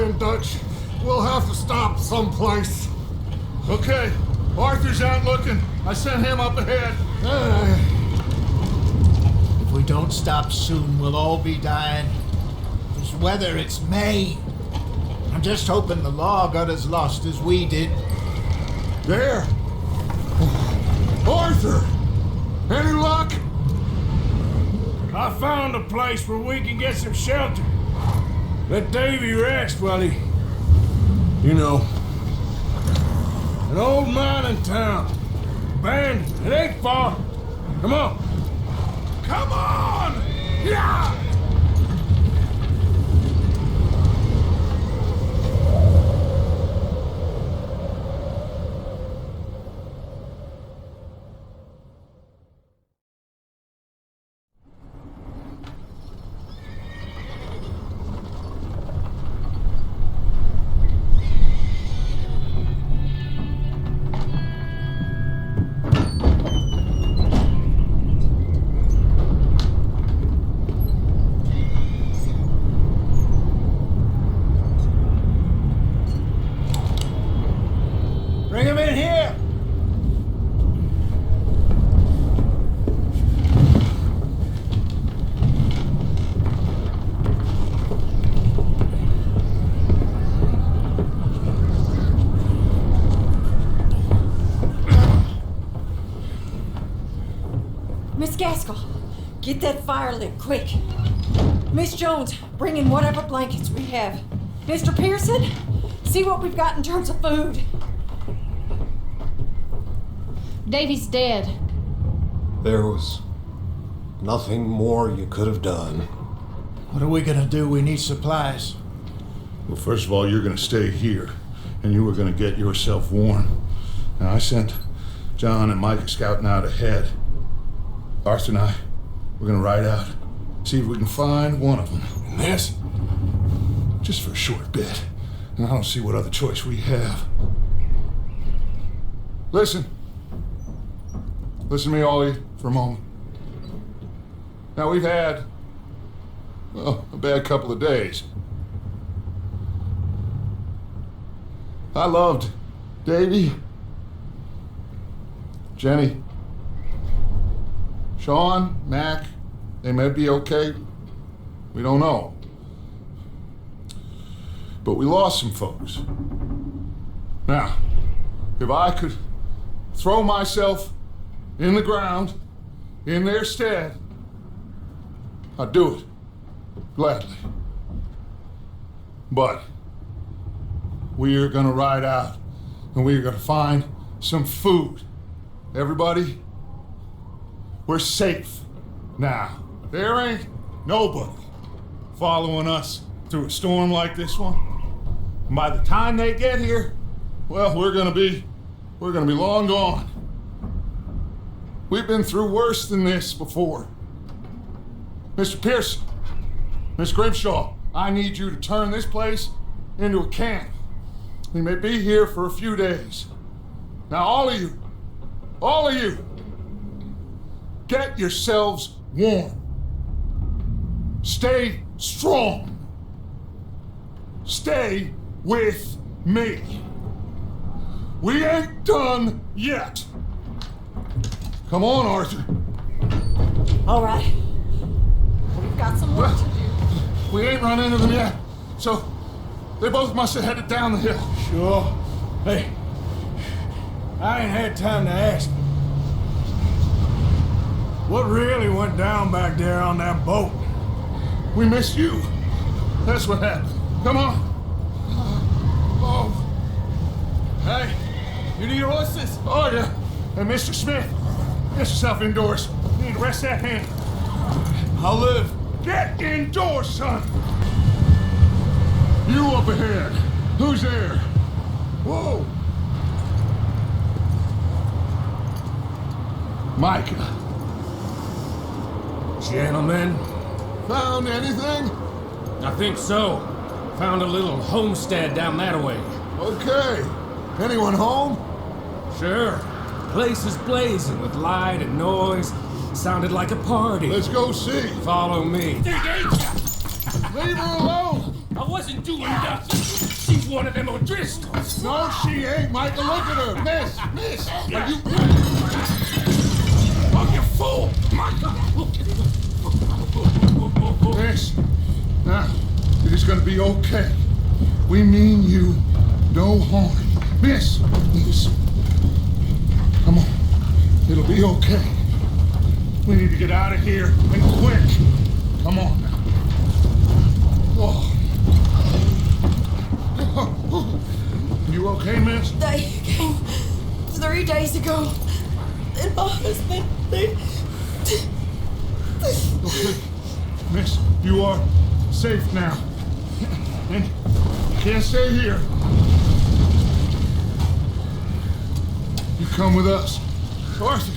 then, Dutch. We'll have to stop someplace. Okay, Arthur's out looking. I sent him up ahead. If we don't stop soon, we'll all be dying. This weather, it's May. I'm just hoping the law got as lost as we did. There! Arthur! Any luck? I found a place where we can get some shelter. Let Davy rest while he... You know. An old mining town. Abandoned. It ain't far. Come on. Come on! Yeah! Bring him in here! Miss Gaskell, get that fire lit, quick. Miss Jones, bring in whatever blankets we have. Mr. Pearson, see what we've got in terms of food. Davy's dead. There was nothing more you could have done. What are we gonna do? We need supplies. Well, first of all, you're gonna stay here, and you were gonna get yourself warm. Now, I sent John and Mike scouting out ahead. Arthur and I, we're gonna ride out, see if we can find one of them. And this, just for a short bit. And I don't see what other choice we have. Listen to me, all of you, for a moment. Now, we've had, well, a bad couple of days. I loved Davy, Jenny, Sean, Mac. They may be okay. We don't know. But we lost some folks. Now, if I could throw myself in the ground, in their stead, I'd do it, gladly. But we are gonna ride out, and we are gonna find some food. Everybody, we're safe now. There ain't nobody following us through a storm like this one. And by the time they get here, well, we're gonna be long gone. We've been through worse than this before. Mr. Pearson, Miss Grimshaw, I need you to turn this place into a camp. We may be here for a few days. Now, all of you, get yourselves warm. Stay strong. Stay with me. We ain't done yet. Come on, Arthur. All right. We've got some work to do. We ain't run into them yet, so they both must have headed down the hill. Sure. Hey, I ain't had time to ask. What really went down back there on that boat? We missed you. That's what happened. Come on. Oh. Hey, you need horses? Oh, yeah. And Mr. Smith, get yourself indoors. You need to rest that hand. I'll live. Get indoors, son. You up ahead. Who's there? Whoa. Micah. Gentlemen, Found anything? I think so. Found a little homestead down that way. Okay. Anyone home? Sure. Place is blazing with light and noise. Sounded like a party. Let's go see. Follow me. Leave her alone. I wasn't doing nothing. She's one of them O'Driscolls. No, she ain't, Michael. Look at her. Miss, are you... Oh, you fool! Michael! Miss, now, it is gonna be okay. We mean you no harm. Miss, come on. It'll be okay. We need to get out of here, and quick. Come on now. Oh. You okay, miss? They came 3 days ago. And my husband, Okay. Miss, you are safe now. And you can't stay here. You come with us. Arthur.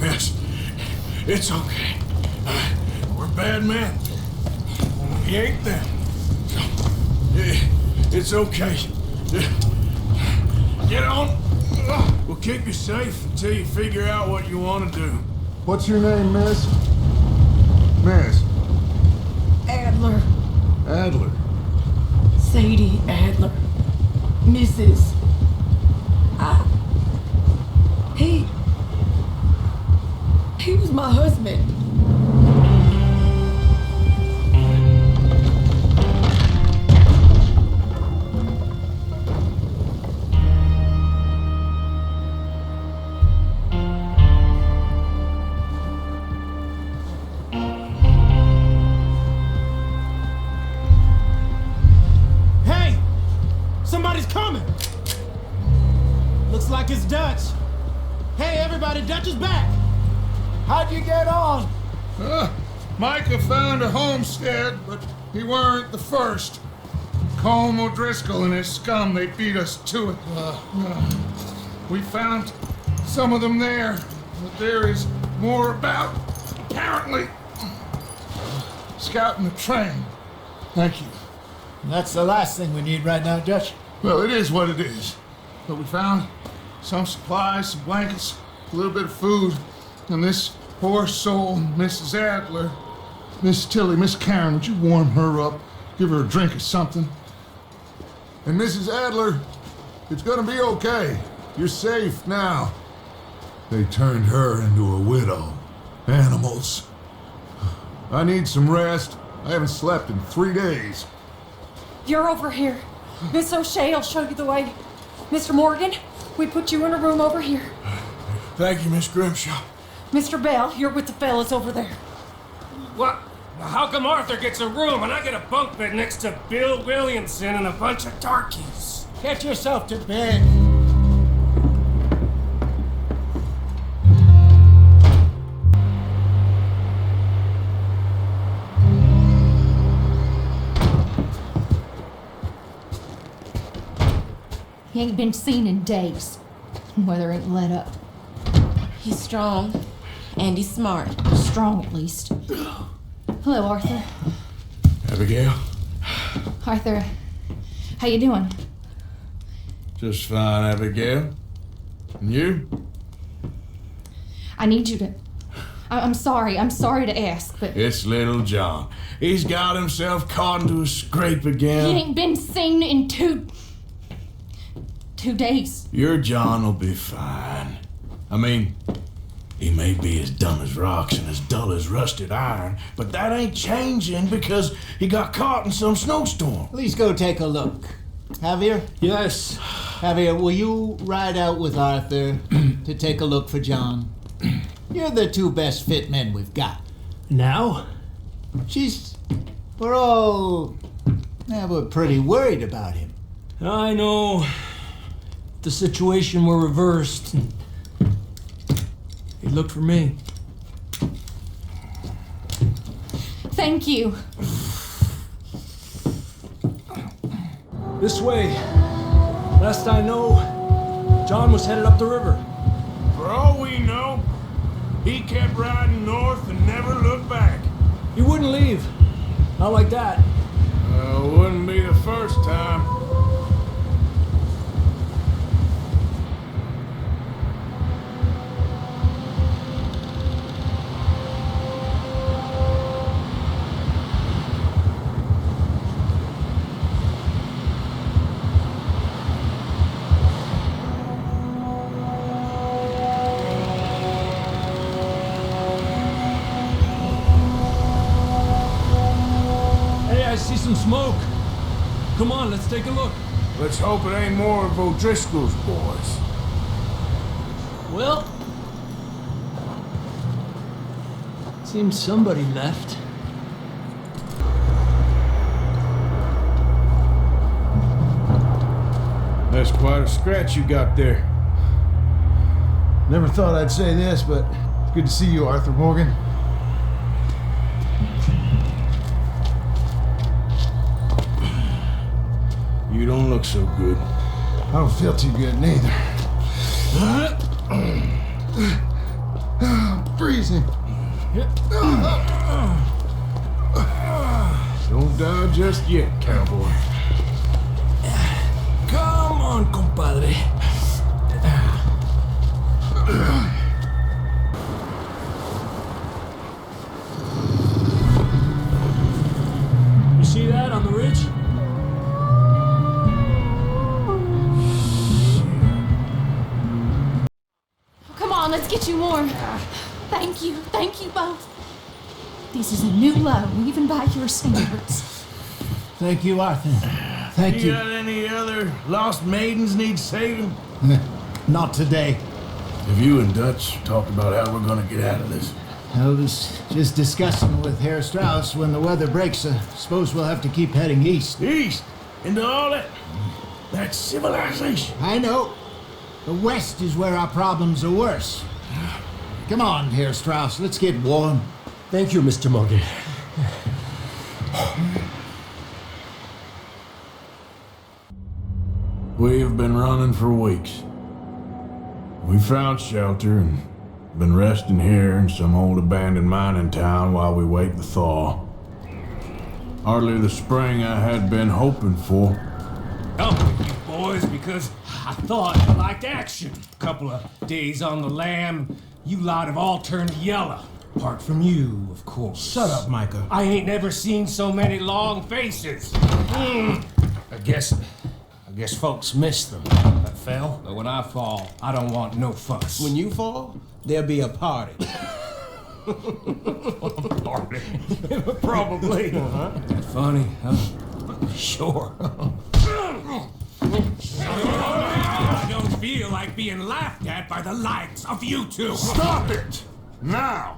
Miss, it's okay. We're bad men. We ain't them. It's okay. Get on. We'll keep you safe until you figure out what you want to do. What's your name, miss? Miss. Adler, Adler. Sadie Adler, Mrs. He was my husband. Hey! Somebody's coming! Looks like it's Dutch. Hey, everybody, Dutch is back! How'd you get on? Micah found a homestead, but he weren't the first. Colm O'Driscoll and his scum, they beat us to it. We found some of them there, but there is more about, apparently. Scouting the train. Thank you. That's the last thing we need right now, Dutch. Well, it is what it is. But we found some supplies, some blankets, a little bit of food, and this poor soul, Mrs. Adler, Miss Tilly, Miss Karen, would you warm her up? Give her a drink or something? And Mrs. Adler, it's gonna be okay. You're safe now. They turned her into a widow. Animals. I need some rest. I haven't slept in 3 days. You're over here. Miss O'Shea will show you the way. Mr. Morgan, we put you in a room over here. Thank you, Miss Grimshaw. Mr. Bell, you're with the fellas over there. What? How come Arthur gets a room and I get a bunk bed next to Bill Williamson and a bunch of darkies? Get yourself to bed. He ain't been seen in days. Weather ain't let up. He's strong, and he's smart. Strong, at least. Hello, Arthur. Abigail? Arthur, how you doing? Just fine, Abigail. And you? I need you to... I'm sorry to ask, but... It's little John. He's got himself caught into a scrape He again. ain't been seen in 2 days. Your John will be fine. I mean, he may be as dumb as rocks and as dull as rusted iron, but that ain't changing because he got caught in some snowstorm. Please go take a look. Javier? Yes. Javier, will you ride out with Arthur to take a look for John? You're the 2 best fit men we've got. Now? We're pretty worried about him. I know. If the situation were reversed, he'd look for me. Thank you. This way. Last I know, John was headed up the river. For all we know, he kept riding north and never looked back. He wouldn't leave. Not like that. Wouldn't be the first time. smoke. Come on, let's take a look. Let's hope it ain't more of O'Driscoll's boys. Well, seems somebody left. That's quite a scratch you got there. Never thought I'd say this, but it's good to see you, Arthur Morgan. You don't look so good. I don't feel too good neither. I'm freezing. Don't die just yet, cowboy. Come on, compadre. You see that on the ridge? Come on, let's get you warm. Thank you both. This is a new low, even by your standards. Thank you, Arthur. Thank You you. got any other lost maidens need saving? Not today. Have you and Dutch talked about how we're gonna get out of this? I was just discussing with Herr Strauss when the weather breaks. Suppose we'll have to keep heading east. East? Into all that? That's civilization. I know. The west is where our problems are worse. Come on, Herr Strauss, let's get warm. Thank you, Mr. Morgan. We have been running for weeks. We found shelter and been resting here in some old abandoned mining town while we wait the thaw. Hardly the spring I had been hoping for. Come with you boys because I thought you liked action. Couple of days on the lam, you lot have all turned yellow. Apart from you, of course. Shut up, Micah. I ain't never seen so many long faces. I guess folks miss them. I fell, but when I fall, I don't want no fuss. When you fall, there'll be a party. Party. Probably. That funny, huh? Sure. I don't feel like being laughed at by the likes of you two. Stop it! Now!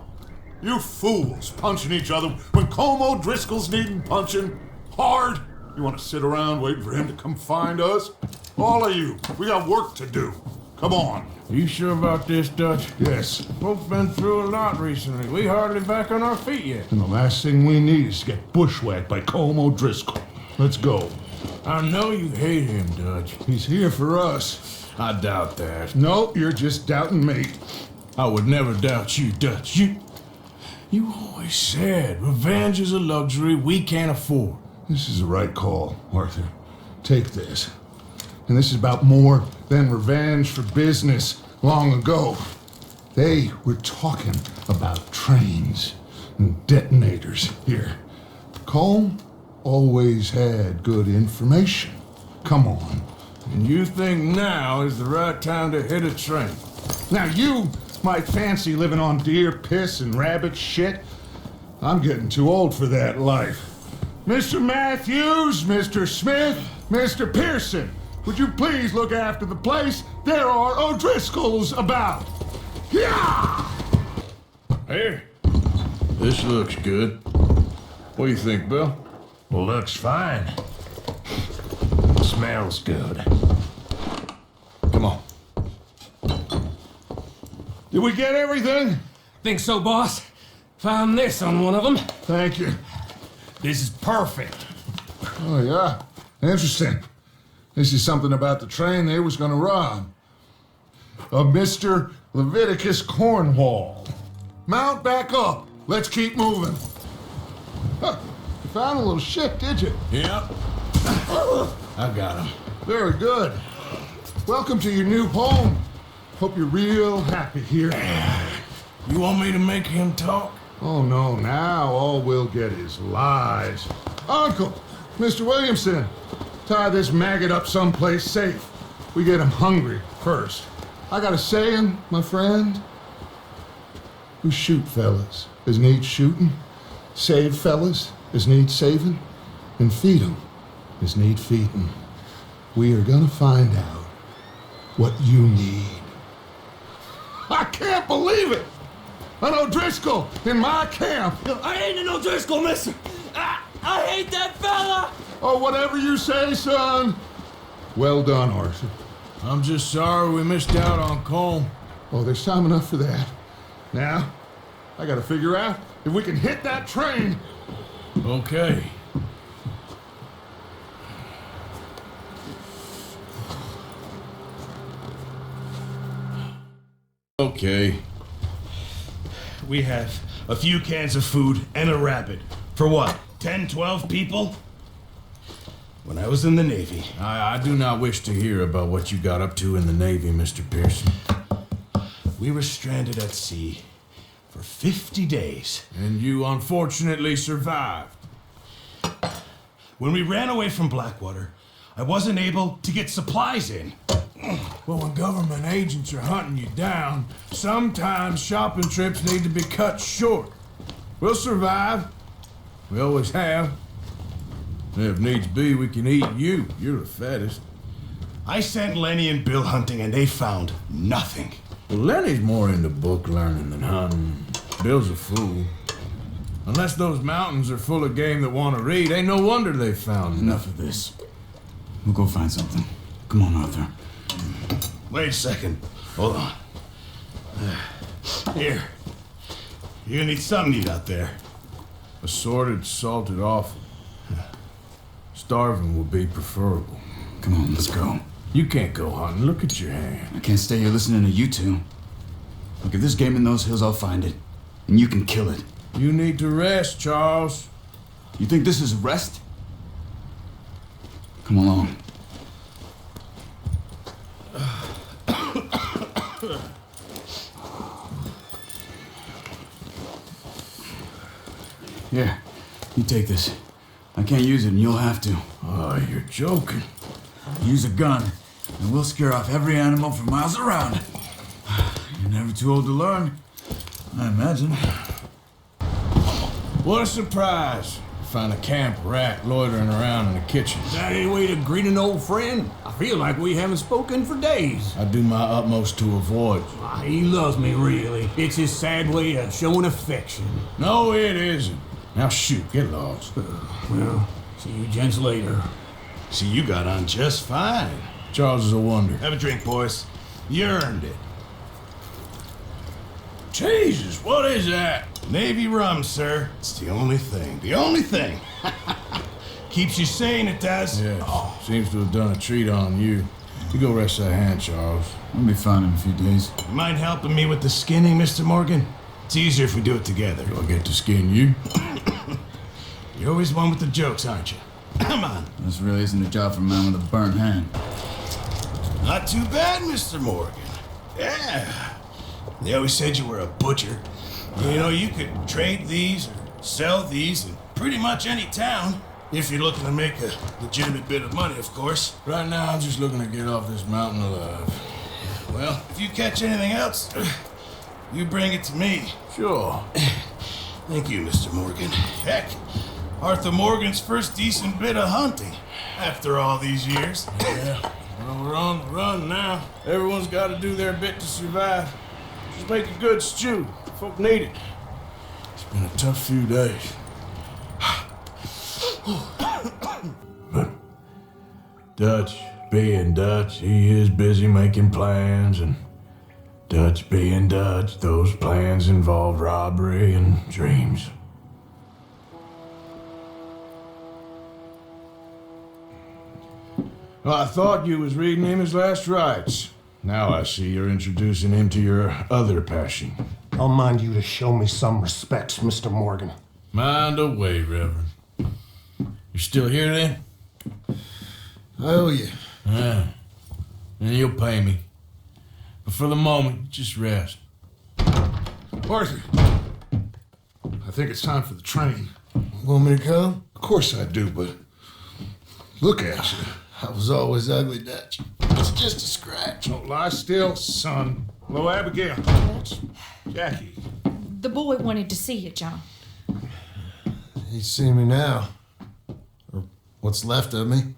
You fools punching each other when Como Driscoll's needing punching hard. You want to sit around waiting for him to come find us? All of you, we got work to do. Come on. You sure about this, Dutch? Yes. Folks been through a lot recently. We hardly back on our feet yet. And the last thing we need is to get bushwhacked by Como Driscoll. Let's go. I know you hate him, Dutch. He's here for us. I doubt that. No, you're just doubting me. I would never doubt you, Dutch. You always said revenge is a luxury we can't afford. This is the right call, Arthur. Take this. And this is about more than revenge for business long ago. They were talking about trains and detonators here. Colm always had good information. Come on. And you think now is the right time to hit a train? Now you might fancy living on deer piss and rabbit shit. I'm getting too old for that life. Mr. Matthews, Mr. Smith, Mr. Pearson, would you please look after the place? There are O'Driscolls about. Yeah! Here. This looks good. What do you think, Bill? Looks fine. Smells good. Come on. Did we get everything? Think so, boss? Found this on one of them. Thank you. This is perfect. Oh, yeah? Interesting. This is something about the train they was gonna rob. Of Mr. Leviticus Cornwall. Mount back up. Let's keep moving. Huh. You found a little shit, did you? Yep. I got him. Very good. Welcome to your new home. Hope you're real happy here. You want me to make him talk? Oh, no, now all we'll get is lies. Uncle, Mr. Williamson, tie this maggot up someplace safe. We get him hungry first. I got a saying, my friend. We shoot fellas as need shooting, save fellas as need saving. And feed 'em as need feeding. We are gonna find out what you need. I can't believe it! An O'Driscoll in my camp! I ain't an O'Driscoll, mister! I hate that fella! Oh, whatever you say, son. Well done, Arthur. I'm just sorry we missed out on Colm. Oh, there's time enough for that. Now, I gotta figure out if we can hit that train. Okay. Okay. We have a few cans of food and a rabbit. For what? 10, 12 people? When I was in the Navy. I do not wish to hear about what you got up to in the Navy, Mr. Pearson. We were stranded at sea for 50 days. And you unfortunately survived. When we ran away from Blackwater, I wasn't able to get supplies in. Well, when government agents are hunting you down, sometimes shopping trips need to be cut short. We'll survive. We always have. If needs be, we can eat you. You're the fattest. I sent Lenny and Bill hunting and they found nothing. Well, Lenny's more into book learning than hunting. Bill's a fool. Unless those mountains are full of game that want to read, ain't no wonder they found Enough of this. We'll go find something. Come on, Arthur. Wait a second. Hold on. Here. You're gonna need something to eat out there. Assorted, salted offal. Starving would be preferable. Come on, let's go. You can't go hunting. Look at your hand. I can't stay here listening to you two. Look, if there's game in those hills, I'll find it. And you can kill it. You need to rest, Charles. You think this is rest? Come along. Here, you take this. I can't use it, and you'll have to. Oh, you're joking. Use a gun, and we'll scare off every animal for miles around. You're never too old to learn, I imagine. What a surprise. Find a camp rat loitering around in the kitchen. Is that any way to greet an old friend? I feel like we haven't spoken for days. I do my utmost to avoid you. He loves me, really. It's his sad way of showing affection. No, it isn't. Now shoot, get lost. Well, see you gents later. See, you got on just fine. Charles is a wonder. Have a drink, boys. You earned it. Jesus, what is that? Navy rum, sir. It's the only thing. The only thing. Keeps you sane, it does. Yes. Seems to have done a treat on you. You go rest that hand, Charles. I'll be fine in a few days. You mind helping me with the skinning, Mr. Morgan? It's easier if we do it together. Do I get to skin you? You're always one with the jokes, aren't you? Come on. This really isn't a job for a man with a burnt hand. Not too bad, Mr. Morgan. Yeah. They always said you were a butcher. You know, you could trade these or sell these in pretty much any town. If you're looking to make a legitimate bit of money, of course. Right now, I'm just looking to get off this mountain alive. Well, if you catch anything else, you bring it to me. Sure. Thank you, Mr. Morgan. Heck, Arthur Morgan's first decent bit of hunting after all these years. Yeah. Well, we're on the run now. Everyone's got to do their bit to survive. Just make a good stew. Folk need it. It's been a tough few days. But Dutch being Dutch, he is busy making plans, and Dutch being Dutch, those plans involve robbery and dreams. Well, I thought you was reading him his last rites. Now I see you're introducing him to your other passion. I'll mind you to show me some respect, Mr. Morgan. Mind away, Reverend. You're still here then? I owe you. Yeah. And you'll pay me. But for the moment, just rest. Arthur, I think it's time for the train. Want me to come? Of course I do, but look at you. I was always ugly, Dutch. It's just a scratch. Don't lie still, son. Hello, Abigail. Jackie. The boy wanted to see you, John. He's seen me now. Or What's left of me.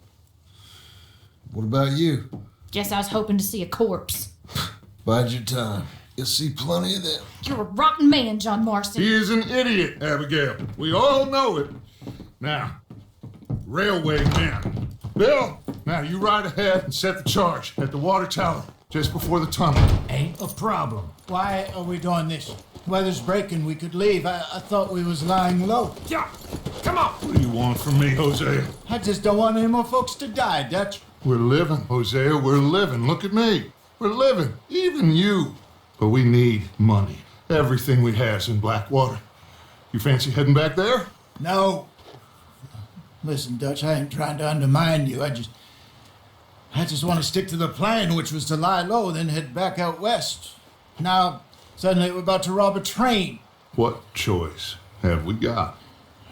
What about you? Guess I was hoping to see a corpse. Bide your time. You'll see plenty of them. You're a rotten man, John Marston. He is an idiot, Abigail. We all know it. Now, railway men. Bill, now you ride ahead and set the charge at the water tower just before the tunnel. Ain't a problem. Why are we doing this? Weather's breaking. We could leave. I thought we was lying low. Yeah, come on. What do you want from me, Hosea? I just don't want any more folks to die, Dutch. We're living, Hosea. We're living. Look at me. We're living. Even you. But we need money. Everything we has in Blackwater. You fancy heading back there? No. Listen, Dutch, I ain't trying to undermine you. I just want to stick to the plan, which was to lie low, then head back out west. Now, suddenly we're about to rob a train. What choice have we got?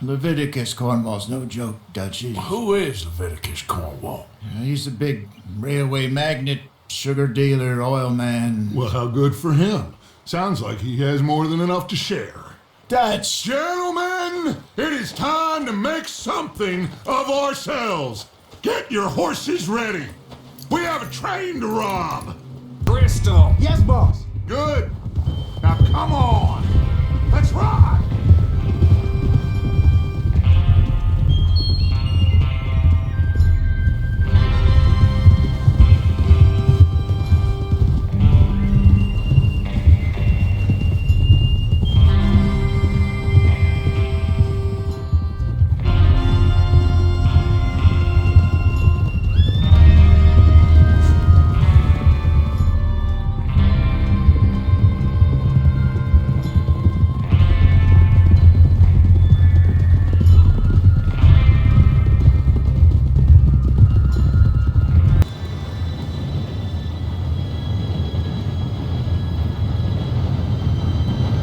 Leviticus Cornwall's no joke, Dutch. Who is Leviticus Cornwall? He's a big railway magnate, sugar dealer, oil man. Well, how good for him. Sounds like he has more than enough to share. Dutch! Gentlemen, it is time to make something of ourselves. Get your horses ready. We have a train to rob. Bristol. Yes, boss. Good. Now come on. Let's ride.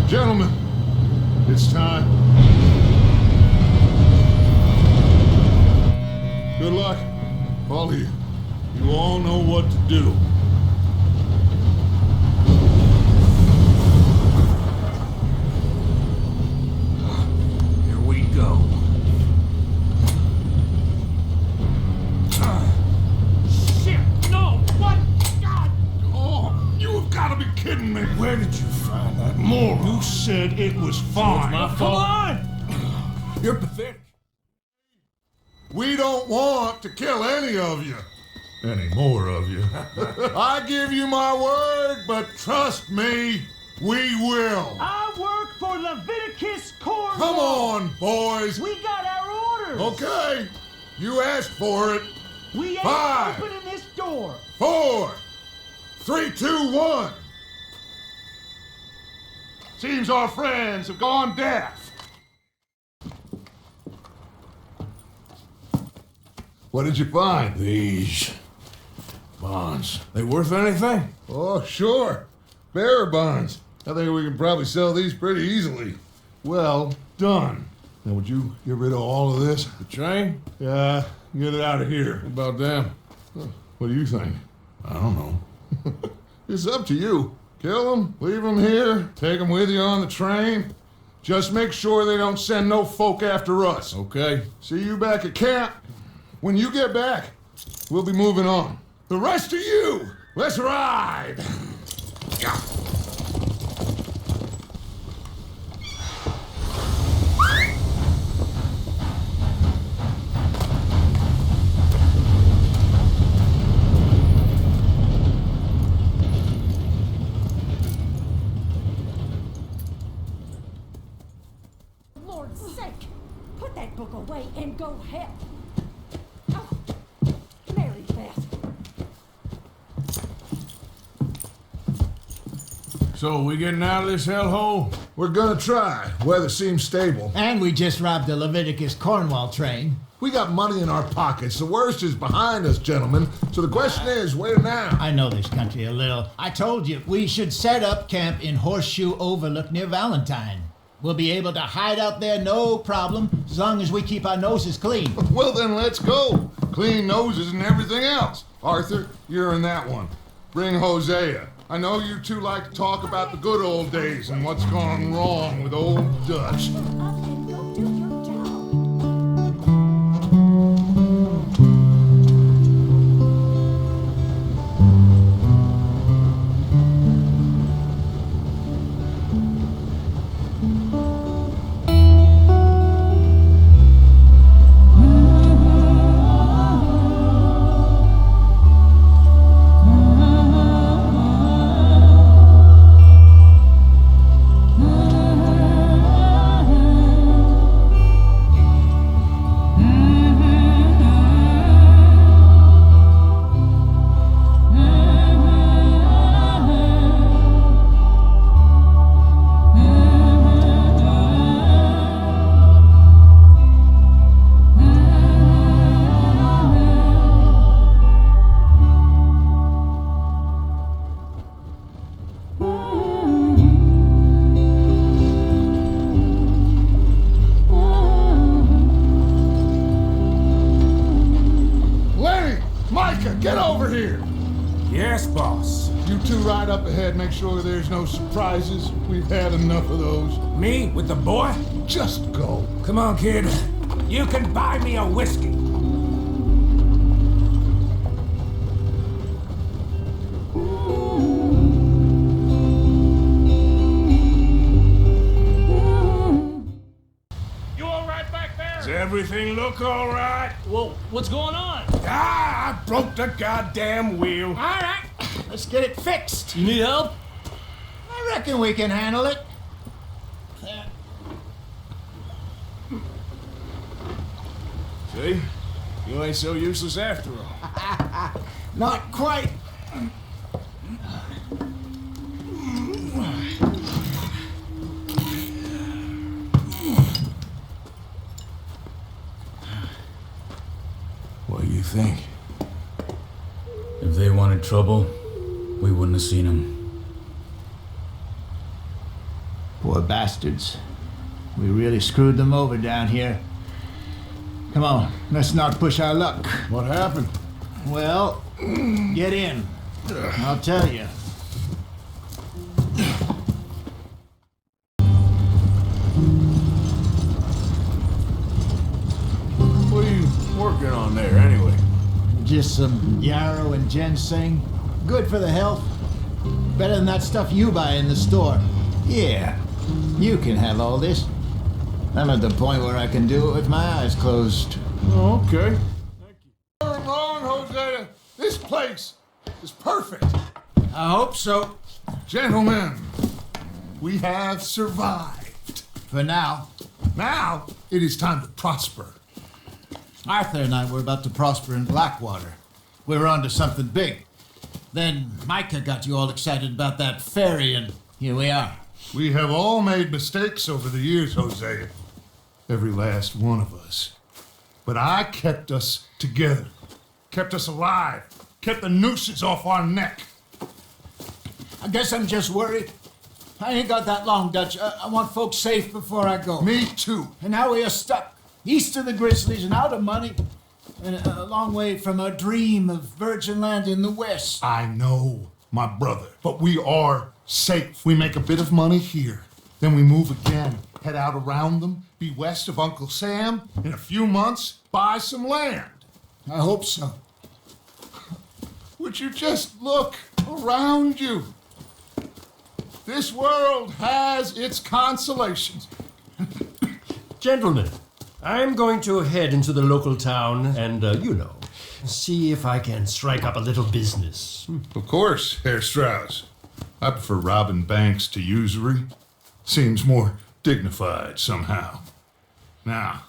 Gentlemen, it's time. Good luck, all of you. You all know what to do. Here we go. Shit, no, what? God! Oh, you have got to be kidding me. Where did you find that moron? You said it was fine. My fault. Come on! You're pathetic. We don't want to kill any of you. Any more of you. I give you my word, but trust me, we will. I work for Leviticus Cornwall. Come on, boys. We got our orders. Okay, you asked for it. We ain't 5, opening this door. 4, 3, 2, 1. Seems our friends have gone deaf. What did you find? These bonds. They worth anything? Oh, sure. Bearer bonds. I think we can probably sell these pretty easily. Well done. Now, would you get rid of all of this? The train? Yeah, get it out of here. What about them? What do you think? I don't know. It's up to you. Kill them, leave them here, take them with you on the train. Just make sure they don't send no folk after us. Okay. See you back at camp. When you get back, we'll be moving on. The rest of you, let's ride. Lord's sake, put that book away and go help. Oh, Mary Beth. So, we getting out of this hellhole? We're gonna try. Weather seems stable. And we just robbed the Leviticus Cornwall train. We got money in our pockets. The worst is behind us, gentlemen. So the question is, where now? I know this country a little. I told you, we should set up camp in Horseshoe Overlook near Valentine. We'll be able to hide out there no problem, as long as we keep our noses clean. Well, then let's go. Clean noses and everything else. Arthur, you're in that one. Bring Hosea. I know you two like to talk about the good old days and what's gone wrong with old Dutch. Up and go do your job. You two ride up ahead, make sure there's no surprises. We've had enough of those. Me? With the boy? Just go. Come on, kid. You can buy me a whiskey. You all right back there? Does everything look all right? Well, what's going on? Ah, I broke the goddamn wheel. All right, let's get it fixed. You need help? I reckon we can handle it. See? You ain't so useless after all. Not quite. What do you think? If they wanted trouble, we wouldn't have seen them. Poor bastards. We really screwed them over down here. Come on, let's not push our luck. What happened? Well, get in. I'll tell you. What are you working on there, anyway? Just some yarrow and ginseng. Good for the health. Better than that stuff you buy in the store. Yeah, you can have all this. I'm at the point where I can do it with my eyes closed. Oh, okay. Thank you. You're wrong, Hosea. This place is perfect. I hope so. Gentlemen, we have survived. For now. Now, it is time to prosper. Arthur and I were about to prosper in Blackwater. We were on to something big. Then Micah got you all excited about that ferry, and here we are. We have all made mistakes over the years, Hosea. Every last one of us. But I kept us together. Kept us alive. Kept the nooses off our neck. I guess I'm just worried. I ain't got that long, Dutch. I want folks safe before I go. Me too. And now we are stuck. East of the Grizzlies and out of money. And a long way from a dream of virgin land in the west. I know, my brother. But we are safe. We make a bit of money here. Then we move again. Head out around them. Be west of Uncle Sam. In a few months, buy some land. I hope so. Would you just look around you? This world has its consolations. Gentlemen, I'm going to head into the local town and, see if I can strike up a little business. Of course, Herr Strauss. I prefer robbing banks to usury. Seems more dignified somehow. Now,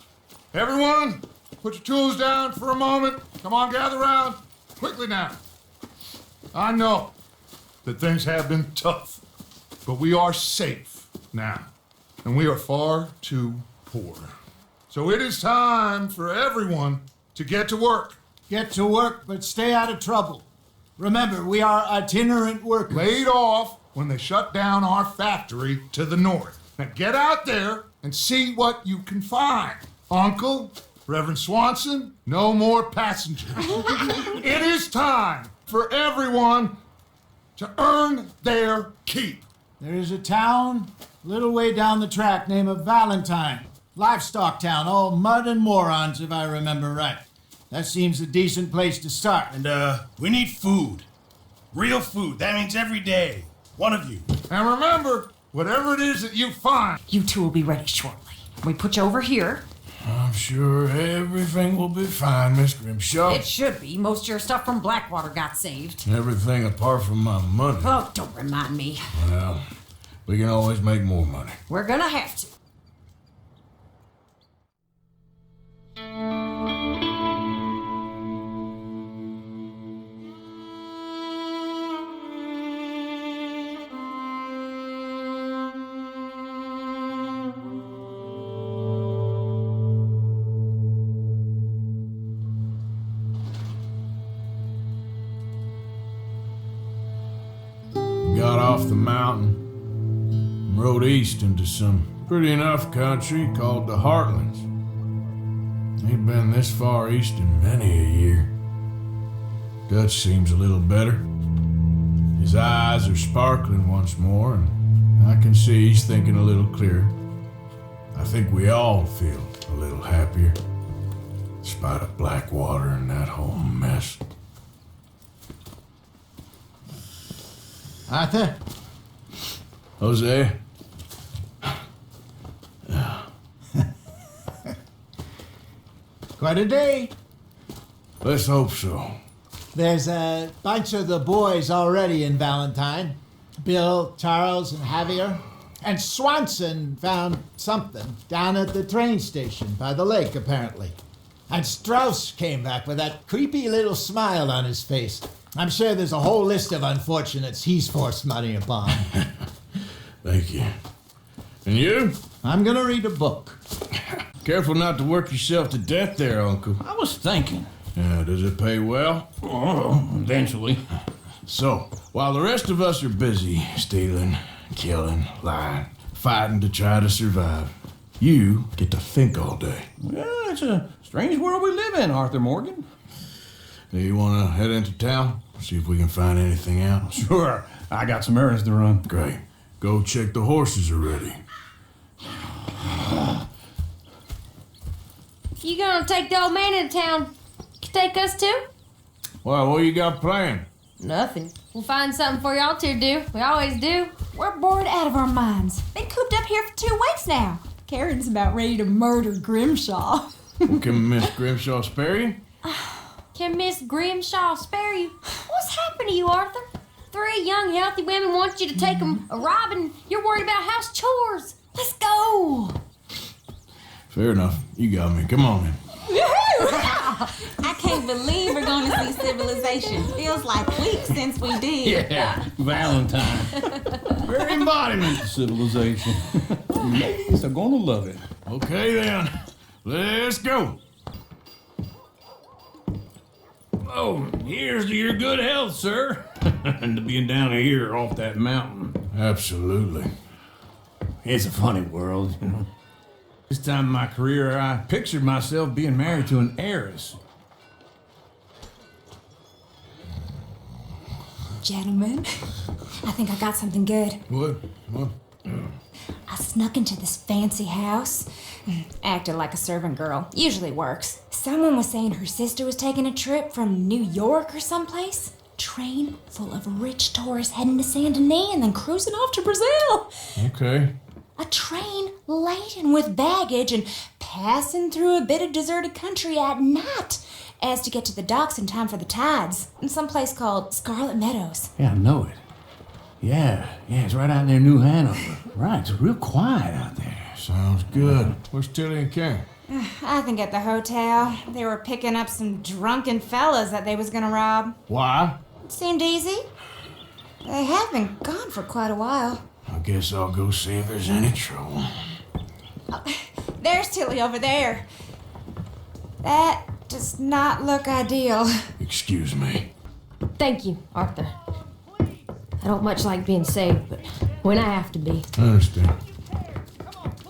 everyone, put your tools down for a moment. Come on, gather round. Quickly now. I know that things have been tough, but we are safe now, and we are far too poor. So it is time for everyone to get to work. Get to work, but stay out of trouble. Remember, we are itinerant workers. Laid off when they shut down our factory to the north. Now get out there and see what you can find. Uncle, Reverend Swanson, no more passengers. It is time for everyone to earn their keep. There is a town a little way down the track named Valentine. Livestock town, all mud and morons, if I remember right. That seems a decent place to start. And, we need food. Real food. That means every day. One of you. And remember, whatever it is that you find. You two will be ready shortly. We put you over here. I'm sure everything will be fine, Miss Grimshaw. It should be. Most of your stuff from Blackwater got saved. Everything apart from my money. Oh, don't remind me. Well, we can always make more money. We're gonna have to. Got off the mountain and rode east into some pretty enough country called the Heartlands. Ain't been this far east in many a year. Dutch seems a little better. His eyes are sparkling once more, and I can see he's thinking a little clearer. I think we all feel a little happier, despite of Blackwater and that whole mess. Arthur? Jose? Quite a day. Let's hope so. There's a bunch of the boys already in Valentine. Bill, Charles, and Javier. And Swanson found something down at the train station by the lake, apparently. And Strauss came back with that creepy little smile on his face. I'm sure there's a whole list of unfortunates he's forced money upon. Thank you. And you? I'm gonna read a book. Careful not to work yourself to death there, Uncle. I was thinking. Yeah, does it pay well? Oh, eventually. So, while the rest of us are busy stealing, killing, lying, fighting to try to survive, you get to think all day. Well, it's a strange world we live in, Arthur Morgan. Do you want to head into town? See if we can find anything out? Sure. I got some errands to run. Great. Go check the horses are ready. If you gonna take the old man into town, you take us too? Well, what you got planned? Nothing. We'll find something for y'all to do. We always do. We're bored out of our minds. Been cooped up here for 2 weeks now. Karen's about ready to murder Grimshaw. Well, can Miss Grimshaw spare you? Can Miss Grimshaw spare you? What's happened to you, Arthur? 3 young, healthy women want you to take them a robbing. You're worried about house chores. Let's go. Fair enough. You got me. Come on then. I can't believe we're going to see civilization. Feels like weeks since we did. Yeah, Valentine. Very embodiment of civilization. Ladies are gonna love it. Okay then. Let's go. Oh, here's to your good health, sir. And to being down here off that mountain. Absolutely. It's a funny world, you know. This time in my career, I pictured myself being married to an heiress. Gentlemen, I think I got something good. What? I snuck into this fancy house, acted like a servant girl. Usually works. Someone was saying her sister was taking a trip from New York or someplace. Train full of rich tourists heading to Saint Denis and then cruising off to Brazil. Okay. A train laden with baggage and passing through a bit of deserted country at night as to get to the docks in time for the tides in some place called Scarlet Meadows. Yeah, I know it. Yeah, it's right out near New Hanover. Right, it's real quiet out there. Sounds good. Where's Tilly and Karen? I think at the hotel. They were picking up some drunken fellas that they was gonna rob. Why? Seemed easy. They have been gone for quite a while. I guess I'll go see if there's any trouble. Oh, there's Tilly over there. That does not look ideal. Excuse me. Thank you, Arthur. I don't much like being saved, but when I have to be. I understand.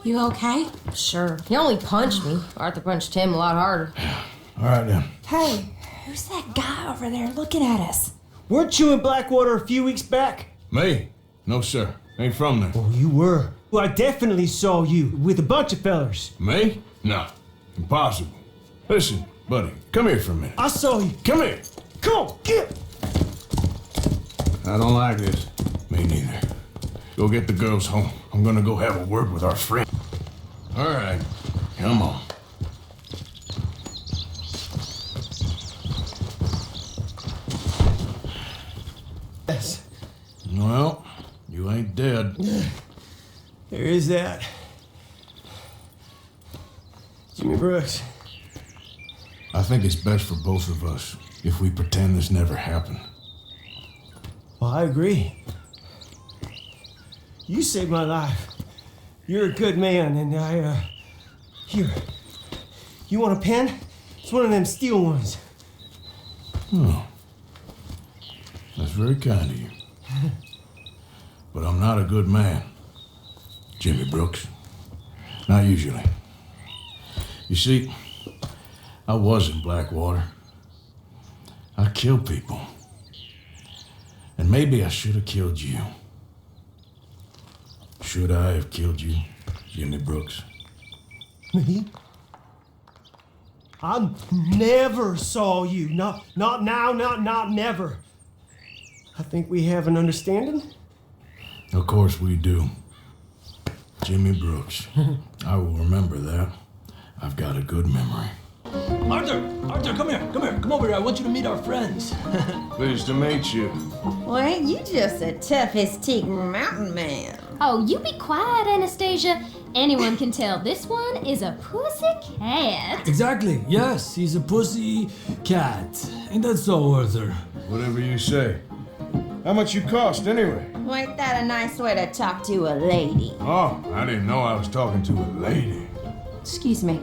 You okay? Sure. He only punched me. Arthur punched him a lot harder. All right then. Hey, who's that guy over there looking at us? Weren't you in Blackwater a few weeks back? Me? No, sir. Ain't from there. Oh, you were. Well, I definitely saw you with a bunch of fellers. Me? No. Impossible. Listen, buddy, come here for a minute. I saw you. Come here. Come on, get. I don't like this. Me neither. Go get the girls home. I'm gonna go have a word with our friend. All right, come on. Yes. Well, you ain't dead. There is that. Jimmy Brooks. I think it's best for both of us if we pretend this never happened. Well, I agree. You saved my life. You're a good man, and here. You want a pen? It's one of them steel ones. Oh. That's very kind of you. But I'm not a good man, Jimmy Brooks. Not usually. You see, I was in Blackwater. I killed people. And maybe I should have killed you. Should I have killed you, Jimmy Brooks? Me? I never saw you. Not now, not never. I think we have an understanding. Of course we do. Jimmy Brooks. I will remember that. I've got a good memory. Arthur, come here. Come over here. I want you to meet our friends. Pleased to meet you. Well, ain't you just a tough-as-teak mountain man? Oh, you be quiet, Anastasia. Anyone can tell this one is a pussy cat. Exactly. Yes, he's a pussy cat. Ain't that so, Arthur? Whatever you say. How much you cost, anyway? Well, ain't that a nice way to talk to a lady? Oh, I didn't know I was talking to a lady. Excuse me.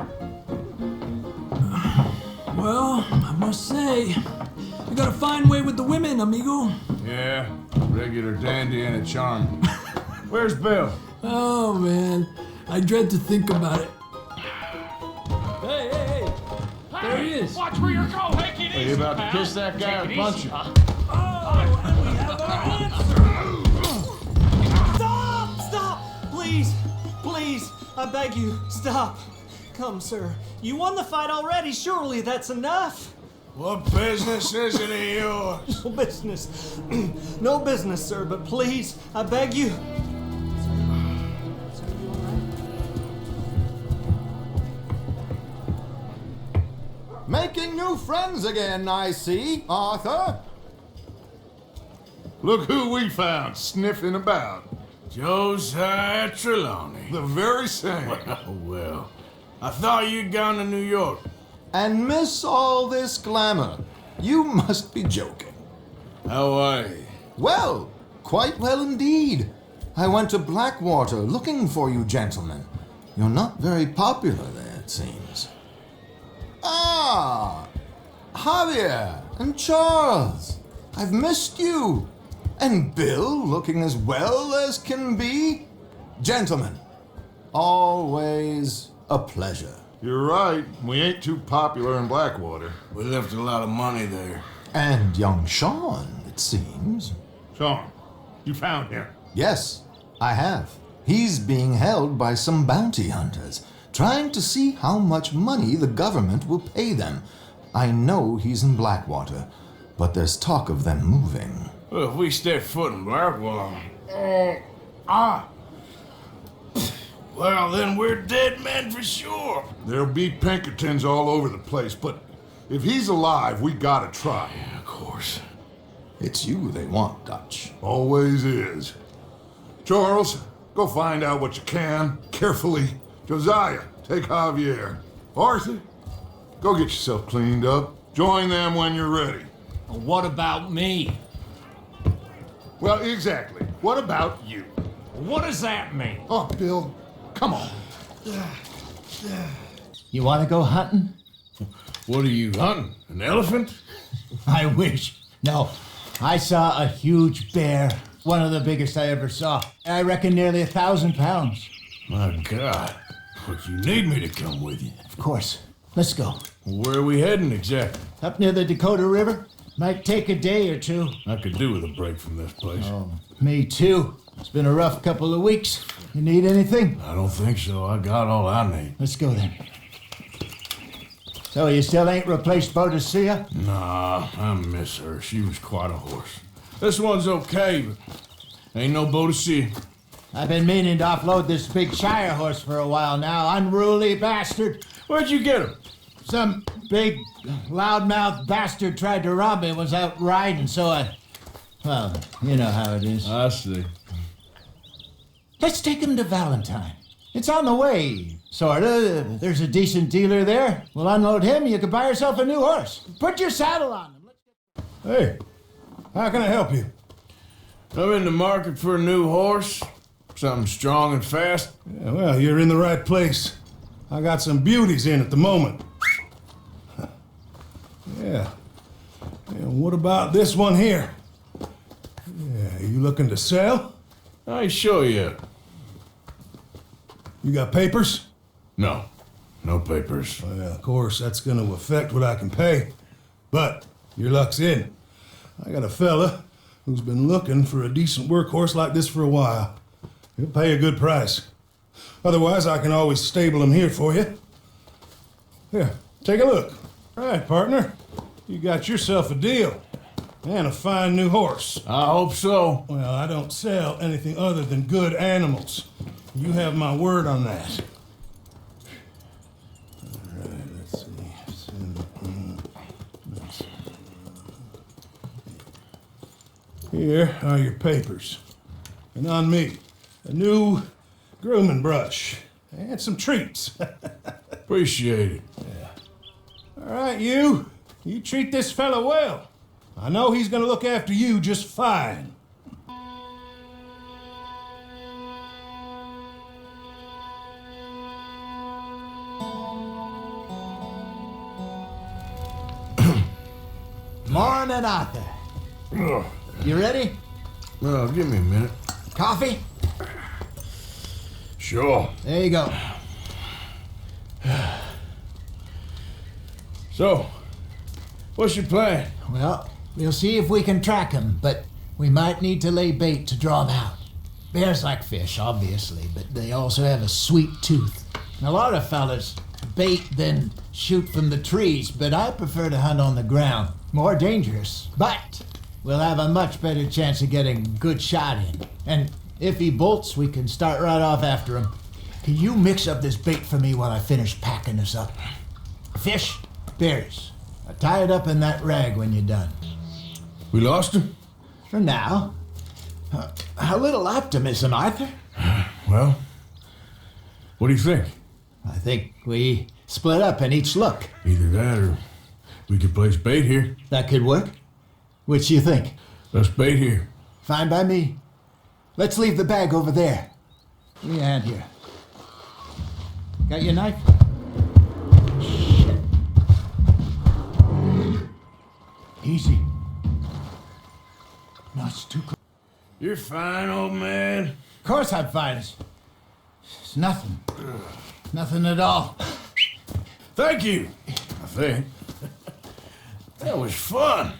Well, I must say, you got a fine way with the women, amigo. Yeah, regular dandy and a charm. Where's Bill? Oh, man. I dread to think about it. Hey! There he is. Watch where you're going. Take it Are you about to kiss that guy or punch him? Oh, and we have our answer. Stop! Please, I beg you, stop. Come, sir. You won the fight already. Surely that's enough. What business is it of yours? No business. No business, sir, but please, I beg you. Making new friends again, I see, Arthur. Look who we found sniffing about. Josiah Trelawney. The very same. Well, I thought you'd gone to New York. And miss all this glamour. You must be joking. How are you? Well, quite well indeed. I went to Blackwater looking for you gentlemen. You're not very popular there, it seems. Ah, Javier and Charles. I've missed you. And Bill looking as well as can be. Gentlemen, always a pleasure. You're right. We ain't too popular in Blackwater. We left a lot of money there. And young Sean, it seems. Sean, you found him? Yes, I have. He's being held by some bounty hunters, trying to see how much money the government will pay them. I know he's in Blackwater, but there's talk of them moving. Well, if we step foot in Blackwater... Well, then we're dead men for sure. There'll be Pinkertons all over the place, but if he's alive, we gotta try. Yeah, of course. It's you they want, Dutch. Always is. Charles, go find out what you can, carefully. Josiah, take Javier. Arthur, go get yourself cleaned up. Join them when you're ready. What about me? Well, exactly. What about you? What does that mean? Oh, Bill, come on. You want to go hunting? What are you hunting? An elephant? I wish. No, I saw a huge bear. One of the biggest I ever saw. I reckon nearly 1,000 pounds. My God. But you need me to come with you. Of course. Let's go. Where are we heading exactly? Up near the Dakota River. Might take a day or two. I could do with a break from this place. Oh, me too. It's been a rough couple of weeks. You need anything? I don't think so. I got all I need. Let's go then. So you still ain't replaced Boadicea? Nah, I miss her. She was quite a horse. This one's okay, but ain't no Boadicea. I've been meaning to offload this big Shire horse for a while now. Unruly bastard. Where'd you get him? Some big, loudmouth bastard tried to rob me when I was out riding, so well, you know how it is. I see. Let's take him to Valentine. It's on the way, sorta. There's a decent dealer there. We'll unload him, you can buy yourself a new horse. Put your saddle on him. Hey, how can I help you? I'm in the market for a new horse. Something strong and fast. Yeah, well, you're in the right place. I got some beauties in at the moment. Yeah. And what about this one here? Yeah, you looking to sell? I ain't sure yet. You got papers? No. No papers. Well, of course, that's going to affect what I can pay. But your luck's in. I got a fella who's been looking for a decent workhorse like this for a while. He'll pay a good price. Otherwise, I can always stable him here for you. Here, take a look. All right, partner. You got yourself a deal. And a fine new horse. I hope so. Well, I don't sell anything other than good animals. You have my word on that. All right, let's see. Here are your papers. And on me, a new grooming brush and some treats. Appreciate it. Yeah. All right, you treat this fella well. I know he's gonna look after you just fine. Morning, Arthur. You ready? Well, give me a minute. Coffee? Sure. There you go. So, what's your plan? Well, we'll see if we can track him, but we might need to lay bait to draw him out. Bears like fish, obviously, but they also have a sweet tooth. A lot of fellas bait then shoot from the trees, but I prefer to hunt on the ground. More dangerous, but we'll have a much better chance of getting a good shot in. And if he bolts, we can start right off after him. Can you mix up this bait for me while I finish packing this up? Fish, berries. I'll tie it up in that rag when you're done. We lost him? For now. A little optimism, Arthur. Well, what do you think? I think we split up and each look. Either that or we could place bait here. That could work. Which you think? Let's bait here. Fine by me. Let's leave the bag over there. Give me a hand here. Got your knife? Shit. Easy. No, it's too close. You're fine, old man. Of course I'm fine. It's nothing. Nothing at all. Thank you, I think. That was fun.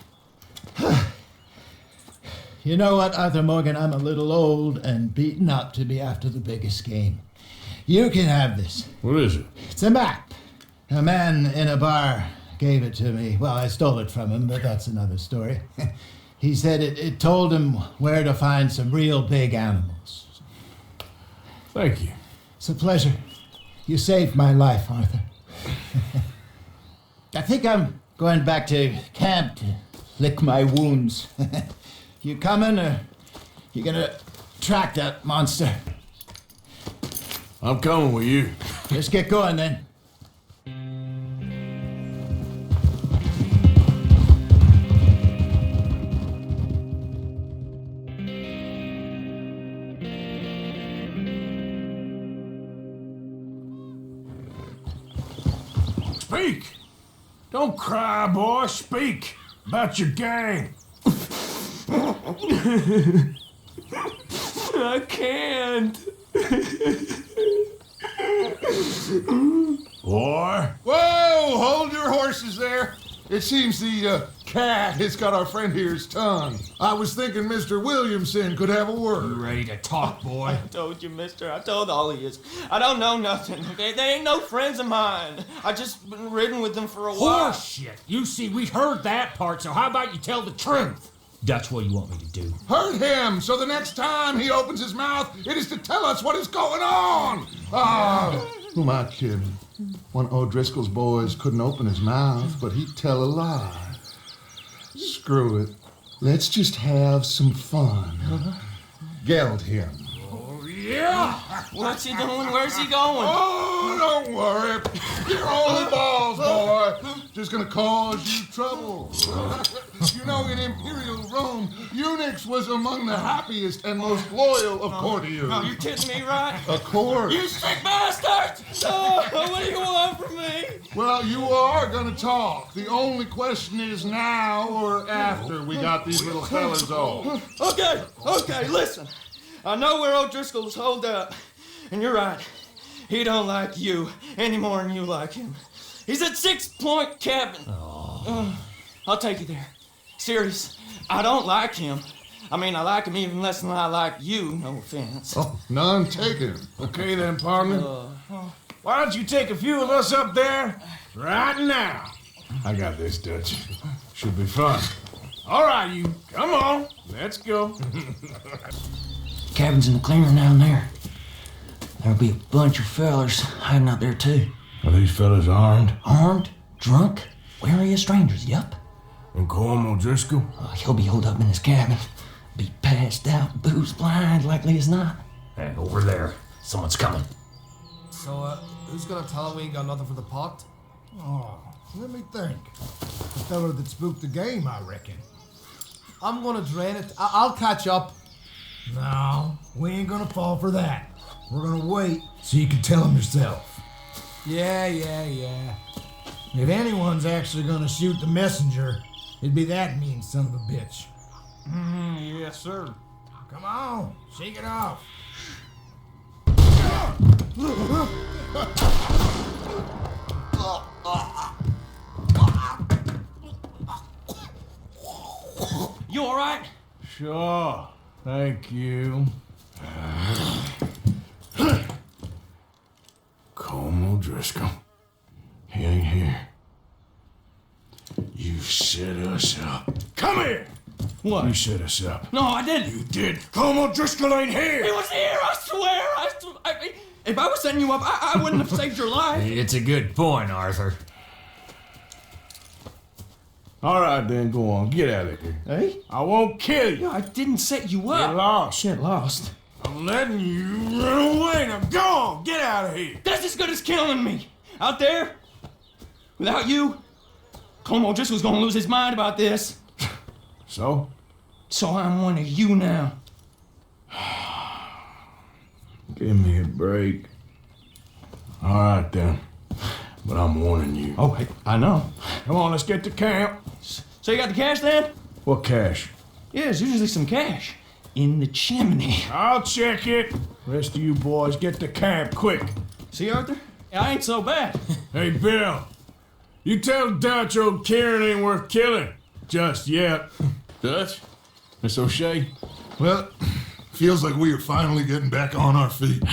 You know what, Arthur Morgan? I'm a little old and beaten up to be after the biggest game. You can have this. What is it? It's a map. A man in a bar gave it to me. Well, I stole it from him, but that's another story. He said it told him where to find some real big animals. Thank you. It's a pleasure. You saved my life, Arthur. I think I'm going back to camp to lick my wounds. You coming, or you gonna track that monster? I'm coming with you. Let's get going then. Speak! Don't cry, boy. Speak about your gang. I can't. Boy. Whoa! Hold your horses there. It seems the cat has got our friend here's tongue. I was thinking Mr. Williamson could have a word. You ready to talk, boy? I told you, mister. I told all of you. I don't know nothing. They ain't no friends of mine. I just been ridden with them for a while. Horseshit. You see, we heard that part, so how about you tell the truth? That's what you want me to do. Hurt him, so the next time he opens his mouth, it is to tell us what is going on. Who am I kidding? One of O'Driscoll's boys couldn't open his mouth, but he'd tell a lie. Screw it. Let's just have some fun. Geld him. Yeah! What's he doing? Where's he going? Oh, don't worry. You're only balls, boy. Just gonna cause you trouble. You know, in Imperial Rome, eunuchs was among the happiest and most loyal of courtiers. Oh, you kidding me, right? Of course. You sick bastard! Oh, what do you want from me? Well, you are gonna talk. The only question is now or after we got these little fellas off. Okay, listen. I know where O'Driscoll's holed up, and you're right. He don't like you any more than you like him. He's at 6 Point Cabin. I'll take you there. Serious. I don't like him. I mean, I like him even less than I like you, no offense. Oh, none taken. Okay then, partner. Why don't you take a few of us up there right now? I got this, Dutch. Should be fun. All right, you. Come on. Let's go. Cabin's in the clearing down there. There'll be a bunch of fellers hiding out there, too. Are these fellas armed? Armed, drunk, wary of strangers, yup. And Colm O'Driscoll? He'll be holed up in his cabin. Be passed out, booze blind, likely as not. And over there, someone's coming. So, who's gonna tell him we ain't got nothing for the pot? Oh, let me think. The fella that spooked the game, I reckon. I'm gonna drain it. I'll catch up. No, we ain't gonna fall for that. We're gonna wait so you can tell him yourself. Yeah. If anyone's actually gonna shoot the messenger, it'd be that mean son of a bitch. Yes, sir. Come on, shake it off. You all right? Sure. Thank you. Colm O'Driscoll. He ain't here. You set us up. Come here! What? You set us up. No, I didn't. You did. Colm O'Driscoll ain't here! He was here, I swear! If I was setting you up, I wouldn't have saved your life. It's a good point, Arthur. All right, then, go on. Get out of here. Hey? I won't kill you. No, I didn't set you up. Get lost. Shit, lost. I'm letting you run away. Now go on. Get out of here. That's as good as killing me. Out there, without you, Colm O'Driscoll's gonna lose his mind about this. So? So I'm one of you now. Give me a break. All right, then. But I'm warning you. Oh, I know. Come on, let's get to camp. So you got the cash then? What cash? Yeah, there's usually some cash in the chimney. I'll check it. Rest of you boys, get to camp quick. See, Arthur? I ain't so bad. Hey, Bill. You tell Dutch old Kieran ain't worth killing. Just yet. Dutch? Miss O'Shea? Well, feels like we are finally getting back on our feet.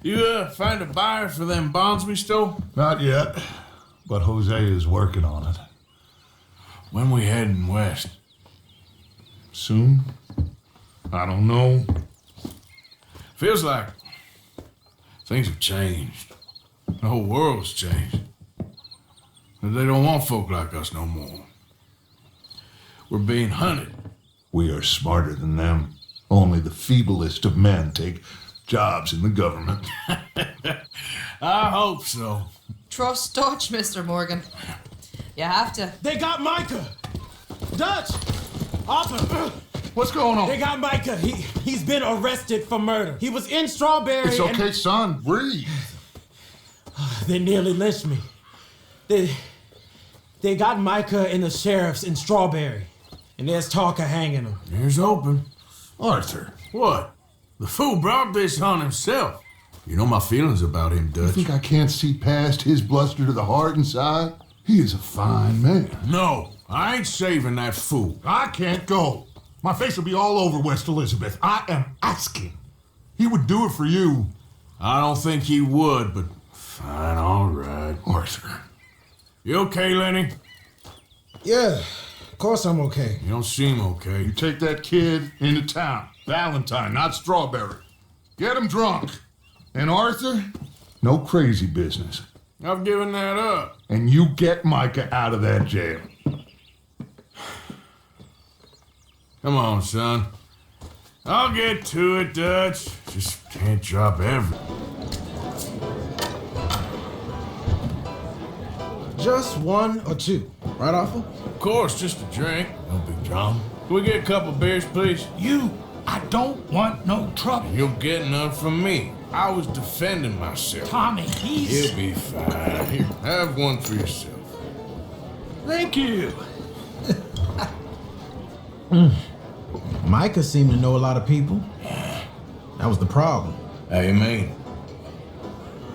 You find a buyer for them bonds we stole? Not yet, but Jose is working on it. When we heading west? Soon? I don't know. Feels like things have changed. The whole world's changed. They don't want folk like us no more. We're being hunted. We are smarter than them. Only the feeblest of men take jobs in the government. I hope so. Trust Dutch, Mr. Morgan. You have to. They got Micah! Dutch! Arthur! What's going on? They got Micah. He's been arrested for murder. He was in Strawberry. It's okay, son. Breathe. They nearly lynched me. They got Micah and the sheriffs in Strawberry. And there's talk of hanging him. Here's open. Arthur. What? The fool brought this on himself. You know my feelings about him, Dutch. You think I can't see past his bluster to the heart inside? He is a fine man. No, I ain't saving that fool. I can't go. My face will be all over West Elizabeth. I am asking. He would do it for you. I don't think he would, but fine, all right. Arthur. You okay, Lenny? Yeah, of course I'm okay. You don't seem okay. You take that kid into town. Valentine, not Strawberry. Get him drunk. And Arthur, no crazy business. I've given that up. And you get Micah out of that jail. Come on, son. I'll get to it, Dutch. Just can't drop everything. Just one or two, right, Arthur? Of course, just a drink. No big drama. Can we get a couple beers, please? I don't want no trouble. You'll get none from me. I was defending myself. Tommy, He'll be fine. Here, have one for yourself. Thank you. Micah seemed to know a lot of people. That was the problem. How you mean?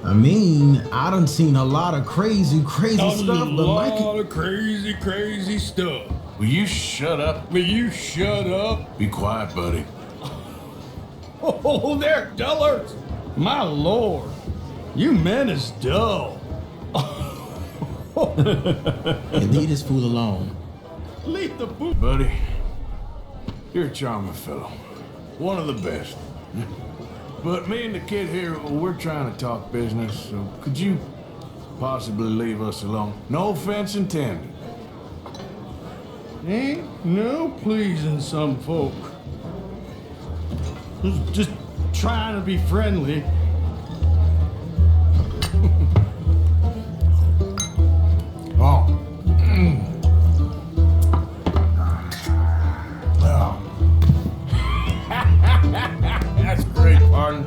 I mean, I done seen a lot of crazy stuff, but A lot of crazy stuff. Will you shut up? Will you shut up? Be quiet, buddy. Oh, they're dullers. My lord, you men is dull. Leave this fool alone. Leave the boot. Buddy, you're a charming fellow. One of the best. But me and the kid here, we're trying to talk business, so could you possibly leave us alone? No offense intended. Ain't no pleasing some folk. Just trying to be friendly. Oh. That's great, partner.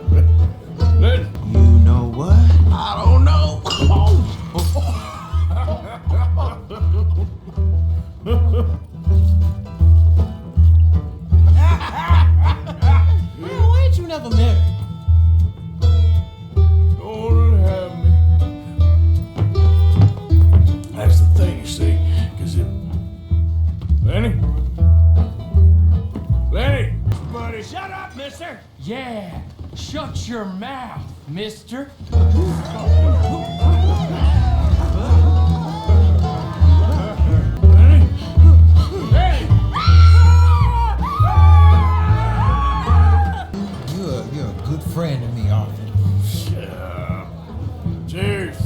You know what? I don't know. Man, why ain't you never married? Don't have me. That's the thing, you see, because it... Lenny? Lenny! Buddy, shut up, mister! Yeah, shut your mouth, mister. Lenny? Hey! You're a good friend to me, Arthur. Yeah. Cheers.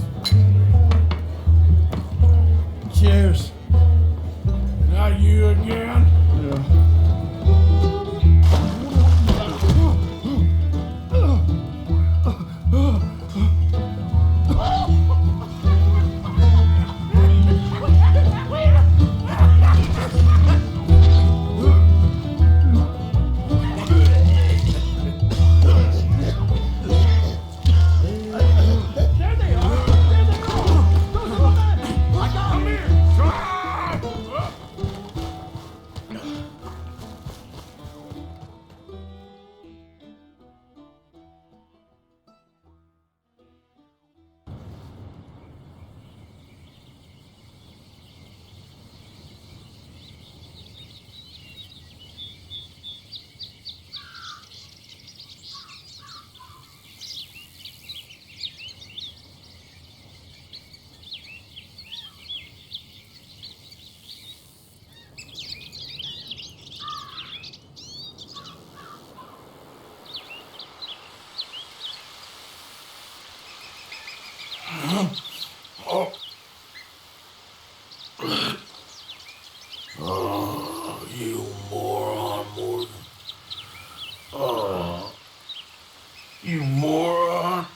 Cheers. Not you again? Oh, you moron, Morgan. Oh, you moron.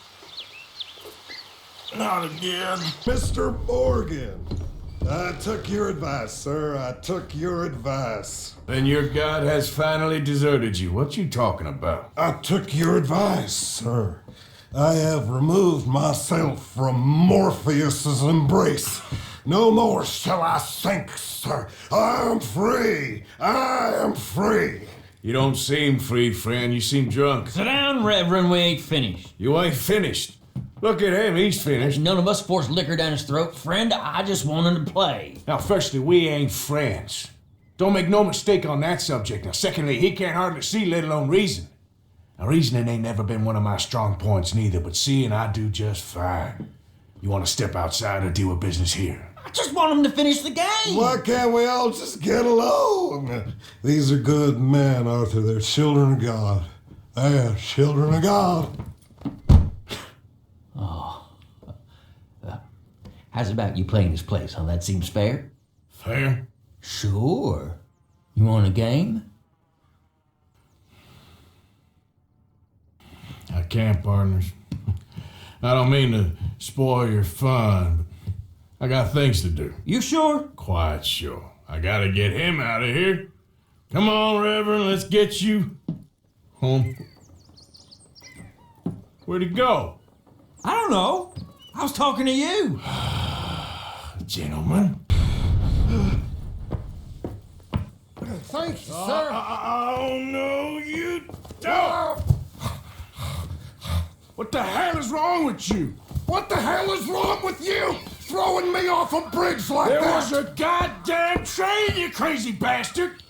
Not again. Mr. Morgan, I took your advice, sir. I took your advice. Then your god has finally deserted you. What you talking about? I took your advice, sir. I have removed myself from Morpheus's embrace. No more shall I sink, sir. I am free. I am free. You don't seem free, friend. You seem drunk. Sit down, Reverend. We ain't finished. You ain't finished. Look at him. He's finished. None of us forced liquor down his throat. Friend, I just wanted to play. Now, firstly, we ain't friends. Don't make no mistake on that subject. Now, secondly, he can't hardly see, let alone reason. Now, reasoning ain't never been one of my strong points neither, but seeing I do just fine. You want to step outside or deal with business here? I just want him to finish the game. Why can't we all just get along? These are good men, Arthur. They're children of God. They are children of God. Oh. How's about you playing this place, huh? That seems fair? Fair? Sure. You want a game? I can't, partners. I don't mean to spoil your fun, but I got things to do. You sure? Quite sure. I gotta get him out of here. Come on, Reverend, let's get you home. Where'd he go? I don't know. I was talking to you. Gentlemen. Thank you, sir. Oh, no, you don't. What the hell is wrong with you? What the hell is wrong with you? Throwing me off a bridge like There that? was a goddamn train, you crazy bastard!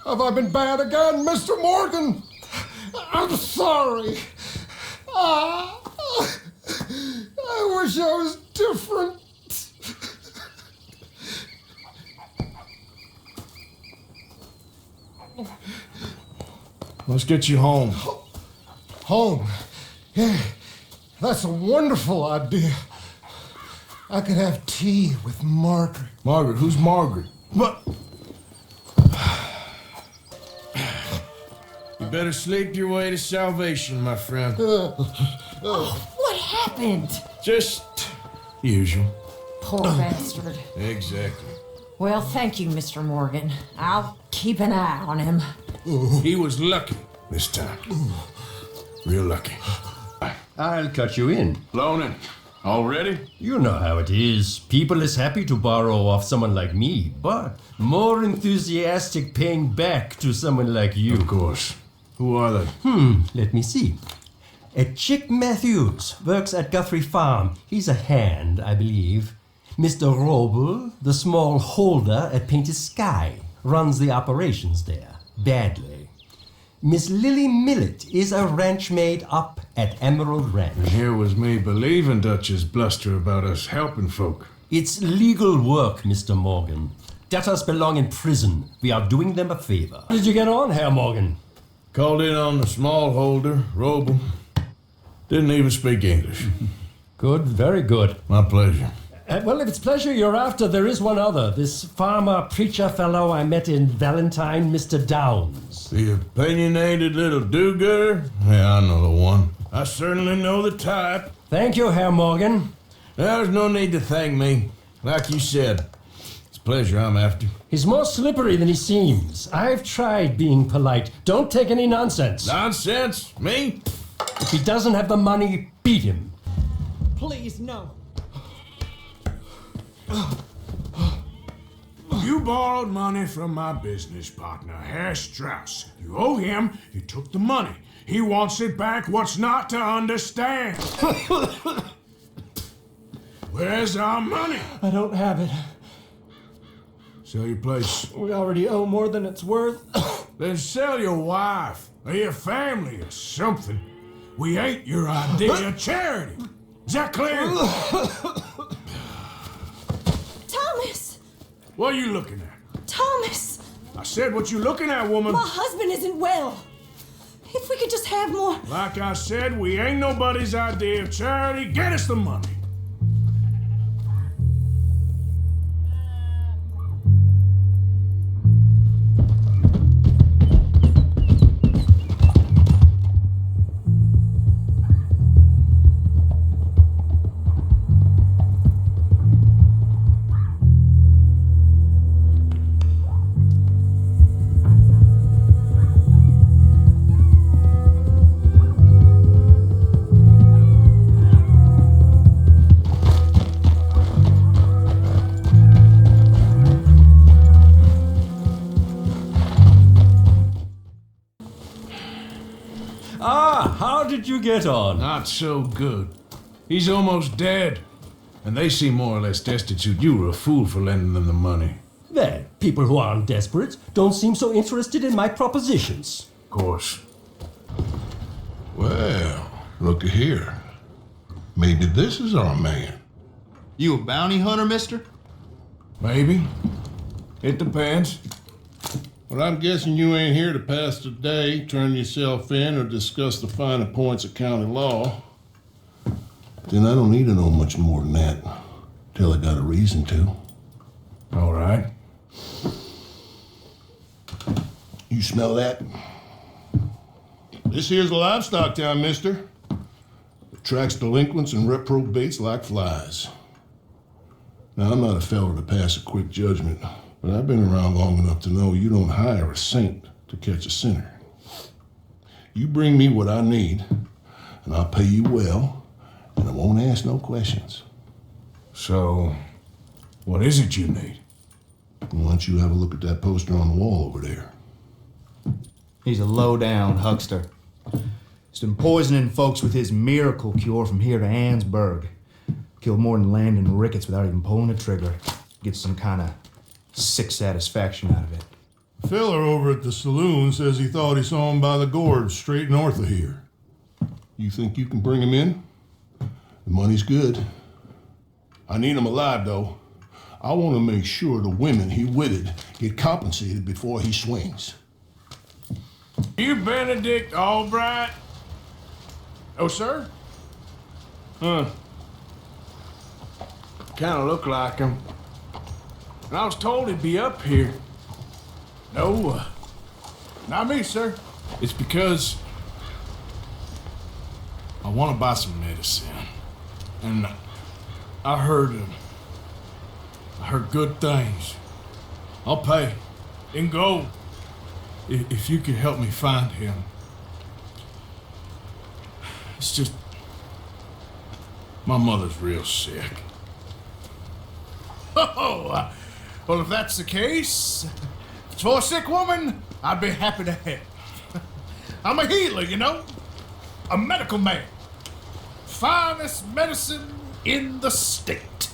Have I been bad again, Mr. Morgan? I'm sorry. I wish I was different. Let's get you home. Home? Yeah, that's a wonderful idea. I could have tea with Margaret. Margaret? Who's Margaret? What? You better sleep your way to salvation, my friend. What happened? Just usual. Poor bastard. Exactly. Well, thank you, Mr. Morgan. I'll keep an eye on him. He was lucky this time. Real lucky. I'll cut you in. Loaning. Already? You know how it is. People is happy to borrow off someone like me, but more enthusiastic paying back to someone like you. Of course. Who are they? Let me see. Chick Matthews works at Guthrie Farm. He's a hand, I believe. Mr. Roble, the small holder at Painted Sky, runs the operations there. Badly. Miss Lily Millet is a ranch maid up at Emerald Ranch. And here was me believing Dutch's bluster about us helping folk. It's legal work, Mr. Morgan. Debtors belong in prison. We are doing them a favor. How did you get on, Herr Morgan? Called in on the smallholder, Roble. Didn't even speak English. Good, very good. My pleasure. Well, if it's pleasure you're after, there is one other. This farmer preacher fellow I met in Valentine, Mr. Downs. The opinionated little do-gooder? Yeah, I know the one. I certainly know the type. Thank you, Herr Morgan. There's no need to thank me. Like you said, it's pleasure I'm after. He's more slippery than he seems. I've tried being polite. Don't take any nonsense. Nonsense? Me? If he doesn't have the money, beat him. Please, no. You borrowed money from my business partner, Herr Strauss. You owe him, you took the money. He wants it back, what's not to understand? Where's our money? I don't have it. Sell your place. We already owe more than it's worth. Then sell your wife, or your family, or something. We ain't your idea of charity. Is that clear? Thomas! What are you looking at? Thomas! I said what you looking at, woman. My husband isn't well. If we could just have more... Like I said, we ain't nobody's idea of charity. Get us the money. How did you get on? Not so good. He's almost dead. And they seem more or less destitute. You were a fool for lending them the money. Well, people who aren't desperate don't seem so interested in my propositions. Of course. Well, looky here. Maybe this is our man. You a bounty hunter, mister? Maybe. It depends. Well, I'm guessing you ain't here to pass the day, turn yourself in, or discuss the finer points of county law. Then I don't need to know much more than that, till I got a reason to. All right. You smell that? This here's a livestock town, mister. Attracts delinquents and reprobates like flies. Now, I'm not a fellow to pass a quick judgment, but I've been around long enough to know you don't hire a saint to catch a sinner. You bring me what I need, and I'll pay you well, and I won't ask no questions. So, what is it you need? Why don't you have a look at that poster on the wall over there? He's a low-down huckster. He's He's been poisoning folks with his miracle cure from here to Ansburg. Killed more than Landon Ricketts without even pulling a trigger. Gets some kind of sick satisfaction out of it. The fella over at the saloon says he thought he saw him by the gorge straight north of here. You think you can bring him in? The money's good. I need him alive, though. I want to make sure the women he witted get compensated before he swings. You Benedict Albright? Oh, sir? Huh. Kinda look like him. And I was told he'd be up here. No, not me, sir. It's because I want to buy some medicine. And I heard good things. I'll pay in gold if you could help me find him. It's just my mother's real sick. Oh, well, if that's the case, for a sick woman, I'd be happy to help. I'm a healer, you know, a medical man. Finest medicine in the state.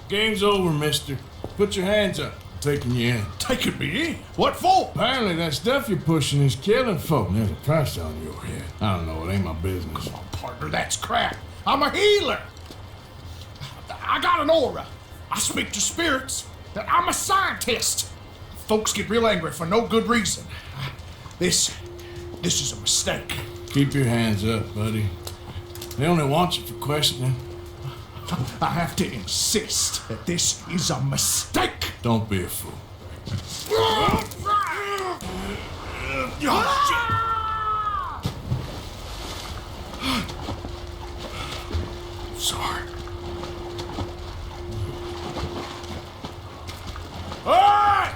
Game's over, mister. Put your hands up. I'm taking you in. Taking me in? What for? Apparently that stuff you're pushing is killing folk. There's a price on your head. I don't know, it ain't my business. Come on, partner, that's crap. I'm a healer. I got an aura. I speak to spirits. I'm a scientist. Folks get real angry for no good reason. This is a mistake. Keep your hands up, buddy. They only want you for questioning. I have to insist that this is a mistake. Don't be a fool. Sorry. All right!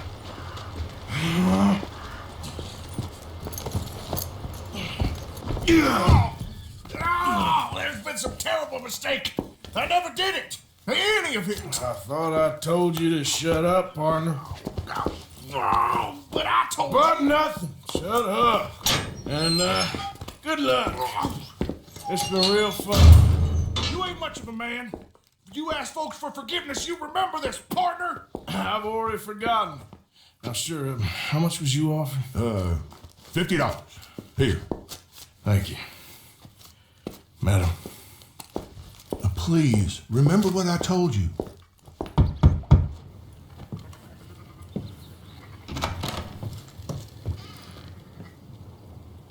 Oh, there's been some terrible mistake. I never did it. Any of it. I thought I told you to shut up, partner. Oh, but I told you. But nothing. Shut up. And, good luck. It's been real fun. You ain't much of a man. You ask folks for forgiveness, you remember this, partner. I've already forgotten. Now, sure, how much was you offering? $50. Here. Thank you. Madam. Please, remember what I told you.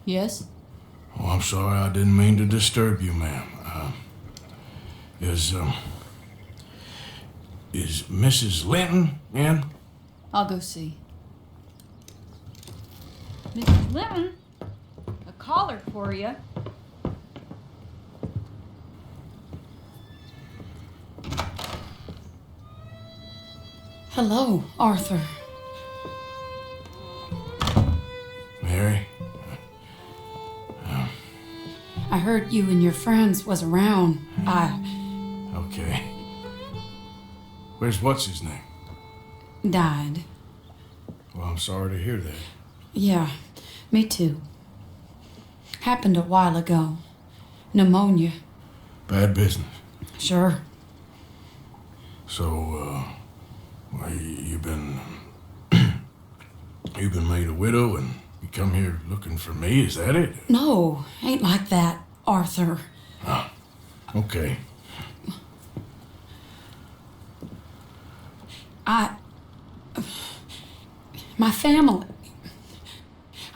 Yes? Oh, I'm sorry, I didn't mean to disturb you, ma'am. Is Mrs. Linton in? I'll go see. Mrs. Linton, a collar for you. Hello, Arthur. Mary? I heard you and your friends was around. Okay. Where's what's-his name? Died. Well, I'm sorry to hear that. Yeah, me too. Happened a while ago. Pneumonia. Bad business. Sure. So, well, you've been made a widow and you come here looking for me, is that it? No, ain't like that, Arthur. Oh, okay. My family.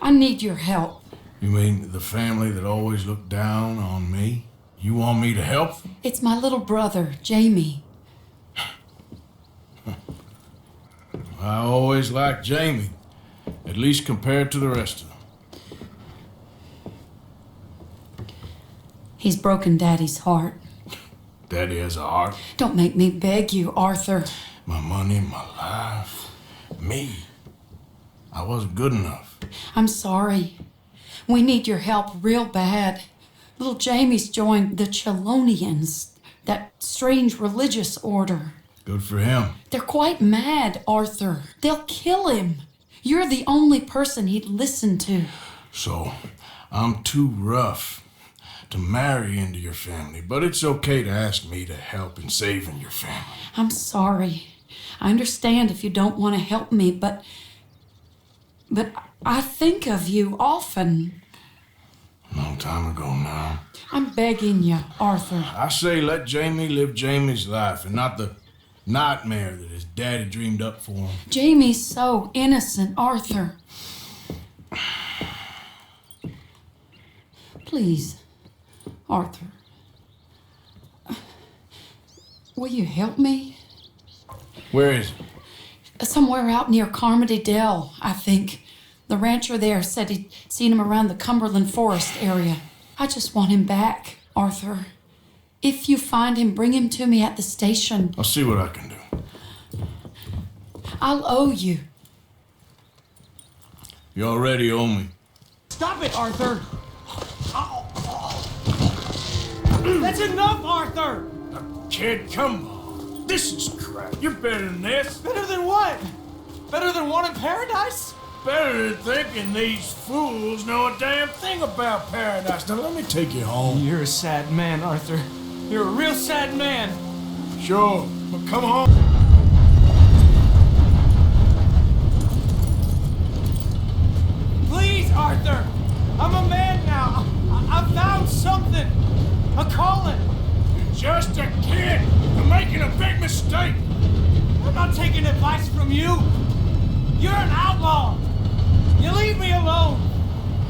I need your help. You mean the family that always looked down on me? You want me to help? It's my little brother, Jamie. I always liked Jamie, at least compared to the rest of them. He's broken Daddy's heart. Daddy has a heart. Don't make me beg you, Arthur. My money, my life, me. I wasn't good enough. I'm sorry. We need your help real bad. Little Jamie's joined the Chelonians, that strange religious order. Good for him. They're quite mad, Arthur. They'll kill him. You're the only person he'd listen to. So, I'm too rough to marry into your family, but it's okay to ask me to help in saving your family. I'm sorry. I understand if you don't want to help me, but I think of you often. Long time ago now. I'm begging you, Arthur. I say let Jamie live Jamie's life and not the nightmare that his daddy dreamed up for him. Jamie's so innocent, Arthur. Please, Arthur. Will you help me? Where is it? Somewhere out near Carmody Dell, I think. The rancher there said he'd seen him around the Cumberland Forest area. I just want him back, Arthur. If you find him, bring him to me at the station. I'll see what I can do. I'll owe you. You already owe me. Stop it, Arthur! That's enough, Arthur! Kid, come on. This is crap. You're better than this. Better than what? Better than one in paradise? Better than thinking these fools know a damn thing about paradise. Now let me take you home. You're a sad man, Arthur. You're a real sad man. Sure, but come on. Please, Arthur! I'm a man now. I found something. A calling. You're just a kid. You're making a big mistake. I'm not taking advice from you. You're an outlaw. You leave me alone.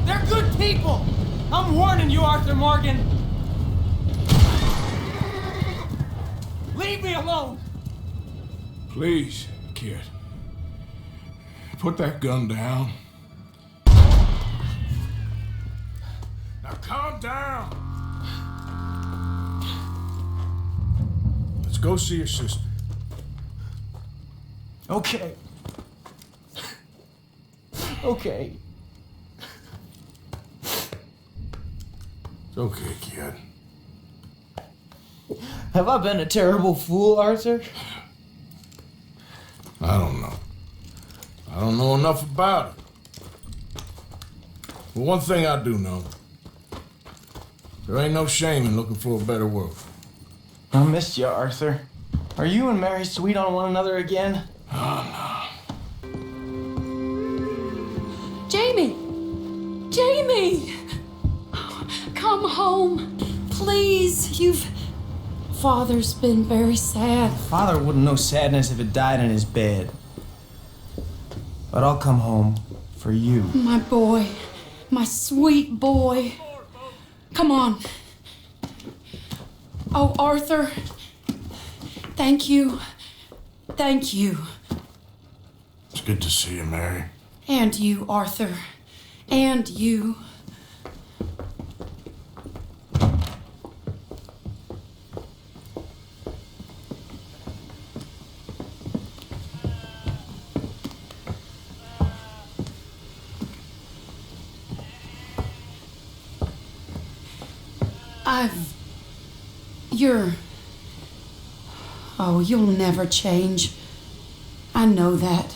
They're good people. I'm warning you, Arthur Morgan. Leave me alone. Please, kid. Put that gun down. Now calm down. Let's go see your sister. Okay. Okay. It's okay, kid. Have I been a terrible fool, Arthur? I don't know. I don't know enough about it. But one thing I do know. There ain't no shame in looking for a better world. I missed you, Arthur. Are you and Mary sweet on one another again? Oh, Jamie! Jamie! Come home, please. Father's been very sad. Father wouldn't know sadness if it died in his bed. But I'll come home for you. My boy. My sweet boy. Come on. Oh, Arthur. Thank you. Thank you. It's good to see you, Mary. And you, Arthur. And you. Oh, you'll never change. I know that.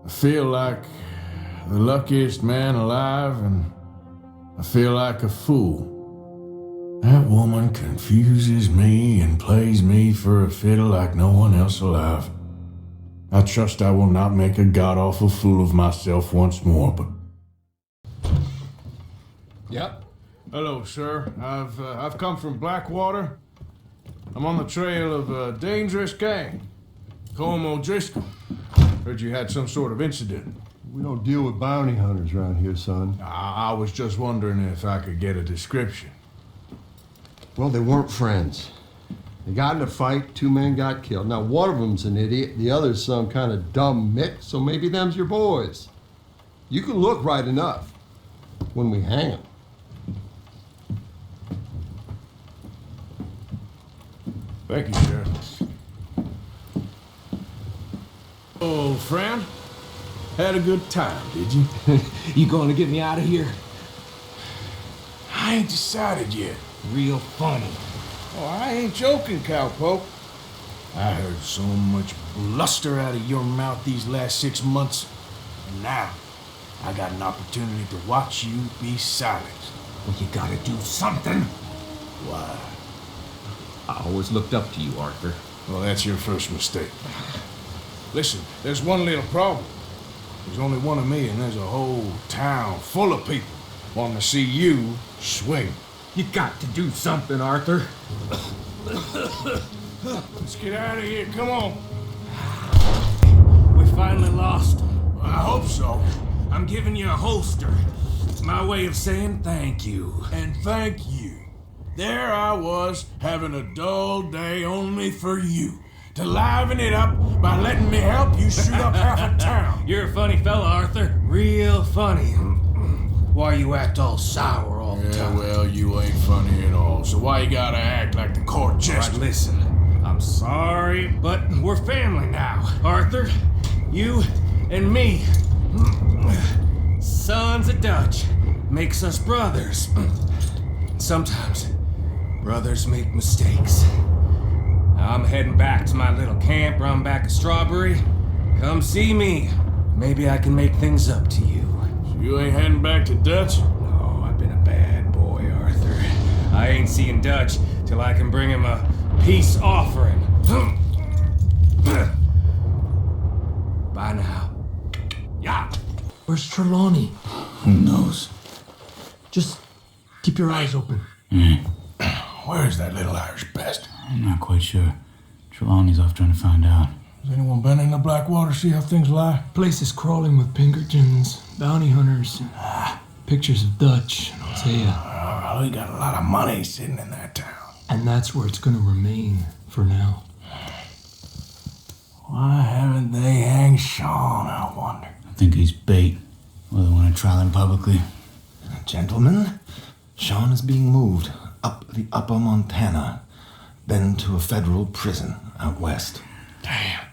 I feel like the luckiest man alive, and I feel like a fool. That woman confuses me and plays me for a fiddle like no one else alive. I trust I will not make a god-awful fool of myself once more, but... Yep. Hello, sir. I've come from Blackwater. I'm on the trail of a dangerous gang. Colm O'Driscoll. Heard you had some sort of incident. We don't deal with bounty hunters around here, son. I was just wondering if I could get a description. Well, they weren't friends. They got in a fight, 2 men got killed. Now, one of them's an idiot, the other's some kind of dumb mix, so maybe them's your boys. You can look right enough when we hang them. Thank you, Sheriff. Old friend, had a good time, did you? You going to get me out of here? I ain't decided yet. Real funny. Oh, I ain't joking, cowpoke. I heard so much bluster out of your mouth these last 6 months, and now I got an opportunity to watch you be silenced. Well, you gotta do something. Why? I always looked up to you, Arthur. Well, that's your first mistake. Listen, there's one little problem. There's only one of me, and there's a whole town full of people wanting to see you swing. You got to do something, Arthur. Let's get out of here. Come on. We finally lost him. I hope so. I'm giving you a holster. It's my way of saying thank you. And thank you. There I was, having a dull day only for you. To liven it up by letting me help you shoot up half a town. You're a funny fella, Arthur. Real funny. Why you act all sour all the time? Well, you ain't funny at all. So why you gotta act like the court jester? Right, listen, I'm sorry, but we're family now, Arthur. You and me. Sons of Dutch makes us brothers. Sometimes brothers make mistakes. I'm heading back to my little camp around back of Strawberry. Come see me. Maybe I can make things up to you. So you ain't heading back to Dutch? No, I've been a bad boy, Arthur. I ain't seeing Dutch till I can bring him a peace offering. Bye now. Yeah. Where's Trelawney? Who knows? Just keep your eyes open. Where's that little Irish bastard? I'm not quite sure. Trelawney's off trying to find out. Has anyone been in the Blackwater, see how things lie? Place is crawling with Pinkertons, bounty hunters, pictures of Dutch and Hosea. We got a lot of money sitting in that town. And that's where it's gonna remain for now. Why haven't they hanged Sean, I wonder? I think he's bait. Well, they want to trial him publicly. Gentlemen, Sean is being moved up the upper Montana, then to a federal prison out west. Damn.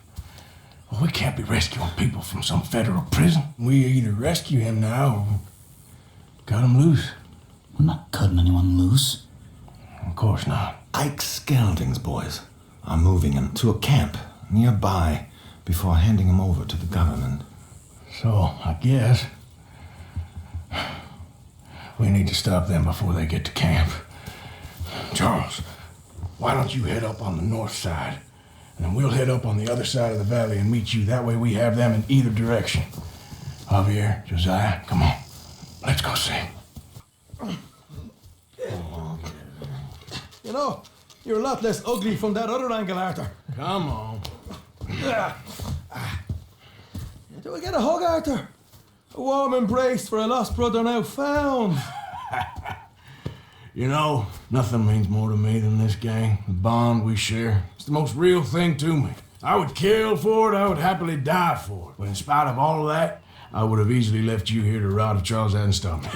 Well, we can't be rescuing people from some federal prison. We either rescue him now or cut him loose. We're not cutting anyone loose. Of course not. Ike Skelding's boys are moving him to a camp nearby before handing him over to the government. So, I guess we need to stop them before they get to camp. Charles, why don't you head up on the north side, and then we'll head up on the other side of the valley and meet you. That way we have them in either direction. Javier, Josiah, come on. Let's go see. You know, you're a lot less ugly from that other angle, Arthur. Come on. Do we get a hug, Arthur? A warm embrace for a lost brother now found. You know, nothing means more to me than this gang, the bond we share. It's the most real thing to me. I would kill for it, I would happily die for it. But in spite of all of that, I would have easily left you here to rot if Charles hadn't stopped me.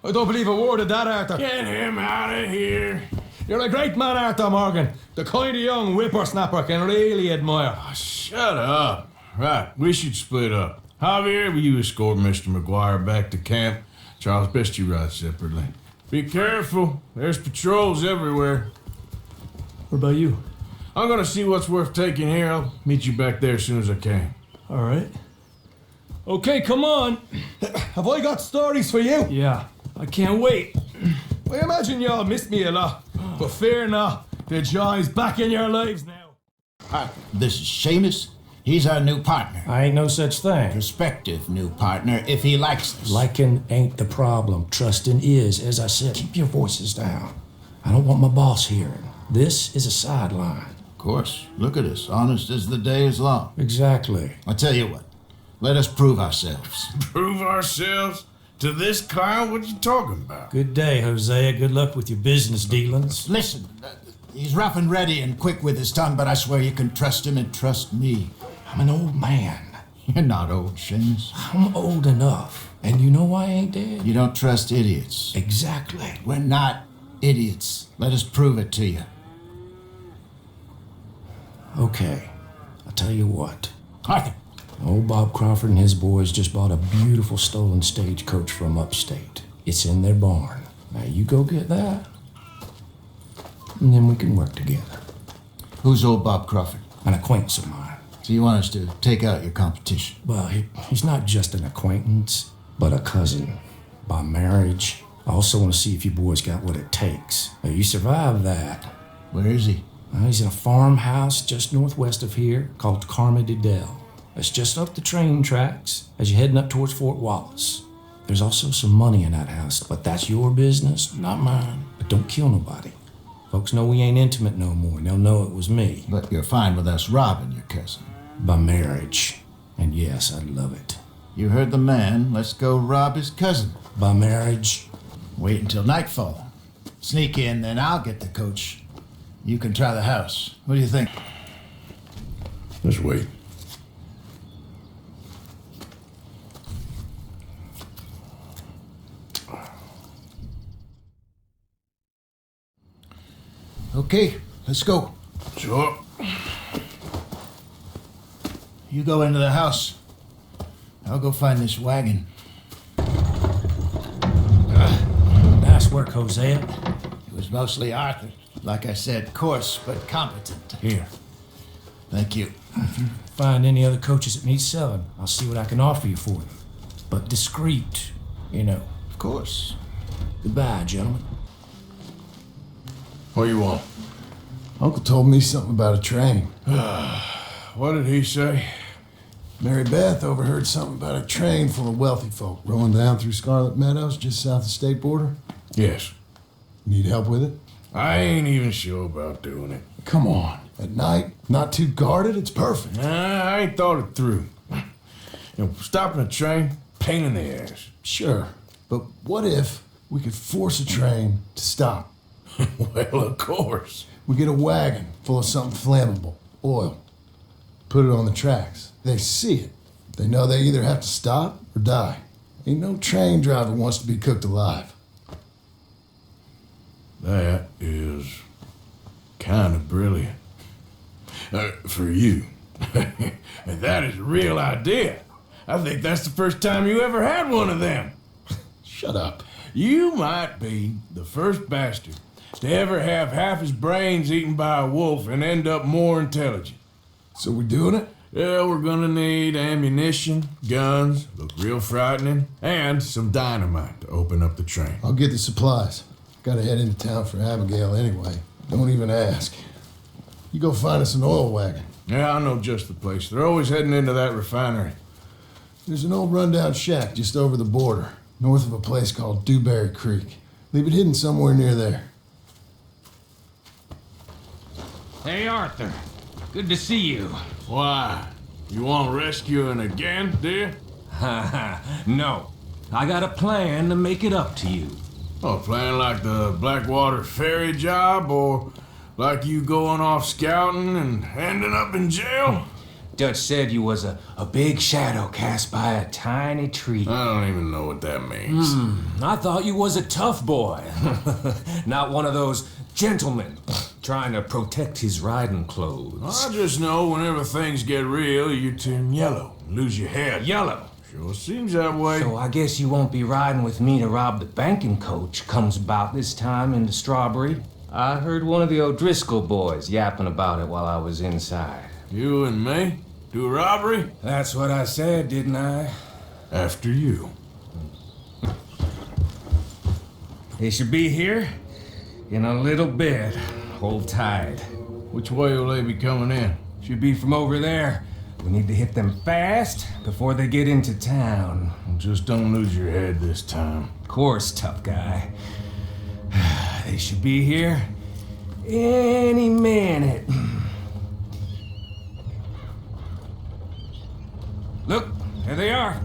I don't believe a word of that, Arthur. Get him out of here. You're a great man, Arthur Morgan. The kind of young whippersnapper can really admire. Oh, shut up. Right, we should split up. Javier, will you escort Mr. McGuire back to camp? Charles, best you ride separately. Be careful. There's patrols everywhere. What about you? I'm gonna see what's worth taking here. I'll meet you back there as soon as I can. All right. Okay, come on. Have I got stories for you? Yeah, I can't wait. I imagine y'all missed me a lot, but fear not. The joy's back in your lives now. Hi, this is Seamus. He's our new partner. I ain't no such thing. Prospective new partner, if he likes us. Liking ain't the problem. Trusting is, as I said. Keep your voices down. I don't want my boss hearing. This is a sideline. Of course. Look at us. Honest as the day is long. Exactly. I tell you what. Let us prove ourselves. Prove ourselves? To this clown? What you talking about? Good day, Hosea. Good luck with your business dealings. Listen, he's rough and ready and quick with his tongue, but I swear you can trust him and trust me. I'm an old man. You're not old, Seamus. I'm old enough. And you know why I ain't dead? You don't trust idiots. Exactly. We're not idiots. Let us prove it to you. Okay, I'll tell you what. Arthur. Old Bob Crawford and his boys just bought a beautiful stolen stagecoach from upstate. It's in their barn. Now you go get that, and then we can work together. Who's old Bob Crawford? An acquaintance of mine. So you want us to take out your competition? Well, he's not just an acquaintance, but a cousin. By marriage. I also want to see if you boys got what it takes. Now, you survive that. Where is he? Well, he's in a farmhouse just northwest of here called Carmody-Dell. It's just up the train tracks as you're heading up towards Fort Wallace. There's also some money in that house, but that's your business, not mine. But don't kill nobody. Folks know we ain't intimate no more, and they'll know it was me. But you're fine with us robbing your cousin? By marriage. And yes, I'd love it. You heard the man. Let's go rob his cousin. By marriage. Wait until nightfall. Sneak in, then I'll get the coach. You can try the house. What do you think? Let's wait. Okay, let's go. Sure. You go into the house. I'll go find this wagon. Nice work, Hosea. It was mostly Arthur. Like I said, coarse but competent. Here. Thank you. If you find any other coaches that need selling, I'll see what I can offer you for them. But discreet, you know. Of course. Goodbye, gentlemen. What do you want? Uncle told me something about a train. What did he say? Mary Beth overheard something about a train full of wealthy folk rolling down through Scarlet Meadows just south of the state border. Yes. Need help with it? I ain't even sure about doing it. Come on. At night, not too guarded, it's perfect. I ain't thought it through. You know, stopping a train, pain in the ass. Sure, but what if we could force a train to stop? Well, of course. We get a wagon full of something flammable, oil. Put it on the tracks. They see it. They know they either have to stop or die. Ain't no train driver wants to be cooked alive. That is kind of brilliant. For you. And that is a real idea. I think that's the first time you ever had one of them. Shut up. You might be the first bastard to ever have half his brains eaten by a wolf and end up more intelligent. So we doing it? Yeah, we're gonna need ammunition, guns, look real frightening, and some dynamite to open up the train. I'll get the supplies. Gotta head into town for Abigail anyway. Don't even ask. You go find us an oil wagon. Yeah, I know just the place. They're always heading into that refinery. There's an old rundown shack just over the border, north of a place called Dewberry Creek. Leave it hidden somewhere near there. Hey, Arthur. Good to see you. Why? You want rescuing again, dear? No. I got a plan to make it up to you. Oh, plan like the Blackwater ferry job, or like you going off scouting and ending up in jail? Dutch said you was a big shadow cast by a tiny tree. I don't even know what that means. I thought you was a tough boy. Not one of those gentlemen trying to protect his riding clothes. I just know whenever things get real, you turn yellow, lose your head. Yellow? Sure seems that way. So I guess you won't be riding with me to rob the banking coach comes about this time into Strawberry. I heard one of the O'Driscoll boys yapping about it while I was inside. You and me? Do a robbery? That's what I said, didn't I? After you. They should be here in a little bit. Hold tight. Which way will they be coming in? Should be from over there. We need to hit them fast before they get into town. Just don't lose your head this time. Of course, tough guy. They should be here any minute. Look, there they are.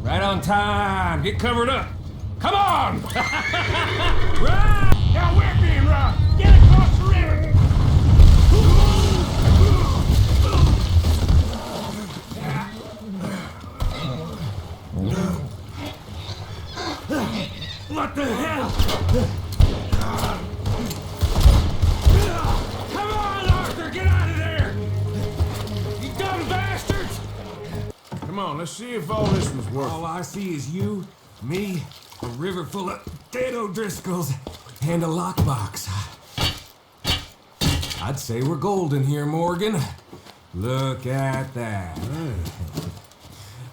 Right on time. Get covered up. Come on! Right! Now we're being robbed! Get across the river! What the hell? Come on, Arthur! Get out of there! let's see if all this was worth All I see is you, me, a river full of dead O'Driscolls, and a lockbox. I'd say we're golden here, Morgan. Look at that.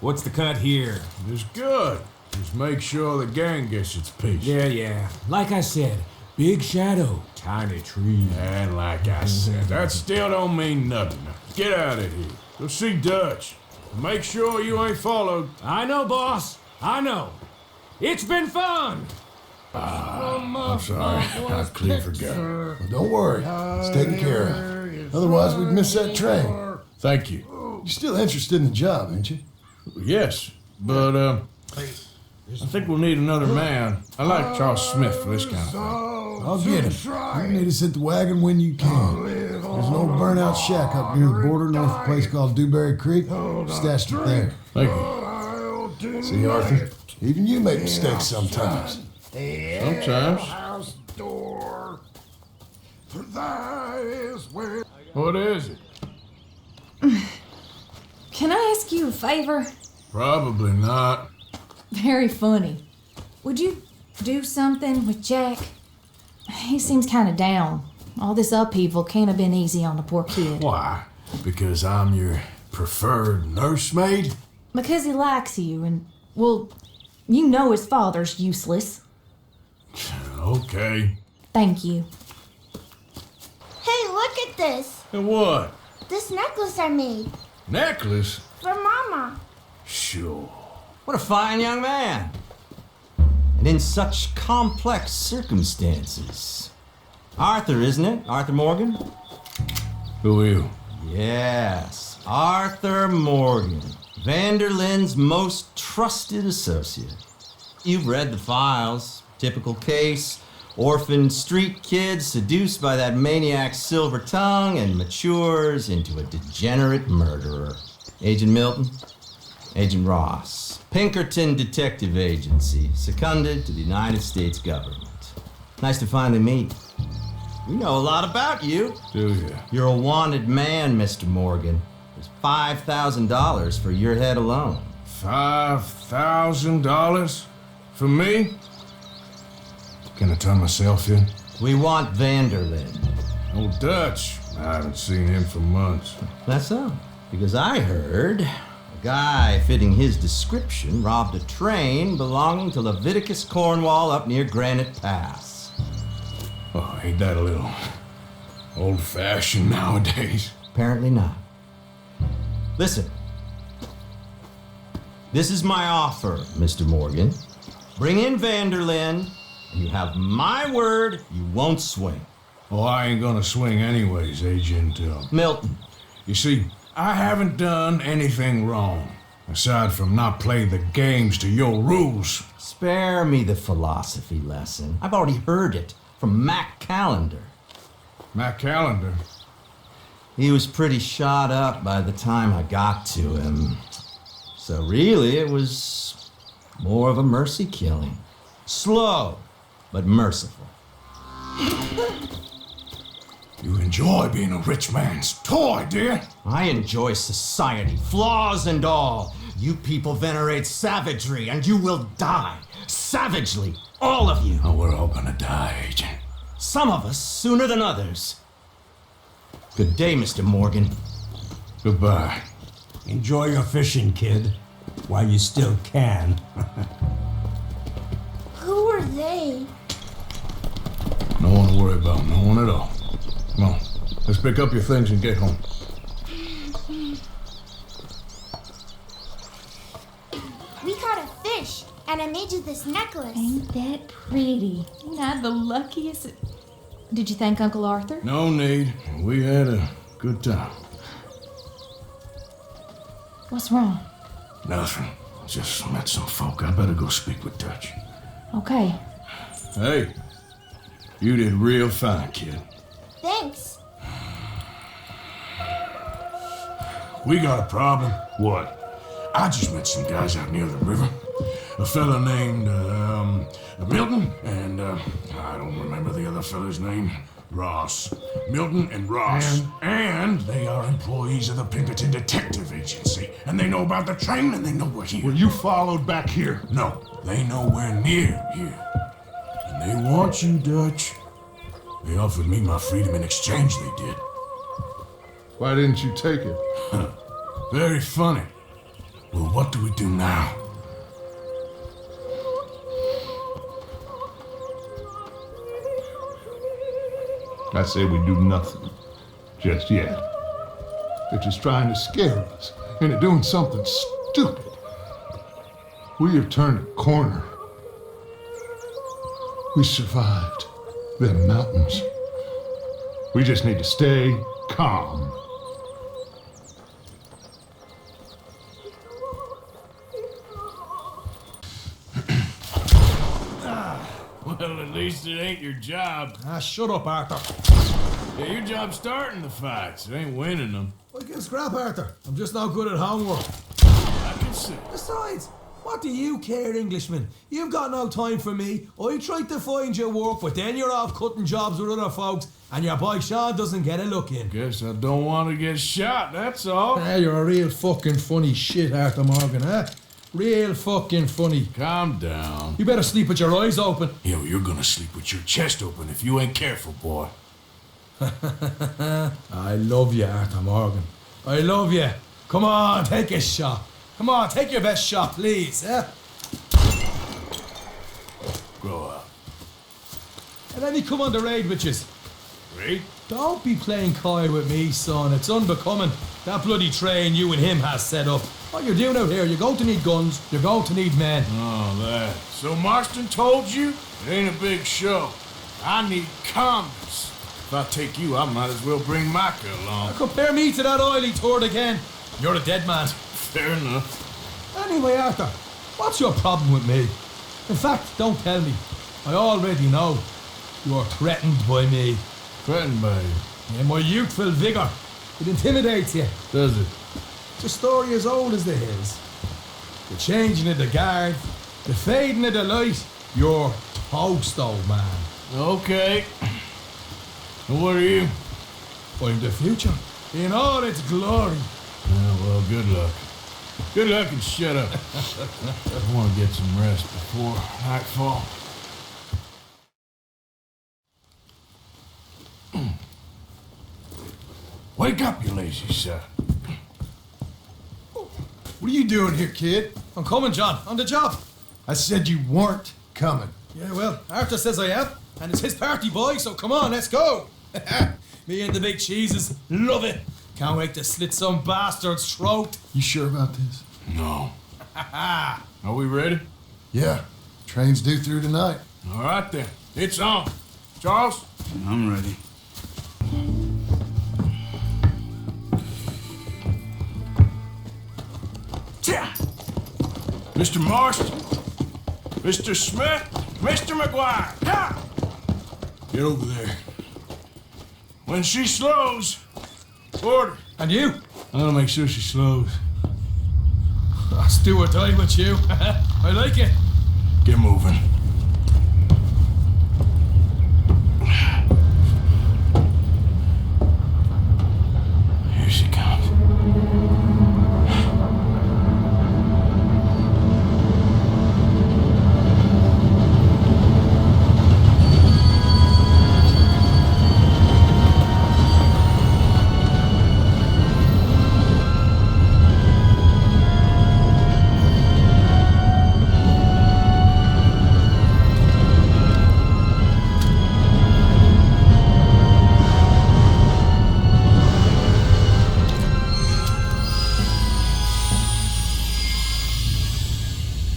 What's the cut here? It's good. Just make sure the gang gets its piece. Yeah. Like I said, big shadow, tiny tree. And like I said, that still don't mean nothing. Get out of here. Go see Dutch. Make sure you ain't followed. I know, boss. I know. It's been fun. I'm sorry. I clearly forgot. Well, don't worry. It's taken care of. Otherwise, we'd miss that train. Thank you. You're still interested in the job, ain't you? Yes, but I think we'll need another man. I like Charles Smith for this kind of thing. I'll get him. You need to sit the wagon when you can. There's an old burnout shack up near the border north of a place called Dewberry Creek. Stashed it there. Thank you. See, Arthur, even you make mistakes sometimes. Sometimes. House door, for that is where. What is it? Can I ask you a favor? Probably not. Very funny. Would you do something with Jack? He seems kind of down. All this upheaval can't have been easy on the poor kid. Why? Because I'm your preferred nursemaid? Because he likes you and, well, you know his father's useless. Okay. Thank you. Hey, look at this. And what? This necklace I made. Necklace? For Mama. Sure. What a fine young man. And in such complex circumstances. Arthur, isn't it? Arthur Morgan? Who are you? Yes, Arthur Morgan. Vanderlyn's most trusted associate. You've read the files. Typical case. Orphaned street kid seduced by that maniac's silver tongue and matures into a degenerate murderer. Agent Milton, Agent Ross, Pinkerton Detective Agency, seconded to the United States government. Nice to finally meet. We know a lot about you. Do you? You're a wanted man, Mr. Morgan. There's $5,000 for your head alone. $5,000? For me? Can I turn myself in? We want Vanderlyn. Old Dutch. I haven't seen him for months. That's so. Because I heard a guy fitting his description robbed a train belonging to Leviticus Cornwall up near Granite Pass. Oh, ain't that a little old-fashioned nowadays? Apparently not. Listen. This is my offer, Mr. Morgan. Bring in Vanderlyn, and you have my word you won't swing. Oh, I ain't gonna swing anyways, Agent Milton. You see, I haven't done anything wrong, aside from not playing the games to your rules. Spare me the philosophy lesson. I've already heard it from Mac Callender. Mac Callender? He was pretty shot up by the time I got to him. So really, it was more of a mercy killing. Slow, but merciful. You enjoy being a rich man's toy, dear. I enjoy society, flaws and all. You people venerate savagery, and you will die. Savagely, all of you. Oh, we're all gonna die, Agent. Some of us sooner than others. Good day, Mr. Morgan. Goodbye. Enjoy your fishing, kid, while you still can. Who are they? No one to worry about, no one at all. Come on, let's pick up your things and get home. We caught a fish, and I made you this necklace. Ain't that pretty? Not the luckiest. Did you thank Uncle Arthur? No need. We had a good time. What's wrong? Nothing. Just met some folk. I better go speak with Dutch. Okay. Hey, you did real fine, kid. Thanks. We got a problem. What? I just met some guys out near the river. A fella named Milton, and I don't remember the other fella's name. Ross. Milton and Ross. And they are employees of the Pinkerton Detective Agency. And they know about the train and they know we're here. Were you followed back here? No, they know we're near here. And they want you, Dutch. They offered me my freedom in exchange, they did. Why didn't you take it? Very funny. Well, what do we do now? I say we do nothing. Just yet. They're just trying to scare us. And they're doing something stupid. We have turned a corner. We survived them mountains. We just need to stay calm. Well, at least it ain't your job. Shut up, Arthur. Yeah, your job's starting the fights. It ain't winning them. I can scrap, Arthur. I'm just not good at homework. I can see. Besides, what do you care, Englishman? You've got no time for me. I tried to find you work, but then you're off cutting jobs with other folks, and your boy Sean doesn't get a look in. Guess I don't want to get shot, that's all. You're a real fucking funny shit, Arthur Morgan, huh? Real fucking funny. Calm down. You better sleep with your eyes open. Yo, you're gonna sleep with your chest open if you ain't careful, boy. I love you, Arthur Morgan. I love you. Come on, take a shot. Come on, take your best shot, please, eh? Grow up. And let me come on the raid with you. Raid? Don't be playing coy with me, son. It's unbecoming. That bloody train you and him has set up. What you're doing out here, you're going to need guns, you're going to need men. Oh, that. So Marston told you? It ain't a big show. I need calmness. If I take you, I might as well bring Micah along. Now compare me to that oily turd again. You're a dead man. Fair enough. Anyway, Arthur, what's your problem with me? In fact, don't tell me. I already know. You're threatened by me. Threatened by you? Yeah, my youthful vigour. It intimidates you. Does it? It's a story as old as the hills. The changing of the guard, the fading of the light. You're toast, old man. Okay. And what are you? I'm the future. In all its glory. Yeah, well, good luck. Good luck and shut up. I want to get some rest before nightfall. Wake up, you lazy son. What are you doing here, kid? I'm coming, John. On the job. I said you weren't coming. Yeah, well, Arthur says I am. And it's his party, boy, so come on, let's go. Me and the big cheeses. Love it. Can't wait to slit some bastard's throat. You sure about this? No. Are we ready? Yeah. Train's due through tonight. All right, then. It's on. Charles? I'm ready. Mr. Marston, Mr. Smith, Mr. McGuire, get over there. When she slows, order. And you? I'm gonna make sure she slows. Let's do or die with you. I like it. Get moving. Here she comes.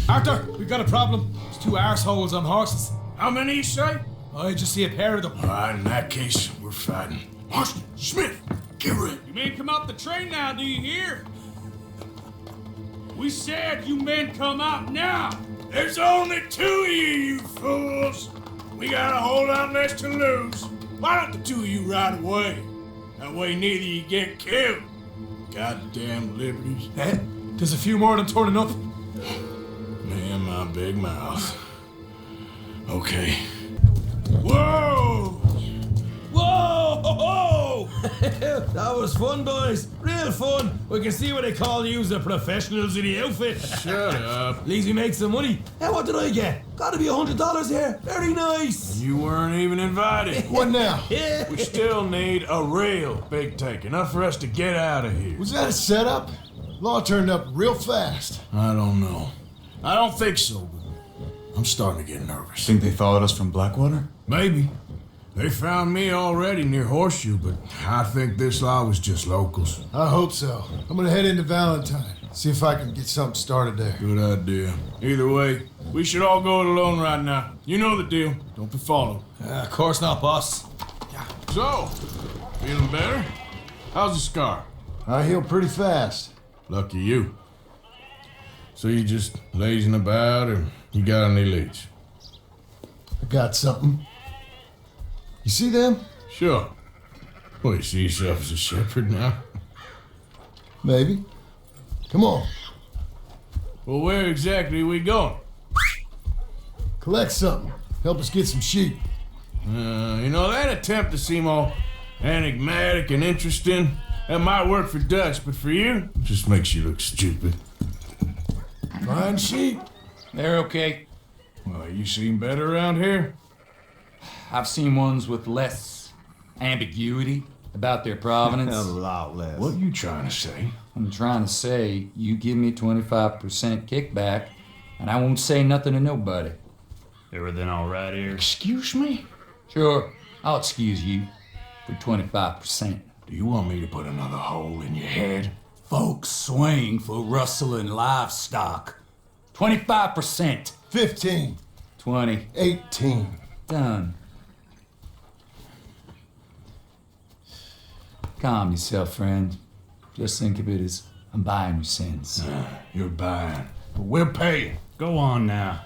Arthur, we've got a problem. There's two arseholes on horses. How many you say? I just see a pair of them. All right, in that case, we're fighting. Marston, Smith, get ready. You men come off the train now, do you hear? We said you men come out now. There's only two of you fools. We got a whole lot less to lose. Why don't the two of you ride away? That way neither of you get killed. Goddamn liberties. Eh? There's a few more of them turning up. Me and my big mouth. Okay. Whoa! Whoa! That was fun, boys. Real fun. We can see what they call you the professionals in the outfit. Shut up. At least we make some money. And what did I get? Gotta be $100 here. Very nice. You weren't even invited. What now? We still need a real big take. Enough for us to get out of here. Was that a setup? Law turned up real fast. I don't know. I don't think so, but I'm starting to get nervous. Think they followed us from Blackwater? Maybe. They found me already near Horseshoe, but I think this lot was just locals. I hope so. I'm gonna head into Valentine. See if I can get something started there. Good idea. Either way, we should all go it alone right now. You know the deal. Don't be followed. Of course not, boss. So, feeling better? How's the scar? I heal pretty fast. Lucky you. So you just lazing about, or you got any leads? I got something. You see them? Sure. Well, you see yourself as a shepherd now? Maybe. Come on. Well, where exactly are we going? Collect something. Help us get some sheep. You know, that attempt to seem all enigmatic and interesting, that might work for Dutch, but for you, it just makes you look stupid. Find sheep. They're okay. Well, you seem better around here. I've seen ones with less ambiguity about their provenance. A lot less. What are you trying to say? I'm trying to say you give me 25% kickback, and I won't say nothing to nobody. Everything all right here? Excuse me? Sure, I'll excuse you for 25%. Do you want me to put another hole in your head? Folks swing for rustling livestock. 25%. 15. 20. 18. Done. Calm yourself, friend. Just think of it as I'm buying your sins. You're buying. But we're paying. Go on now.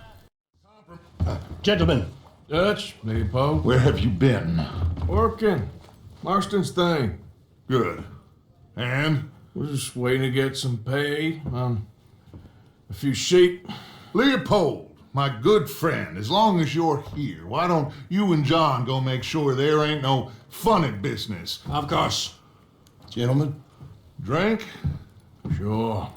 Gentlemen, Dutch, Leopold. where have you been? Working. Marston's thing. Good. And? We're just waiting to get some pay on a few sheep. Leopold, my good friend, as long as you're here, why don't you and John go make sure there ain't no funny business? Of course. Gentlemen, drink? Sure.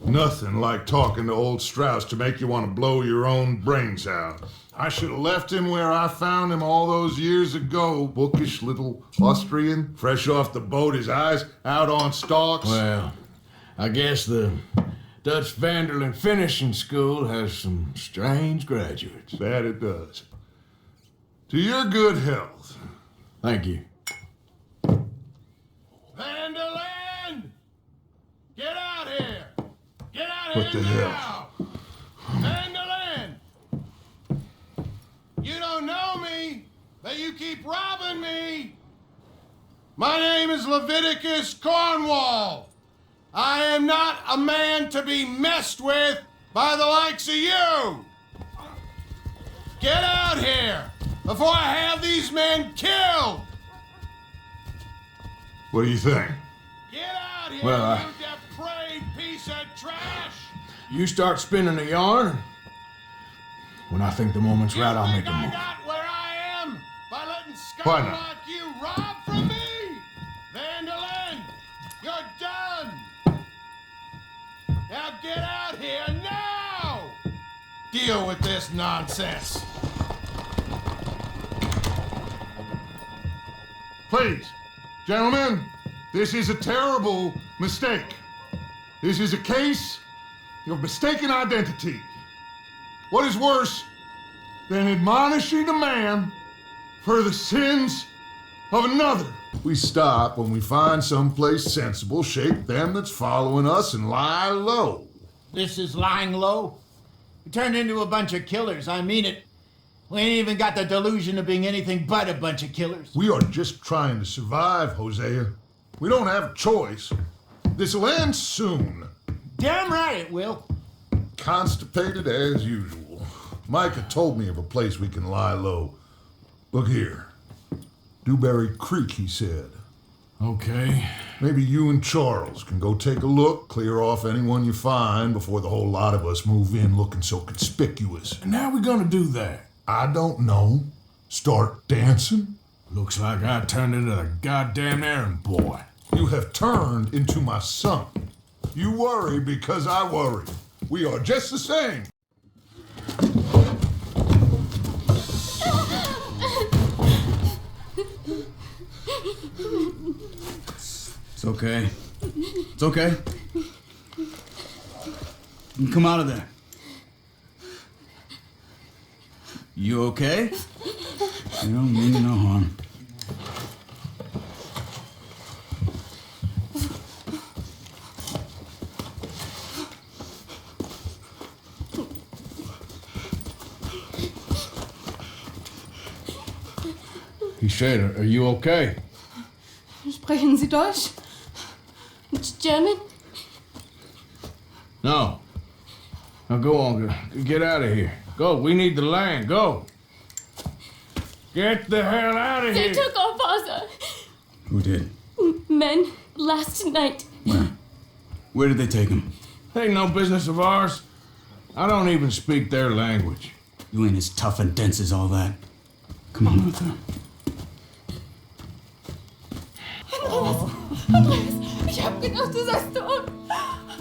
Nothing like talking to old Strauss to make you want to blow your own brains out. I should have left him where I found him all those years ago. Bookish little Austrian, fresh off the boat, his eyes out on stalks. Well, I guess the Dutch Vanderlyn Finishing School has some strange graduates. That it does. To your good health. Thank you. Vanderlyn! Get out here! Get out What here the now! hell? Vanderlyn! You don't know me, but you keep robbing me! My name is Leviticus Cornwall. I am not a man to be messed with by the likes of you! Get out here before I have these men killed! What do you think? Get out here, Well, you depraved piece of trash! You start spinning a yarn. When I think the moment's right, I'll make a I move. got where I am by letting Why scum not? like you rob from me! Vanderlyn, you're done! Now get out here now! Deal with this nonsense. Please, gentlemen, this is a terrible mistake. This is a case of mistaken identity. What is worse than admonishing a man for the sins of another? We stop when we find someplace sensible, shake them that's following us, and lie low. This is lying low? We turned into a bunch of killers, I mean it. We ain't even got the delusion of being anything but a bunch of killers. We are just trying to survive, Hosea. We don't have a choice. This'll end soon. Damn right it will. Constipated as usual. Micah told me of a place we can lie low. Look here. Dewberry Creek, he said. Okay. Maybe you and Charles can go take a look, clear off anyone you find before the whole lot of us move in looking so conspicuous. And how are we gonna do that? I don't know. Start dancing? Looks like I turned into the goddamn errand boy. You have turned into my son. You worry because I worry. We are just the same. It's okay. It's okay. You come out of there. You okay? You don't mean you no harm. He said, are you okay? Sprechen Sie Deutsch? German? No. Now go on, get out of here. Go, we need the land, go. Get the hell out of They here. took our father. Who did? Men, last night. Where? Where did they take him? Ain't no business of ours. I don't even speak their language. You ain't as tough and dense as all that. Come on, Luther. Andreas, ich hab gedacht, du seist tot.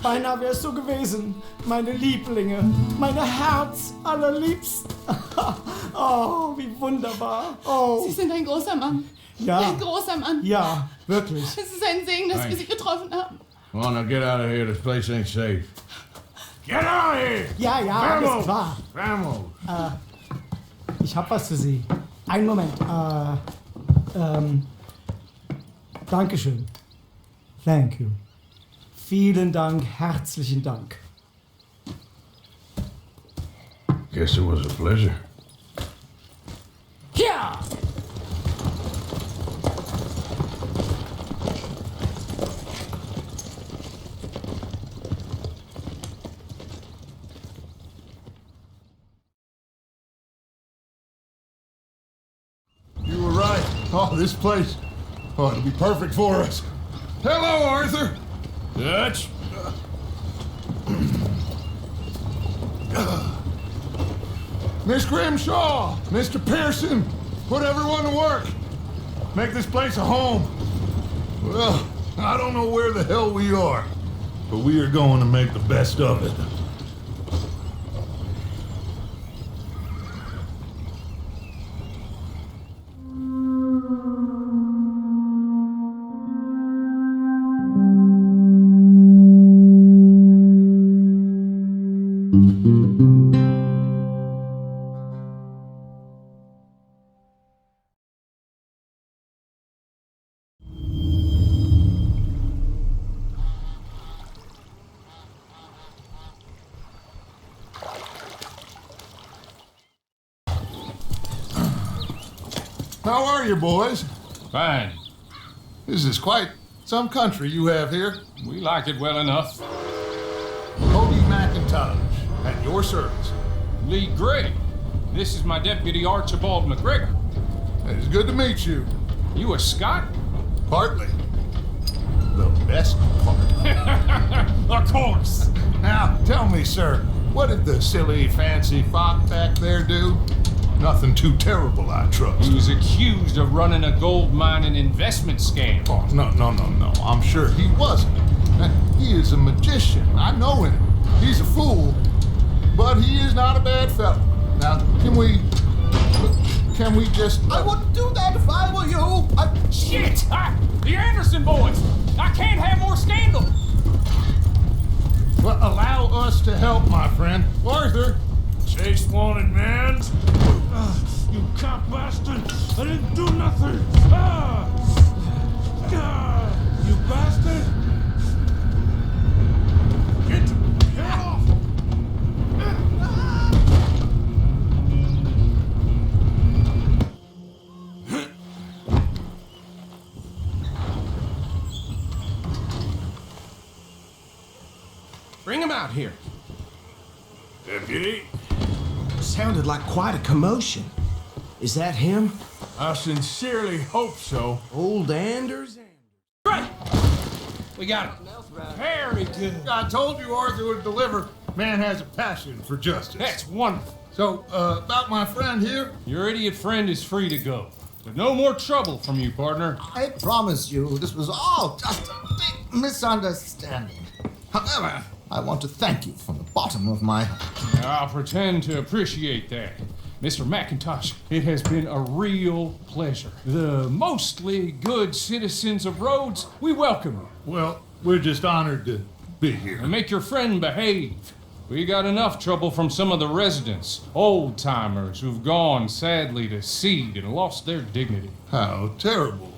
Beinahe wär's so gewesen. Meine Lieblinge, meine Herz allerliebsten. Oh, wie wunderbar. Oh. Sie sind ein großer Mann. Ja. Ein großer Mann. Ja, wirklich. Es ist ein Segen, dass wir Sie getroffen haben. Come on, now get out of here. This place ain't safe. Get out of here! Ja, ja, Vamos! ist klar. Vamos! Ich hab was für Sie. Einen Moment. Dankeschön. Thank you. Vielen Dank, herzlichen Dank. Guess it was a pleasure. Ja! You were right. Oh, this place. Oh, it'll be perfect for us. Hello, Arthur. Dutch? Miss Grimshaw, Mr. Pearson, put everyone to work. Make this place a home. Well, I don't know where the hell we are, but we are going to make the best of it. How are you, boys? Fine. This is quite some country you have here. We like it well enough. Cody McIntosh, at your service. Lee Gray. This is my deputy Archibald McGregor. It is good to meet you. You a Scot? Partly. The best part. Of course. Now, tell me, sir, what did the silly, fancy fop back there do? Nothing too terrible, I trust. He was accused of running a gold mining investment scam. Oh, no. I'm sure he wasn't. He is a magician. I know him. He's a fool, but he is not a bad fellow. Now, can we just... I wouldn't do that if I were you. Shit! The Anderson boys! I can't have more scandal! Well, allow us to help, my friend. Arthur! Chase wanted man. You cop bastard! I didn't do nothing! You bastard! Get off! Bring him out here. Deputy? Sounded like quite a commotion. Is that him? I sincerely hope so. Old Anders? Right! We got him. Very good. I told you Arthur would deliver. Man has a passion for justice. That's wonderful. So, about my friend here? Your idiot friend is free to go. But no more trouble from you, partner. I promise you, this was all just a big misunderstanding. However, I want to thank you from the bottom of my heart. I'll pretend to appreciate that. Mr. McIntosh, it has been a real pleasure. The mostly good citizens of Rhodes, we welcome you. Well, we're just honored to be here. And make your friend behave. We got enough trouble from some of the residents, old-timers who've gone, sadly, to seed and lost their dignity. How terrible.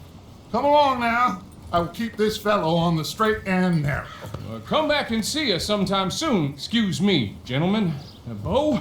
Come along now. I will keep this fellow on the straight and narrow. Come back and see us sometime soon. Excuse me, gentlemen. Bo,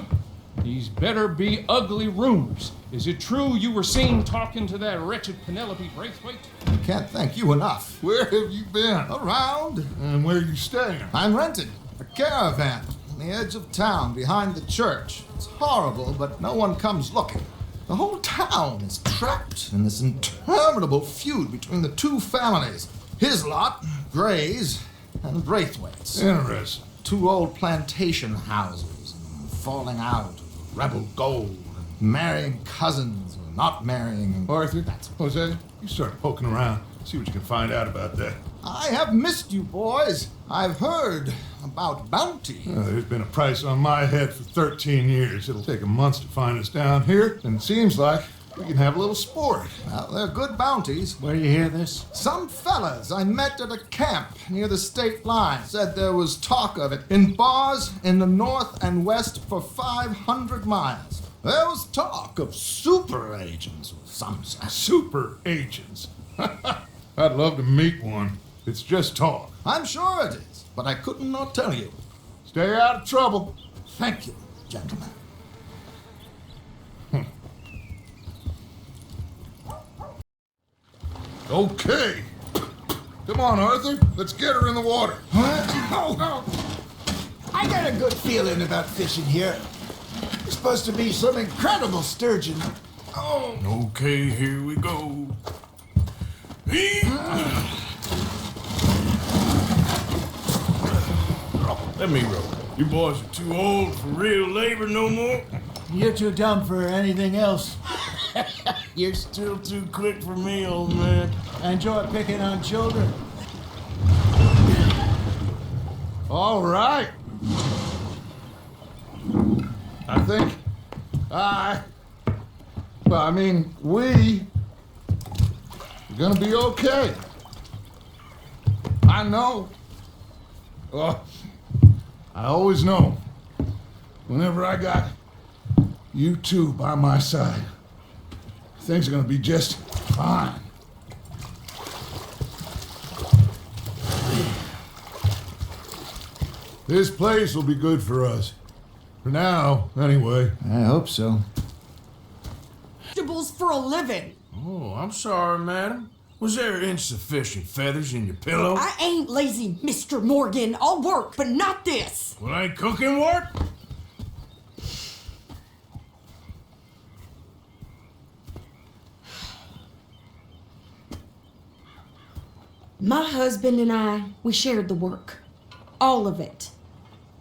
these better be ugly rumors. Is it true you were seen talking to that wretched Penelope Braithwaite? I can't thank you enough. Where have you been? Around. And where are you staying? I'm renting a caravan on the edge of town behind the church. It's horrible, but no one comes looking. The whole town is trapped in this interminable feud between the two families. His lot, Gray's, and Braithwaite's. Interesting. Two old plantation houses, and falling out of rebel gold, and marrying cousins, or not marrying. Arthur, Jose, you start poking around. See what you can find out about that. I have missed you, boys. I've heard about bounty. There's been a price on my head for 13 years. It'll take a month to find us down here, and it seems like we can have a little sport. Well, they're good bounties. Where do you hear this? Some fellas I met at a camp near the state line said there was talk of it in bars in the north and west for 500 miles. There was talk of super agents of some sort. Super agents? I'd love to meet one. It's just talk. I'm sure it is, but I couldn't not tell you. Stay out of trouble. Thank you, gentlemen. Okay. Come on, Arthur. Let's get her in the water. I got a good feeling about fishing here. It's supposed to be some incredible sturgeon. Oh. Okay, here we go. Let me roll. You boys are too old for real labor no more. You're too dumb for anything else. You're still too quick for me, old man. I enjoy picking on children. All right. I think we are gonna be okay. I know. I always know. Whenever I got you two by my side, things are gonna be just fine. This place will be good for us. For now, anyway. I hope so. Vegetables for a living. Oh, I'm sorry, madam. Was there insufficient feathers in your pillow? I ain't lazy, Mr. Morgan. I'll work, but not this. Well, ain't cooking work? My husband and I, we shared the work. All of it.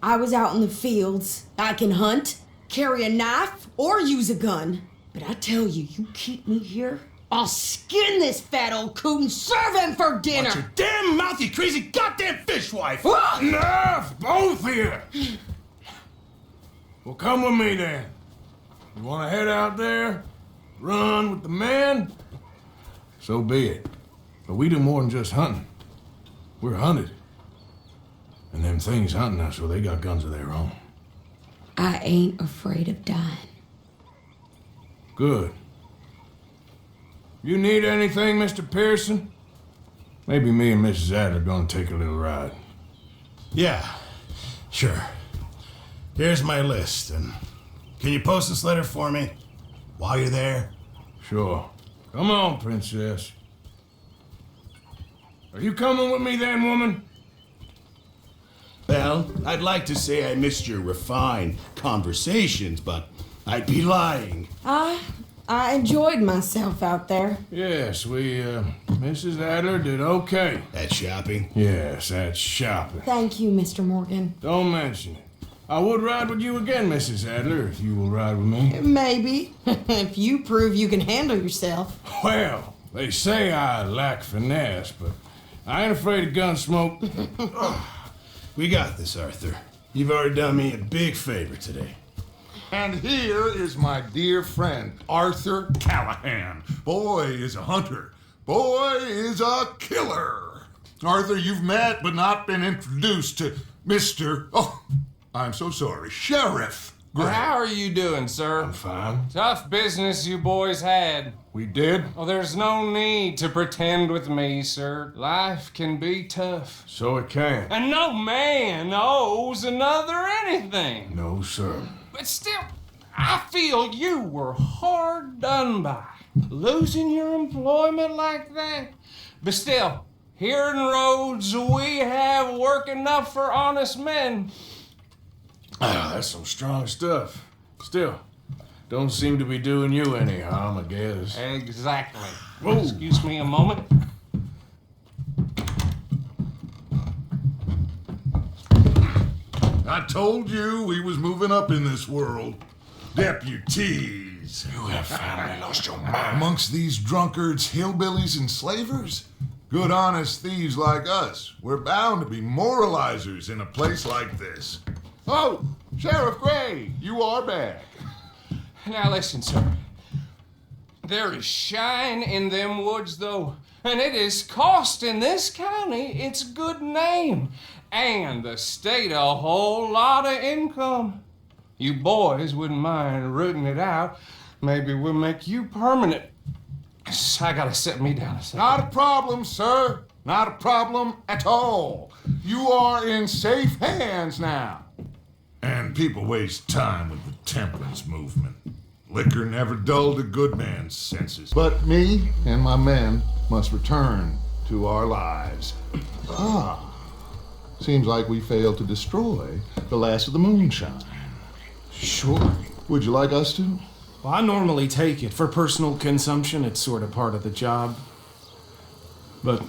I was out in the fields. I can hunt, carry a knife, or use a gun. But I tell you, you keep me here, I'll skin this fat old coot and serve him for dinner. Watch your damn mouth, you crazy goddamn fishwife! Ah! Enough, both of you! Well, come with me then. You want to head out there, run with the men? So be it. But we do more than just hunting. We're hunted. And them things hunting us, well, they got guns of their own. I ain't afraid of dying. Good. You need anything, Mr. Pearson? Maybe me and Mrs. Adler gonna take a little ride. Yeah, sure. Here's my list, and can you post this letter for me while you're there? Sure. Come on, princess. Are you coming with me then, woman? Well, I'd like to say I missed your refined conversations, but I'd be lying. I enjoyed myself out there. Yes, Mrs. Adler did okay. At shopping? Yes, that's shopping. Thank you, Mr. Morgan. Don't mention it. I would ride with you again, Mrs. Adler, if you will ride with me. Maybe. If you prove you can handle yourself. Well, they say I lack finesse, but I ain't afraid of gun smoke. We got this, Arthur. You've already done me a big favor today. And here is my dear friend, Arthur Callahan. Boy is a hunter. Boy is a killer. Arthur, you've met but not been introduced to Mr. Oh, I'm so sorry, Sheriff Gray. How are you doing, sir? I'm fine. Tough business you boys had. We did? Oh, there's no need to pretend with me, sir. Life can be tough. So it can. And no man owes another anything. No, sir. But still, I feel you were hard done by. Losing your employment like that. But still, here in Rhodes, we have work enough for honest men. Ah, that's some strong stuff. Still, don't seem to be doing you any harm, I guess. Exactly. Whoa. Excuse me a moment. I told you we was moving up in this world. Deputies. You have finally lost your mind. Amongst these drunkards, hillbillies, and slavers? Good honest thieves like us. We're bound to be moralizers in a place like this. Oh, Sheriff Gray, you are back. Now listen, sir. There is shine in them woods, though, and it is costing this county its good name and the state a whole lot of income. You boys wouldn't mind rooting it out. Maybe we'll make you permanent. I gotta set me down a second. Not a problem, sir. Not a problem at all. You are in safe hands now. And people waste time with the temperance movement. Liquor never dulled a good man's senses. But me and my men must return to our lives. Seems like we failed to destroy the last of the moonshine. Sure. Would you like us to? Well, I normally take it. For personal consumption, it's sort of part of the job. But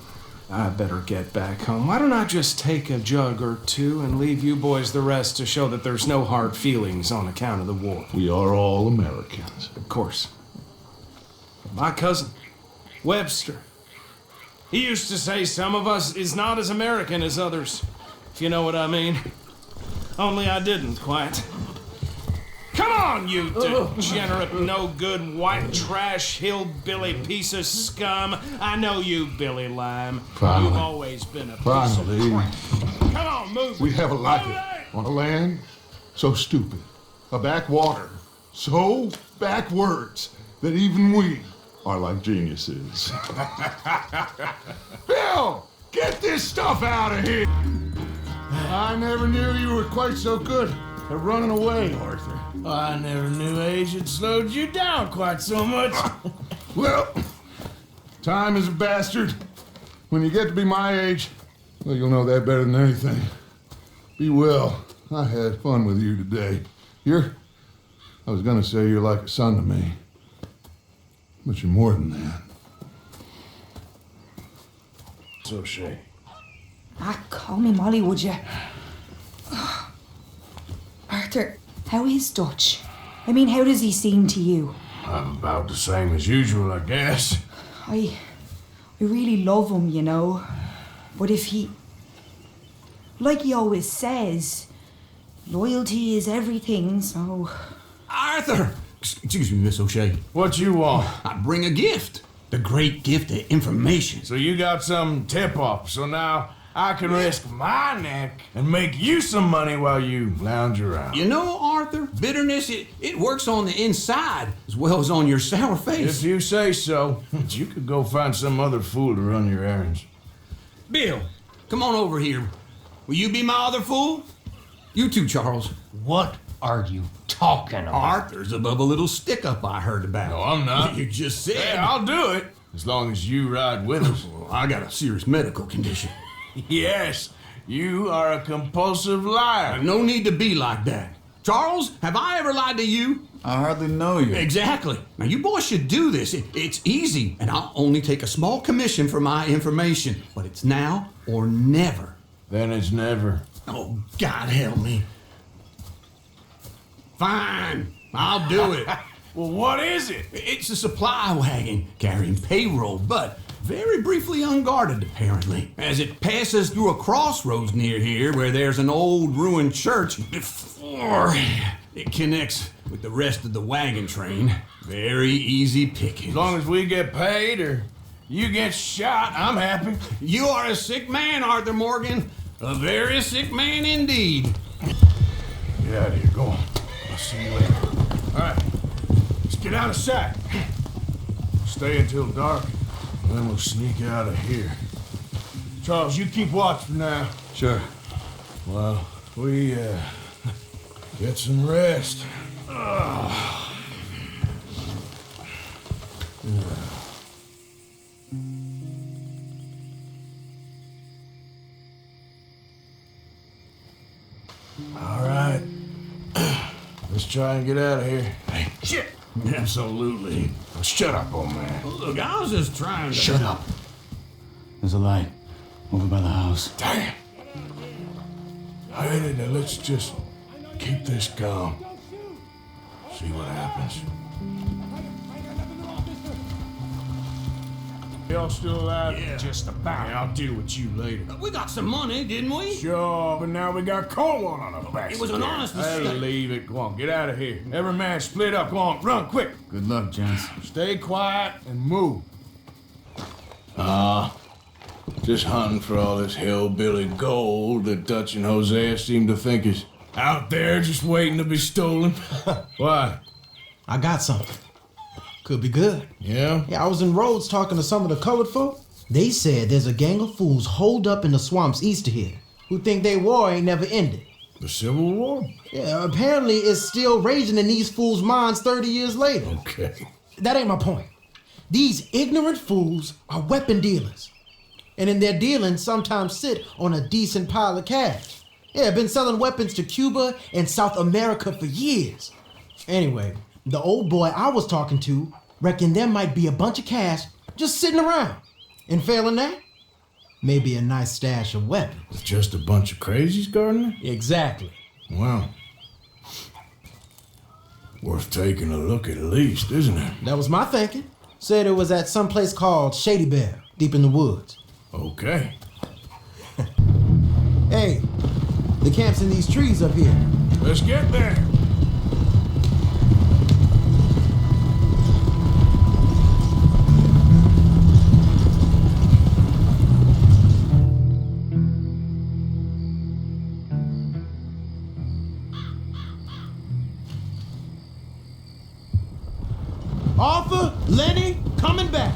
I better get back home. Why don't I just take a jug or two and leave you boys the rest to show that there's no hard feelings on account of the war? We are all Americans. Of course. My cousin, Webster, he used to say some of us is not as American as others, if you know what I mean. Only I didn't quite. Come on, you degenerate, no-good, white trash, hillbilly piece of scum. I know you, Billy Lime. Finally. You've always been a piece Finally. of crap. Come on, move. We have a life on a land so stupid, a backwater so backwards that even we are like geniuses. Bill, get this stuff out of here! I never knew you were quite so good at running away, Arthur. I never knew age had slowed you down quite so much. Well, time is a bastard. When you get to be my age, well, you'll know that better than anything. Be well. I had fun with you today. I was gonna say you're like a son to me, but you're more than that. So, Shay. Call me Molly, would you? Arthur, how is Dutch? I mean, how does he seem to you? I'm about the same as usual, I guess. I really love him, you know. But if he... Like he always says, loyalty is everything, so... Arthur! Excuse me, Miss O'Shea. What you want? I bring a gift. The great gift of information. So you got some tip-off, so now I can risk my neck and make you some money while you lounge around. You know, Arthur, bitterness, it works on the inside as well as on your sour face. If you say so, but you could go find some other fool to run your errands. Bill, come on over here. Will you be my other fool? You too, Charles. What are you talking about? Arthur's above a little stick-up I heard about. No, I'm not. You just said. Yeah, I'll do it, as long as you ride with us. Well, I got a serious medical condition. Yes, you are a compulsive liar. No need to be like that. Charles, have I ever lied to you? I hardly know you. Exactly. Now, you boys should do this. It's easy, and I'll only take a small commission for my information. But it's now or never. Then it's never. Oh, God help me. Fine, I'll do it. Well, what is it? It's a supply wagon carrying payroll, but very briefly unguarded, apparently, as it passes through a crossroads near here where there's an old ruined church before it connects with the rest of the wagon train. Very easy pickings. As long as we get paid or you get shot, I'm happy. You are a sick man, Arthur Morgan. A very sick man indeed. Get out of here, go on. I'll see you later. All right, let's get out of sight. Stay until dark, and then we'll sneak out of here. Charles, you keep watch for now. Sure. Well, we, get some rest. All right. Let's try and get out of here. Hey, shit! Absolutely. Shut up, old man. Look, I was just trying to... Shut up. There's a light over by the house. Damn. All right, now let's just keep this calm. See what happens. Y'all still alive? Yeah, just about. Yeah, I'll deal with you later. We got some money, didn't we? Sure, but now we got coal on our backs. It was an honest mistake. Leave it. Go on, get out of here. Every man split up. Go on, run quick. Good luck, gents. Stay quiet and move. Just hunting for all this hillbilly gold that Dutch and Hosea seem to think is out there just waiting to be stolen. Why? I got something. Could be good. Yeah? Yeah, I was in Rhodes talking to some of the colored folk. They said there's a gang of fools holed up in the swamps east of here who think their war ain't never ended. The Civil War? Yeah, apparently it's still raging in these fools' minds 30 years later. Okay. That ain't my point. These ignorant fools are weapon dealers. And in their dealing sometimes sit on a decent pile of cash. Yeah, been selling weapons to Cuba and South America for years. Anyway, the old boy I was talking to reckoned there might be a bunch of cash just sitting around. And failing that, maybe a nice stash of weapons. It's just a bunch of crazies, Gardner? Exactly. Well, worth taking a look at least, isn't it? That was my thinking. Said it was at some place called Shady Bear, deep in the woods. Okay. Hey, the camp's in these trees up here. Let's get there. Arthur, Lenny, coming back.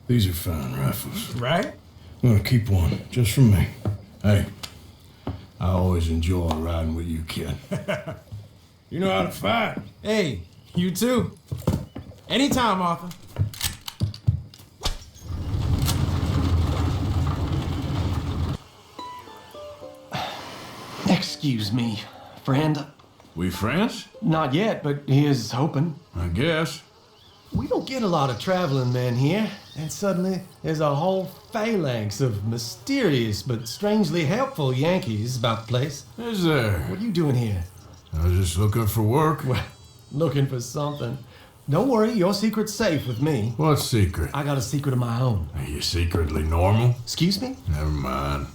These are fine rifles. Right? I'm gonna keep one, just for me. Hey, I always enjoy riding with you, kid. You know how to fight. Hey, you too. Anytime, Arthur. Excuse me, friend. We friends? Not yet, but here's hoping. I guess. We don't get a lot of traveling men here, and suddenly there's a whole phalanx of mysterious but strangely helpful Yankees about the place. Is there? What are you doing here? I was just looking for work. Well, looking for something. Don't worry, your secret's safe with me. What secret? I got a secret of my own. Are you secretly normal? Excuse me? Never mind.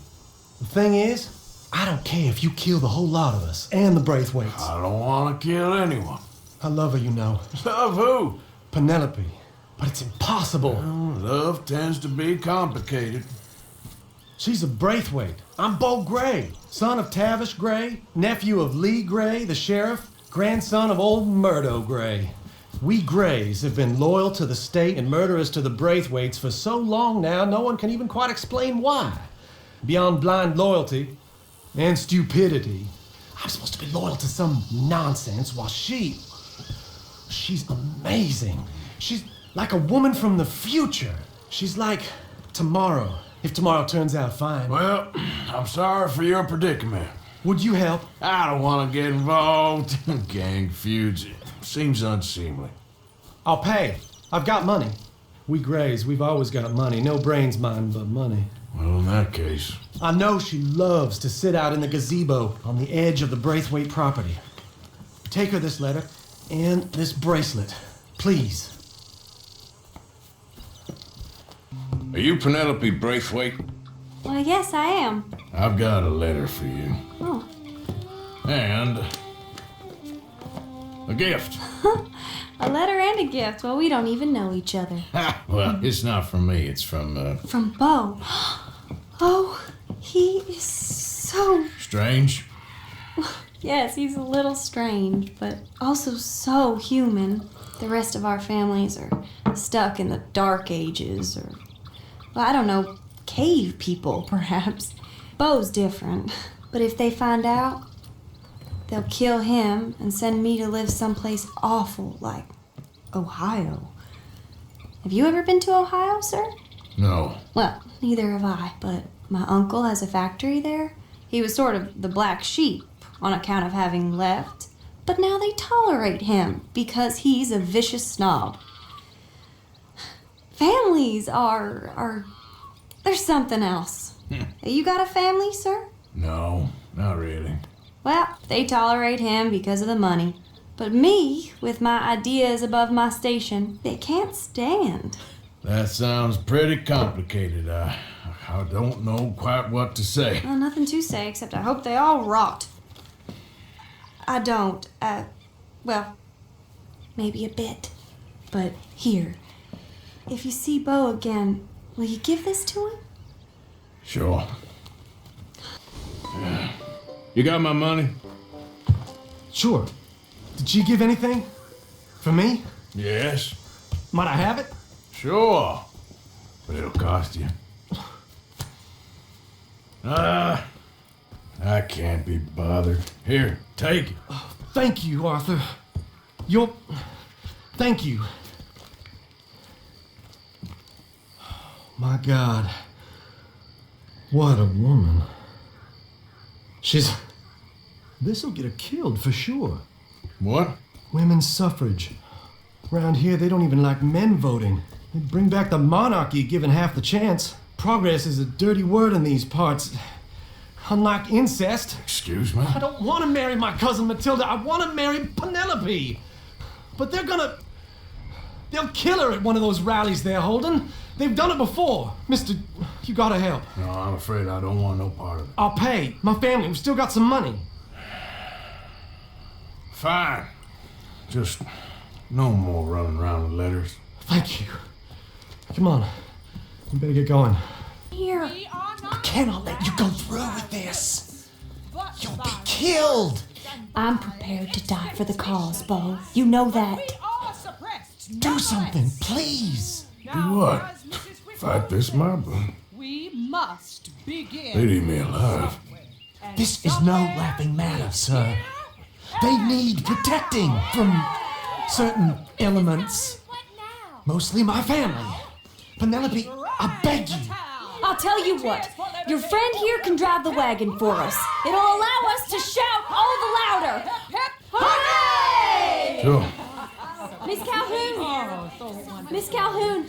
The thing is, I don't care if you kill the whole lot of us and the Braithwaites. I don't want to kill anyone. I love her, you know. Love who? Penelope. But it's impossible. Well, love tends to be complicated. She's a Braithwaite. I'm Bo Gray, son of Tavish Gray, nephew of Lee Gray, the sheriff, grandson of old Murdo Gray. We Grays have been loyal to the state and murderers to the Braithwaites for so long now, no one can even quite explain why. Beyond blind loyalty and stupidity, I'm supposed to be loyal to some nonsense while she's amazing. She's like a woman from the future. She's like tomorrow, if tomorrow turns out fine. Well, I'm sorry for your predicament. Would you help? I don't want to get involved in gang feuds. It seems unseemly. I'll pay. I've got money. We Grays, we've always got money. No brains, mind, but money. Well, in that case... I know she loves to sit out in the gazebo on the edge of the Braithwaite property. Take her this letter and this bracelet, please. Are you Penelope Braithwaite? Well, yes, I am. I've got a letter for you. Oh. And... a gift. A letter and a gift. Well, we don't even know each other. Well, it's not from me. It's from, From Beau. Oh, he is so... Strange? Yes, he's a little strange, but also so human. The rest of our families are stuck in the dark ages, or... well, I don't know, cave people, perhaps. Beau's different. But if they find out, they'll kill him and send me to live someplace awful like Ohio. Have you ever been to Ohio, sir? No. Well, neither have I, but my uncle has a factory there. He was sort of the black sheep on account of having left, but now they tolerate him because he's a vicious snob. Families are they're something else. You got a family, sir? No, not really. Well, they tolerate him because of the money. But me, with my ideas above my station, they can't stand. That sounds pretty complicated. I don't know quite what to say. Well, nothing to say, except I hope they all rot. I don't, well, maybe a bit. But here, if you see Beau again, will you give this to him? Sure. You got my money? Sure. Did she give anything? For me? Yes. Might I have it? Sure. But it'll cost you. I can't be bothered. Here, take it. Oh, thank you, Arthur. Thank you. My God. What a woman. This'll get her killed for sure. What? Women's suffrage. Around here, they don't even like men voting. They'd bring back the monarchy given half the chance. Progress is a dirty word in these parts. Unlike incest. Excuse me? I don't want to marry my cousin Matilda. I want to marry Penelope. But they'll kill her at one of those rallies they're holding. They've done it before. Mister, you gotta help. No, I'm afraid I don't want no part of it. I'll pay. My family, we've still got some money. Fine. Just no more running around with letters. Thank you. Come on. We better get going. Here. I cannot let you go through with this. You'll be killed. I'm prepared to die for the cause, Beau. You know that. Do something, please. Do what? Fight this mob? We must begin. They leave me alive. This is no laughing matter, sir. They need protecting from certain elements. Mostly my family. Penelope, I beg you. I'll tell you what. Your friend here can drive the wagon for us. It'll allow us to shout all the louder. Hooray! Sure. Miss Calhoun! Miss Calhoun!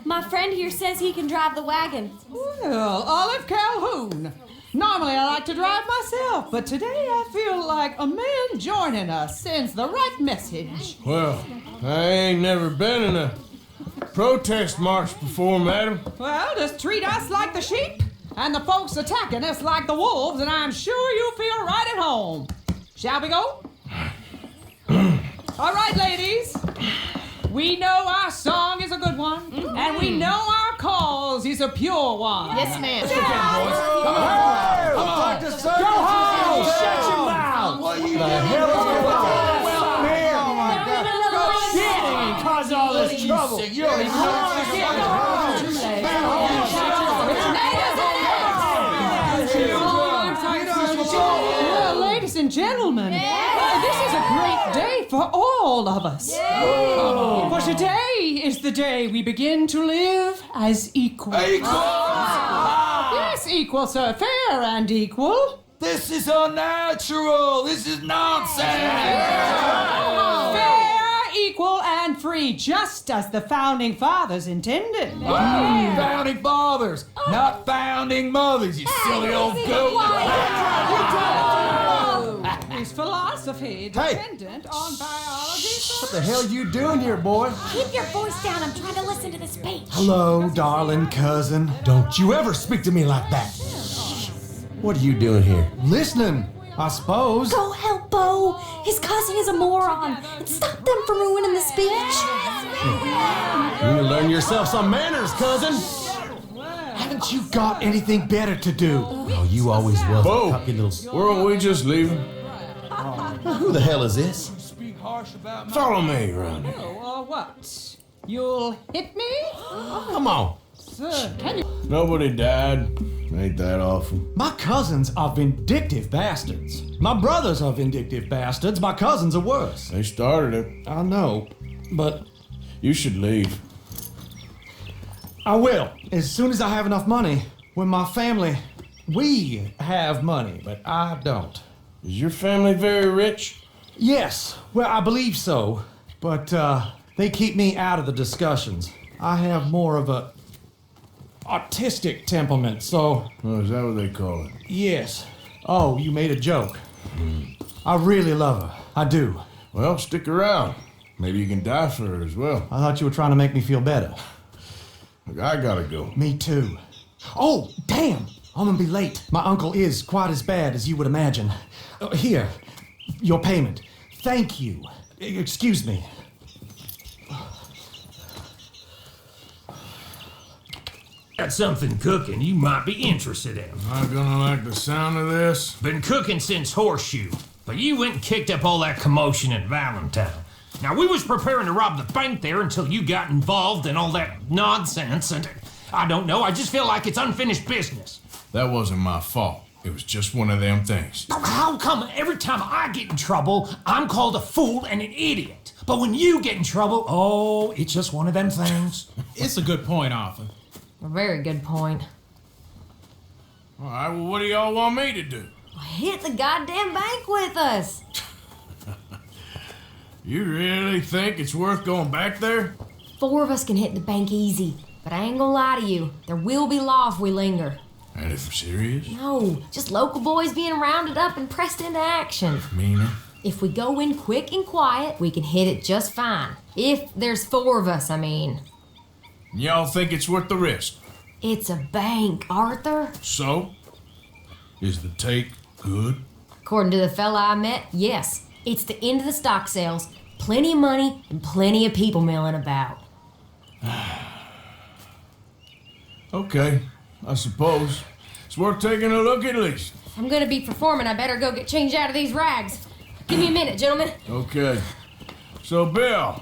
My friend here says he can drive the wagon. Well, Olive Calhoun. Normally I like to drive myself, but today I feel like a man joining us sends the right message. Well, I ain't never been in a protest march before, madam. Well, just treat us like the sheep, and the folks attacking us like the wolves, and I'm sure you'll feel right at home. Shall we go? All right, ladies. We know our song is a good one, and we know our cause is a pure one. Yes, ma'am. Come on. Go home. Shut your mouth. What are you the hell is going on? Well, here. Oh, my God. Shit. Cause all this trouble. You don't even Well, ladies and gentlemen, this is a great day for all of us. For today is the day we begin to live as equals. Yes, equal, sir. Fair and equal. This is unnatural. This is nonsense. Fair, equal. equal and free, just as the founding fathers intended. Founding fathers, not founding mothers, you silly old goat. Is philosophy dependent on biology? What the hell you doing here, boy? Keep your voice down. I'm trying to listen to the speech. Hello, darling cousin. Don't you ever speak to me like that. What are you doing here? Listening, I suppose. Go help Bo. His cousin is a moron. And stop them from ruining the speech. You need to learn yourself some manners, cousin. Haven't you got anything better to do? Oh, you always was. Bo, a little... weren't we just leaving? Who the hell is this? Follow me around here. What? You'll hit me? Come on. Sir, can you? Nobody died. Ain't that awful? My cousins are vindictive bastards. My brothers are vindictive bastards. My cousins are worse. They started it. I know, but You should leave. I will, as soon as I have enough money. When my family, we have money, but I don't. Is your family very rich? Yes, well, I believe so, but they keep me out of the discussions. I have more of a artistic temperament, so... Oh, is that what they call it? Yes. Oh, you made a joke. I really love her. I do. Well, stick around. Maybe you can die for her as well. I thought you were trying to make me feel better. Look, I gotta go. Me too. Oh, damn! I'm gonna be late. My uncle is quite as bad as you would imagine. Here, your payment. Thank you. Excuse me. Got something cooking you might be interested in. Am I gonna like the sound of this? Been cooking since Horseshoe, but you went and kicked up all that commotion at Valentine. Now, we was preparing to rob the bank there until you got involved in all that nonsense, and I don't know, I just feel like it's unfinished business. That wasn't my fault. It was just one of them things. How come every time I get in trouble, I'm called a fool and an idiot? But when you get in trouble, oh, it's just one of them things. It's a good point, Arthur. A very good point. All right, well, what do y'all want me to do? Hit the goddamn bank with us. You really think it's worth going back there? 4 of us can hit the bank easy, but I ain't gonna lie to you. There will be law if we linger. And if we're serious? No, just local boys being rounded up and pressed into action. Meaning? If we go in quick and quiet, we can hit it just fine. If there's 4 of us, I mean. Y'all think it's worth the risk? It's a bank, Arthur. So? Is the take good? According to the fella I met, yes. It's the end of the stock sales. Plenty of money and plenty of people milling about. Okay, I suppose. It's worth taking a look at least. If I'm gonna be performing, I better go get changed out of these rags. Give me a minute, gentlemen. Okay. So, Bill,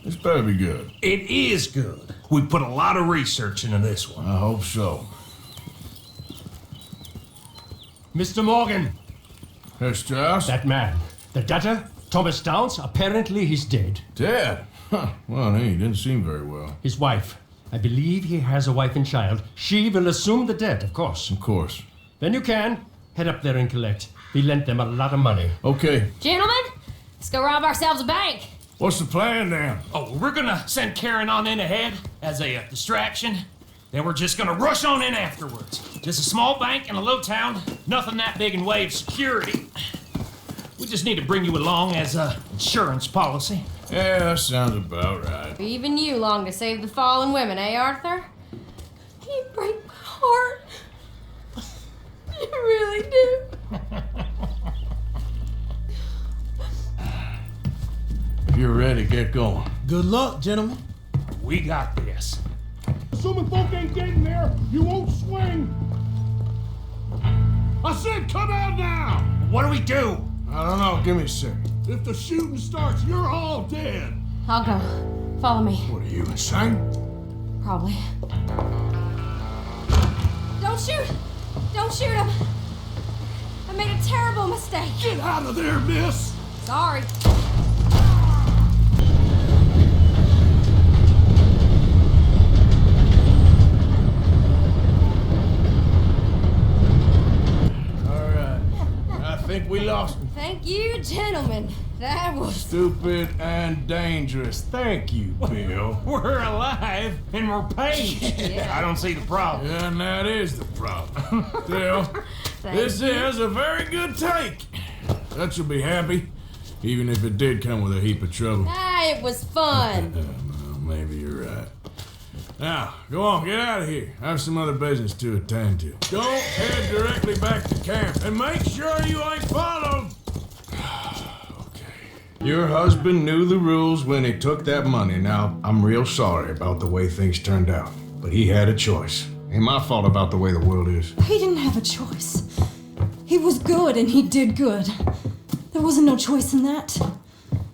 this better be good. It is good. We put a lot of research into this one. I hope so. Mr. Morgan. Herr Strauss? That man. The debtor, Thomas Downs, apparently he's dead. Dead? Huh. Well, he didn't seem very well. His wife. I believe he has a wife and child. She will assume the debt, of course. Of course. Then you can head up there and collect. We lent them a lot of money. Okay. Gentlemen, let's go rob ourselves a bank. What's the plan then? Oh, we're gonna send Karen on in ahead as a distraction. Then we're just gonna rush on in afterwards. Just a small bank in a low town. Nothing that big in way of security. We just need to bring you along as a insurance policy. Yeah, that sounds about right. Even you long to save the fallen women, eh, Arthur? You break my heart. You really do. If you're ready, get going. Good luck, gentlemen. We got this. Assuming folk ain't getting there, you won't swing. I said come out now! What do we do? I don't know. Give me a second. If the shooting starts, you're all dead. I'll go. Follow me. What are you, insane? Probably. Don't shoot! Don't shoot him! I made a terrible mistake. Get out of there, miss! Sorry. think we lost him. Thank you, gentlemen. That was Stupid and dangerous. Thank you, Bill. We're alive and we're paid. Yeah. I don't see the problem. Yeah, and that is the problem. Still, this is a very good take. Dutch will be happy, even if it did come with a heap of trouble. it was fun. Well, maybe you're right. Now, go on, get out of here. I have some other business to attend to. Don't head directly back to camp, and make sure you ain't followed. Your husband knew the rules when he took that money. Now, I'm real sorry about the way things turned out, but he had a choice. Ain't my fault about the way the world is. He didn't have a choice. He was good and he did good. There wasn't no choice in that.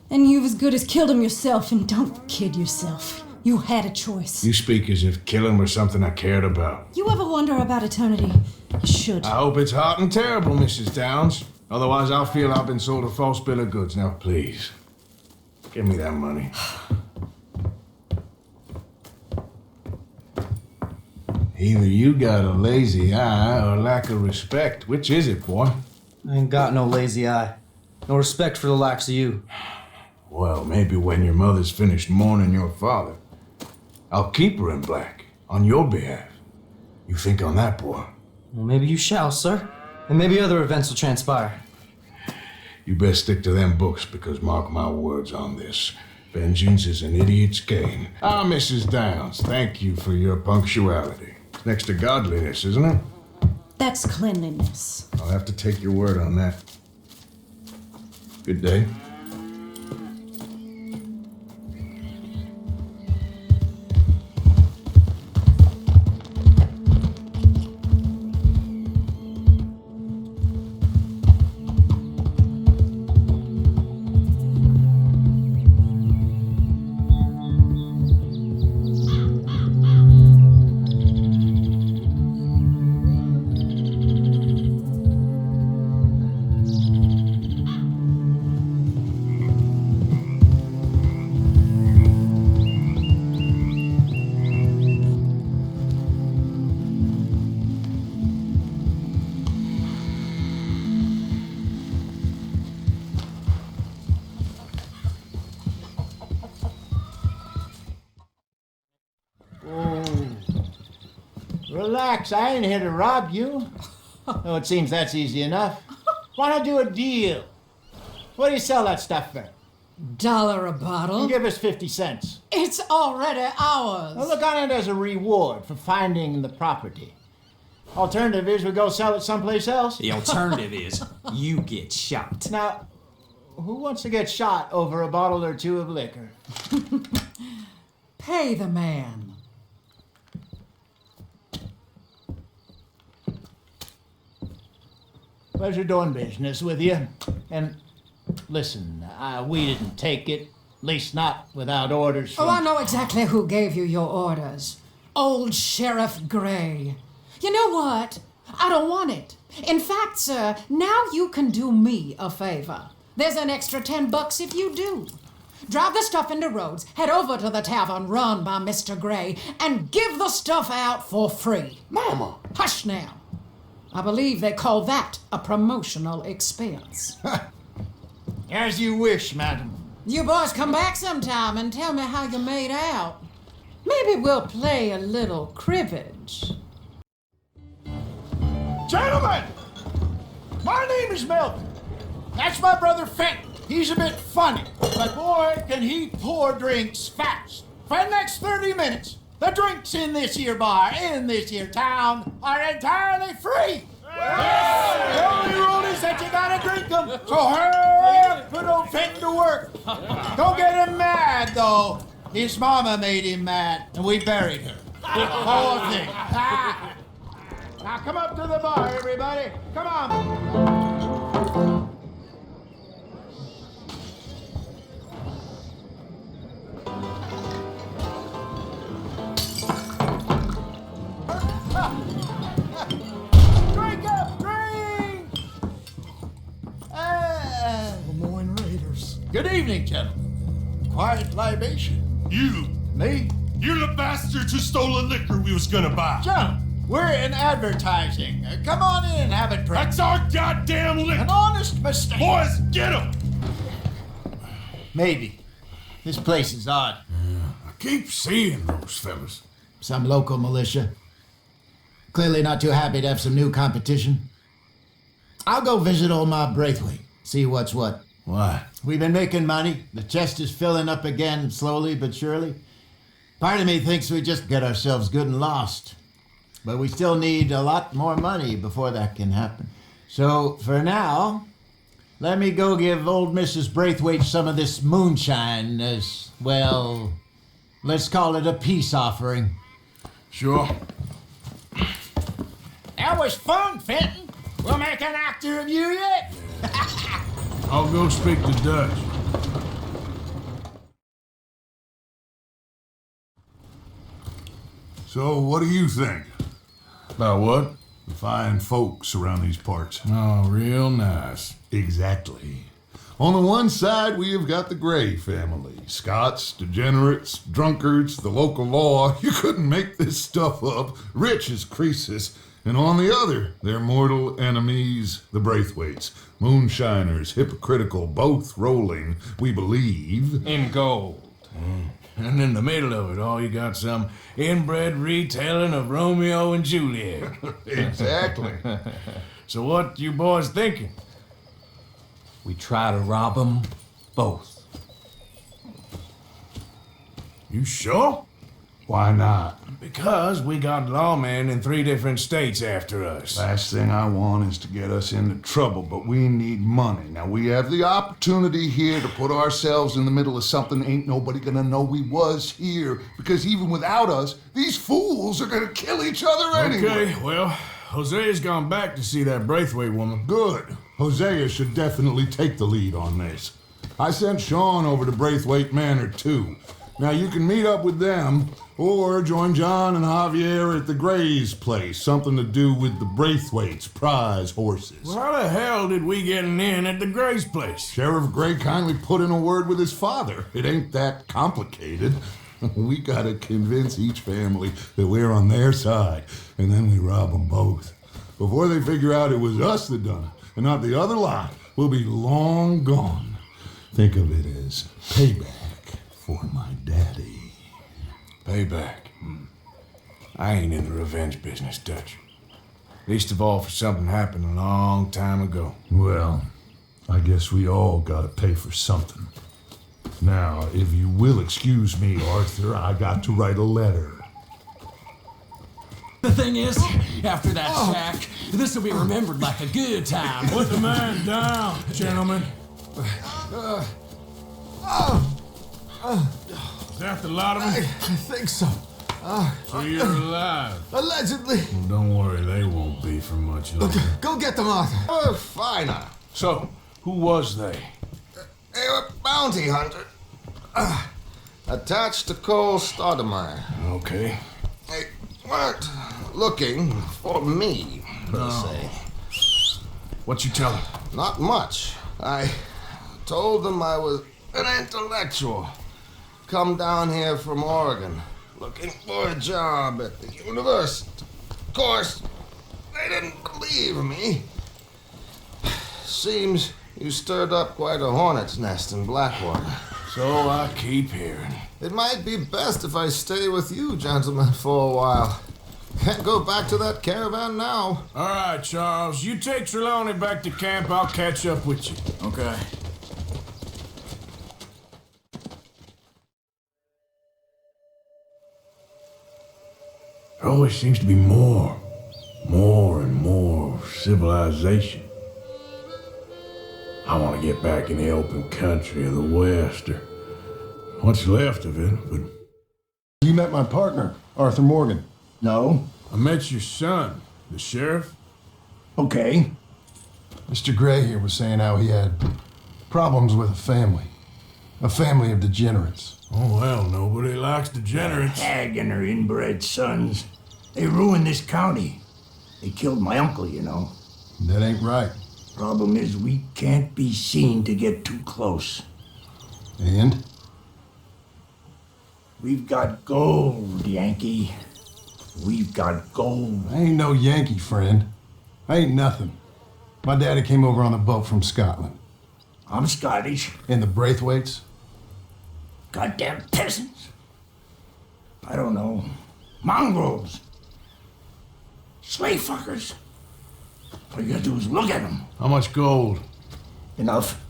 And you've as good as killed him yourself, and don't kid yourself. You had a choice. You speak as if killing was something I cared about. You ever wonder about eternity? You should. I hope it's hot and terrible, Mrs. Downs. Otherwise, I'll feel I've been sold a false bill of goods. Now, please, give me that money. Either you got a lazy eye or lack of respect. Which is it, boy? I ain't got no lazy eye. No respect for the likes of you. Well, maybe when your mother's finished mourning your father, I'll keep her in black on your behalf. You think on that, boy? Well, maybe you shall, sir. And maybe other events will transpire. You best stick to them books, because mark my words on this. Vengeance is an idiot's game. Ah, Mrs. Downs, thank you for your punctuality. It's next to godliness, isn't it? That's cleanliness. I'll have to take your word on that. Good day. Relax, I ain't here to rob you. Oh, it seems that's easy enough. Why not do a deal? What do you sell that stuff for? $1 a bottle. And give us 50 cents. It's already ours. Well, look on it as a reward for finding the property. Alternative is we go sell it someplace else. The alternative is you get shot. Now, who wants to get shot over a bottle or two of liquor? Pay the man. Pleasure doing business with you. And listen, we didn't take it. At least not without orders from... Oh, I know exactly who gave you your orders. Old Sheriff Gray. You know what? I don't want it. In fact, sir, now you can do me a favor. There's an extra $10 if you do. Drive the stuff into Rhodes, head over to the tavern run by Mr. Gray, and give the stuff out for free. Mama! Hush now. I believe they call that a promotional expense. As you wish, madam. You boys come back sometime and tell me how you made out. Maybe we'll play a little cribbage. Gentlemen! My name is Melvin. That's my brother Fenton. He's a bit funny, but boy, can he pour drinks fast. For the next 30 minutes, the drinks in this here bar, in this here town, are entirely free. The only rule is that you gotta drink them. So hurry up, put old Fenton to work. Don't get him mad, though. His mama made him mad, and we buried her. Poor thing. Now come up to the bar, everybody. Come on. Drink up, drink! Lemoyne Raiders. Good evening, gentlemen. Quiet libation. You. Me? You're the bastards who stole the liquor we was gonna buy. Gentlemen, We're in advertising. Come on in and have it drink. That's our goddamn lick! An honest mistake. Boys, get him! Maybe. This place is odd. I keep seeing those fellas. Some local militia. Clearly not too happy to have some new competition. I'll go visit old Ma Braithwaite, see what's what. Why? We've been making money. The chest is filling up again, slowly but surely. Part of me thinks we just get ourselves good and lost. But we still need a lot more money before that can happen. So, for now, let me go give old Mrs. Braithwaite some of this moonshine as, well, let's call it a peace offering. Sure. That was fun, Fenton. We'll make an actor of you yet. I'll go speak to Dutch. So, what do you think? About what? The fine folks around these parts. Oh, real nice. Exactly. On the one side, we have got the Gray family. Scots, degenerates, drunkards, the local law. You couldn't make this stuff up. Rich as Croesus. And on the other, their mortal enemies, the Braithwaites. Moonshiners, hypocritical, both rolling, we believe, in gold. And in the middle of it all, you got some inbred retelling of Romeo and Juliet. Exactly. So what you boys thinking? We try to rob them both. You sure? Why not? Because we got lawmen in 3 different states after us. Last thing I want is to get us into trouble, but we need money. Now, we have the opportunity here to put ourselves in the middle of something ain't nobody gonna know we was here, because even without us, these fools are gonna kill each other anyway. Okay, well, Hosea's gone back to see that Braithwaite woman. Good. Hosea should definitely take the lead on this. I sent Sean over to Braithwaite Manor, too. Now, you can meet up with them, or join John and Javier at the Gray's place. Something to do with the Braithwaite's prize horses. Well, how the hell did we get in at the Gray's place? Sheriff Gray kindly put in a word with his father. It ain't that complicated. We gotta convince each family that we're on their side, and then we rob them both. Before they figure out it was us that done it, and not the other lot, we'll be long gone. Think of it as payback for my daddy. Payback. I ain't in the revenge business, Dutch. Least of all for something happened a long time ago. Well, I guess we all gotta pay for something. Now, if you will excuse me, Arthur, I got to write a letter. The thing is, after that shack, this will be remembered like a good time. Put the man down, gentlemen. Is that the lot of them? I think so. So you're alive? Allegedly. Well, don't worry, they won't be for much longer. Go get them, Arthur. Fine. So, who was they? They were bounty hunter. Attached to Cole Stoudemire. Okay. They weren't looking for me, per se. What you tell them? Not much. I told them I was an intellectual. Come down here from Oregon, looking for a job at the university. Of course, they didn't believe me. Seems you stirred up quite a hornet's nest in Blackwater. So I keep hearing. It might be best if I stay with you, gentlemen, for a while. Can't go back to that caravan now. All right, Charles. You take Trelawney back to camp. I'll catch up with you. Okay. There always seems to be more and more civilization. I want to get back in the open country of the West, or what's left of it, but... You met my partner, Arthur Morgan. No? I met your son, the sheriff. Okay. Mr. Gray here was saying how he had problems with a family of degenerates. Oh, well, nobody likes degenerates. Hag and her inbred sons. They ruined this county. They killed my uncle, you know. That ain't right. Problem is, we can't be seen to get too close. And? We've got gold, Yankee. We've got gold. I ain't no Yankee, friend. I ain't nothing. My daddy came over on a boat from Scotland. I'm Scottish. In the Braithwaites? Goddamn peasants. I don't know. Mongrels. Slave fuckers. All you gotta do is look at them. How much gold? Enough.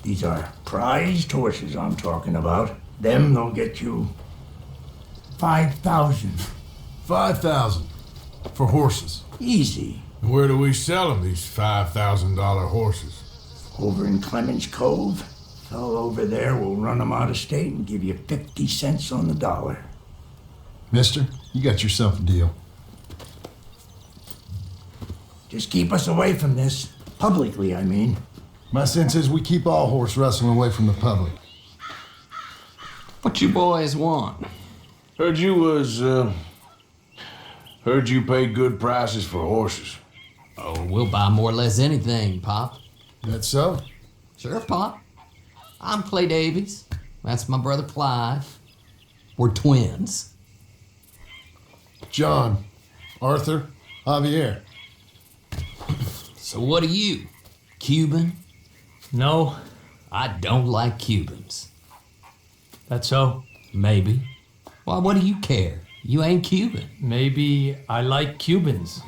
These are prized horses I'm talking about. Them, they'll get you 5,000. 5,000 for horses. Easy. Where do we sell them, these $5,000 horses? Over in Clemens Cove. Fellow over there will run them out of state and give you 50 cents on the dollar. Mister, you got yourself a deal. Just keep us away from this. Publicly, I mean. My sense is we keep all horse rustling away from the public. What you boys want? Heard you pay good prices for horses. Oh, we'll buy more or less anything, Pop. That so? Sure, Pop. I'm Clay Davies. That's my brother Clive. We're twins. John, Arthur, Javier. So what are you? Cuban? No. I don't like Cubans. That's so? Maybe. Why, what do you care? You ain't Cuban. Maybe I like Cubans.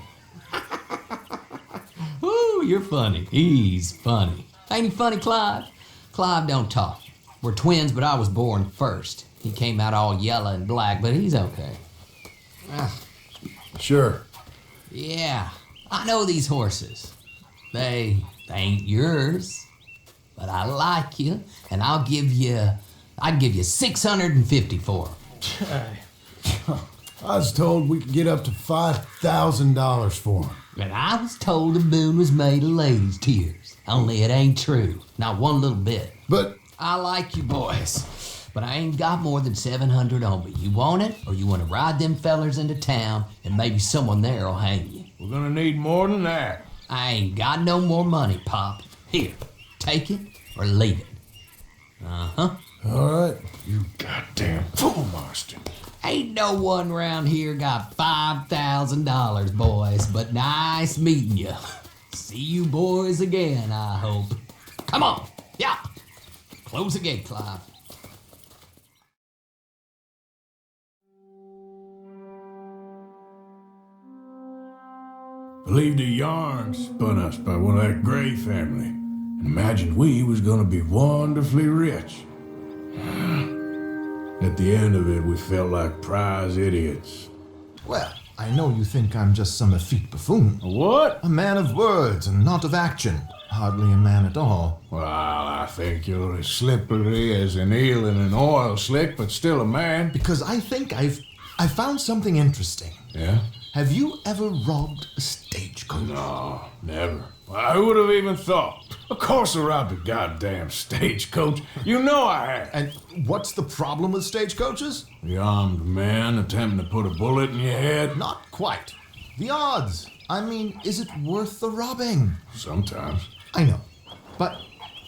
Ooh, you're funny. He's funny. Ain't he funny, Clive? Clive don't talk. We're twins, but I was born first. He came out all yellow and black, but he's okay. Sure. Yeah, I know these horses. They ain't yours, but I like you, and I'd give you 650 for them. I was told we could get up to $5,000 for them. And I was told the moon was made of ladies' tears. Only it ain't true. Not one little bit. But I like you boys, but I ain't got more than 700 on me. You want it, or you want to ride them fellers into town, and maybe someone there'll hang you? We're gonna need more than that. I ain't got no more money, Pop. Here, take it or leave it. Uh-huh. All right. You goddamn fool, Marston. Ain't no one around here got $5,000, boys, but nice meeting you. See you boys again, I hope. Come on, yeah. Close the gate, Clive. Believed a yarn spun us by one of that Gray family, and imagined we was gonna be wonderfully rich. At the end of it, we felt like prize idiots. Well, I know you think I'm just some effete buffoon. What? A man of words and not of action. Hardly a man at all. Well, I think you're as slippery as an eel in an oil slick, but still a man. Because I think I found something interesting. Yeah? Have you ever robbed a stagecoach? No, never. Well, who would have even thought? Of course I robbed a goddamn stagecoach. You know I have. And what's the problem with stagecoaches? The armed man attempting to put a bullet in your head? Not quite. The odds. I mean, is it worth the robbing? Sometimes. I know. But,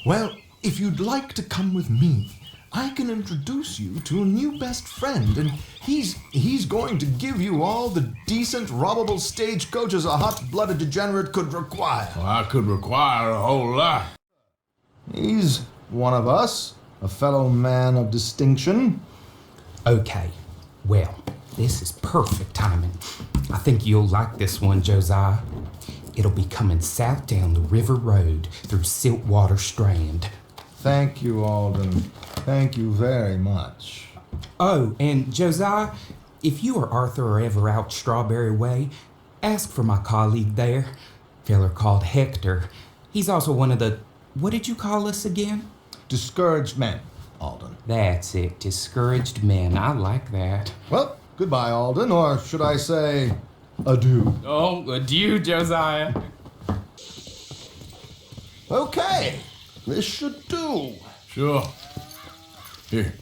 well, if you'd like to come with me, I can introduce you to a new best friend, and he's going to give you all the decent, robbable stagecoaches a hot-blooded degenerate could require. Well, I could require a whole lot. He's one of us, a fellow man of distinction. Okay, well, this is perfect timing. I think you'll like this one, Josiah. It'll be coming south down the river road through Siltwater Strand. Thank you, Alden. Thank you very much. Oh, and Josiah, if you or Arthur are ever out Strawberry Way, ask for my colleague there, feller called Hector. He's also one of the, what did you call us again? Discouraged men, Alden. That's it, discouraged men. I like that. Well, goodbye, Alden, or should I say, adieu. Oh, adieu, Josiah. Okay, this should do. Sure. Here.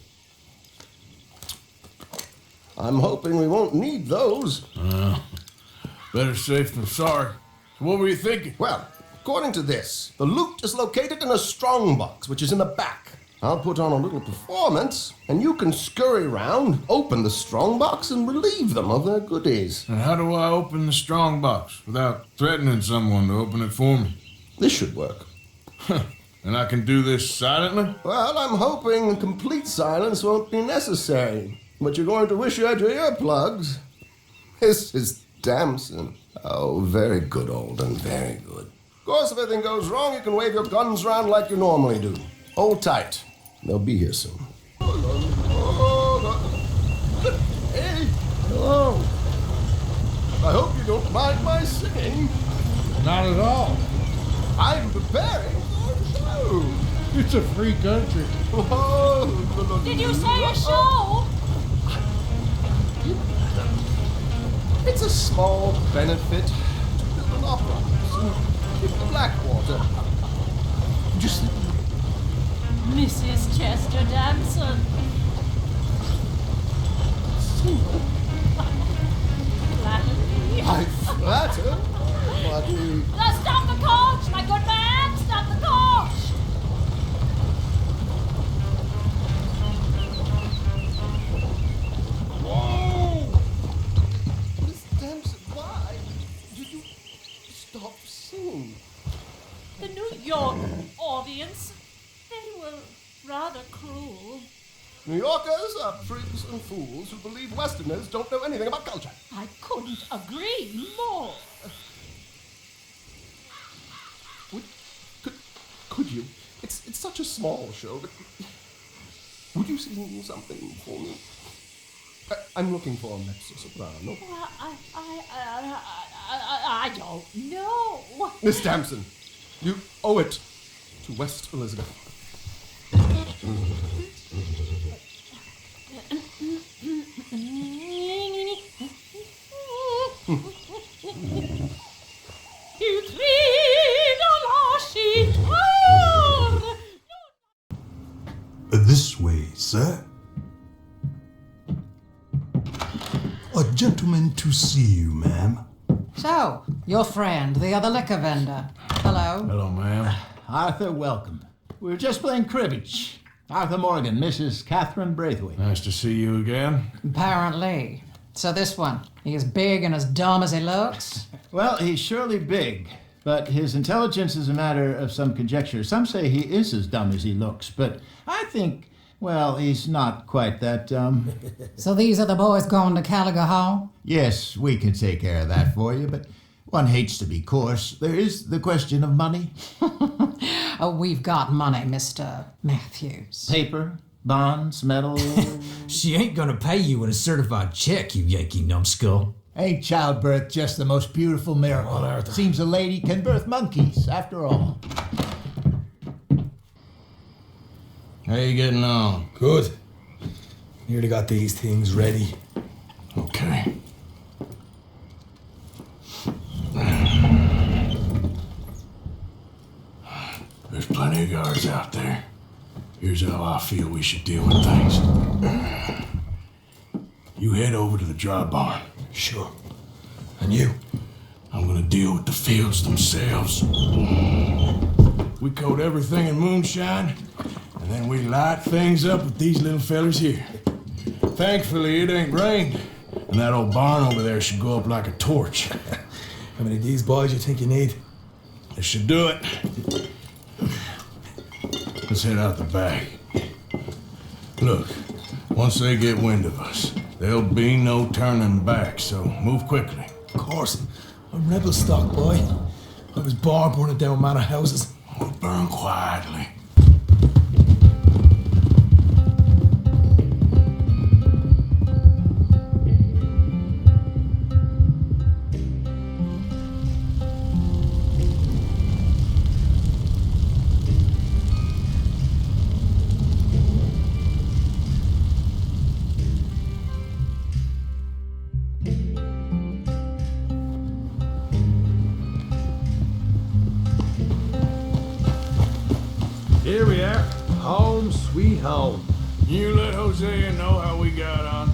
I'm hoping we won't need those. Better safe than sorry. So what were you thinking? Well, according to this, the loot is located in a strongbox, which is in the back. I'll put on a little performance, and you can scurry round, open the strongbox, and relieve them of their goodies. And how do I open the strongbox without threatening someone to open it for me? This should work. And I can do this silently? Well, I'm hoping complete silence won't be necessary. But you're going to wish you had your earplugs. This is Damson. Oh, very good, Alden, very good. Of course, if anything goes wrong, you can wave your guns around like you normally do. Hold tight. They'll be here soon. Hey, hello. I hope you don't mind my singing. Not at all. I'm preparing for a show. It's a free country. Did you say a show? It's a small benefit to build an opera. So keep the Blackwater. Just Mrs. Chester Damson. Flattery. I flatter, but Now stop the coach, my good man! Stop the coach! Whoa! Miss Damson, why did you stop singing? The New York audience, they were rather cruel. New Yorkers are prigs and fools who believe Westerners don't know anything about culture. I couldn't agree more. Could you? It's such a small show, but would you sing something for me? I'm looking for a mezzo-soprano. Well, I don't know. Miss Damson, you owe it to West Elizabeth. This way, sir. A gentleman to see you, ma'am. So, your friend, the other liquor vendor. Hello. Hello, ma'am. Arthur, welcome. We were just playing cribbage. Arthur Morgan, Mrs. Catherine Braithwaite. Nice to see you again. Apparently. So this one, he is big and as dumb as he looks? Well, he's surely big, but his intelligence is a matter of some conjecture. Some say he is as dumb as he looks, but I think, well, he's not quite that dumb. So these are the boys going to Caliga Hall? Yes, we can take care of that for you, but one hates to be coarse. There is the question of money. Oh, we've got money, Mr. Matthews. Paper, bonds, metal. She ain't gonna pay you with a certified check, you Yankee numbskull. Ain't childbirth just the most beautiful miracle? Well, Arthur. Seems a lady can birth monkeys, after all. How you getting on? Good. Nearly got these things ready. Okay. There's plenty of guards out there. Here's how I feel we should deal with things. You head over to the dry barn. Sure. And you? I'm gonna deal with the fields themselves. We coat everything in moonshine, and then we light things up with these little fellers here. Thankfully, it ain't rained, and that old barn over there should go up like a torch. How many of these boys you think you need? This should do it. Let's head out the back. Look, once they get wind of us, there'll be no turning back, so move quickly. Of course. I'm rebel stock, boy. I was born burning down manor houses. We'll burn quietly. Here we are. Home sweet home. You let Hosea know how we got on.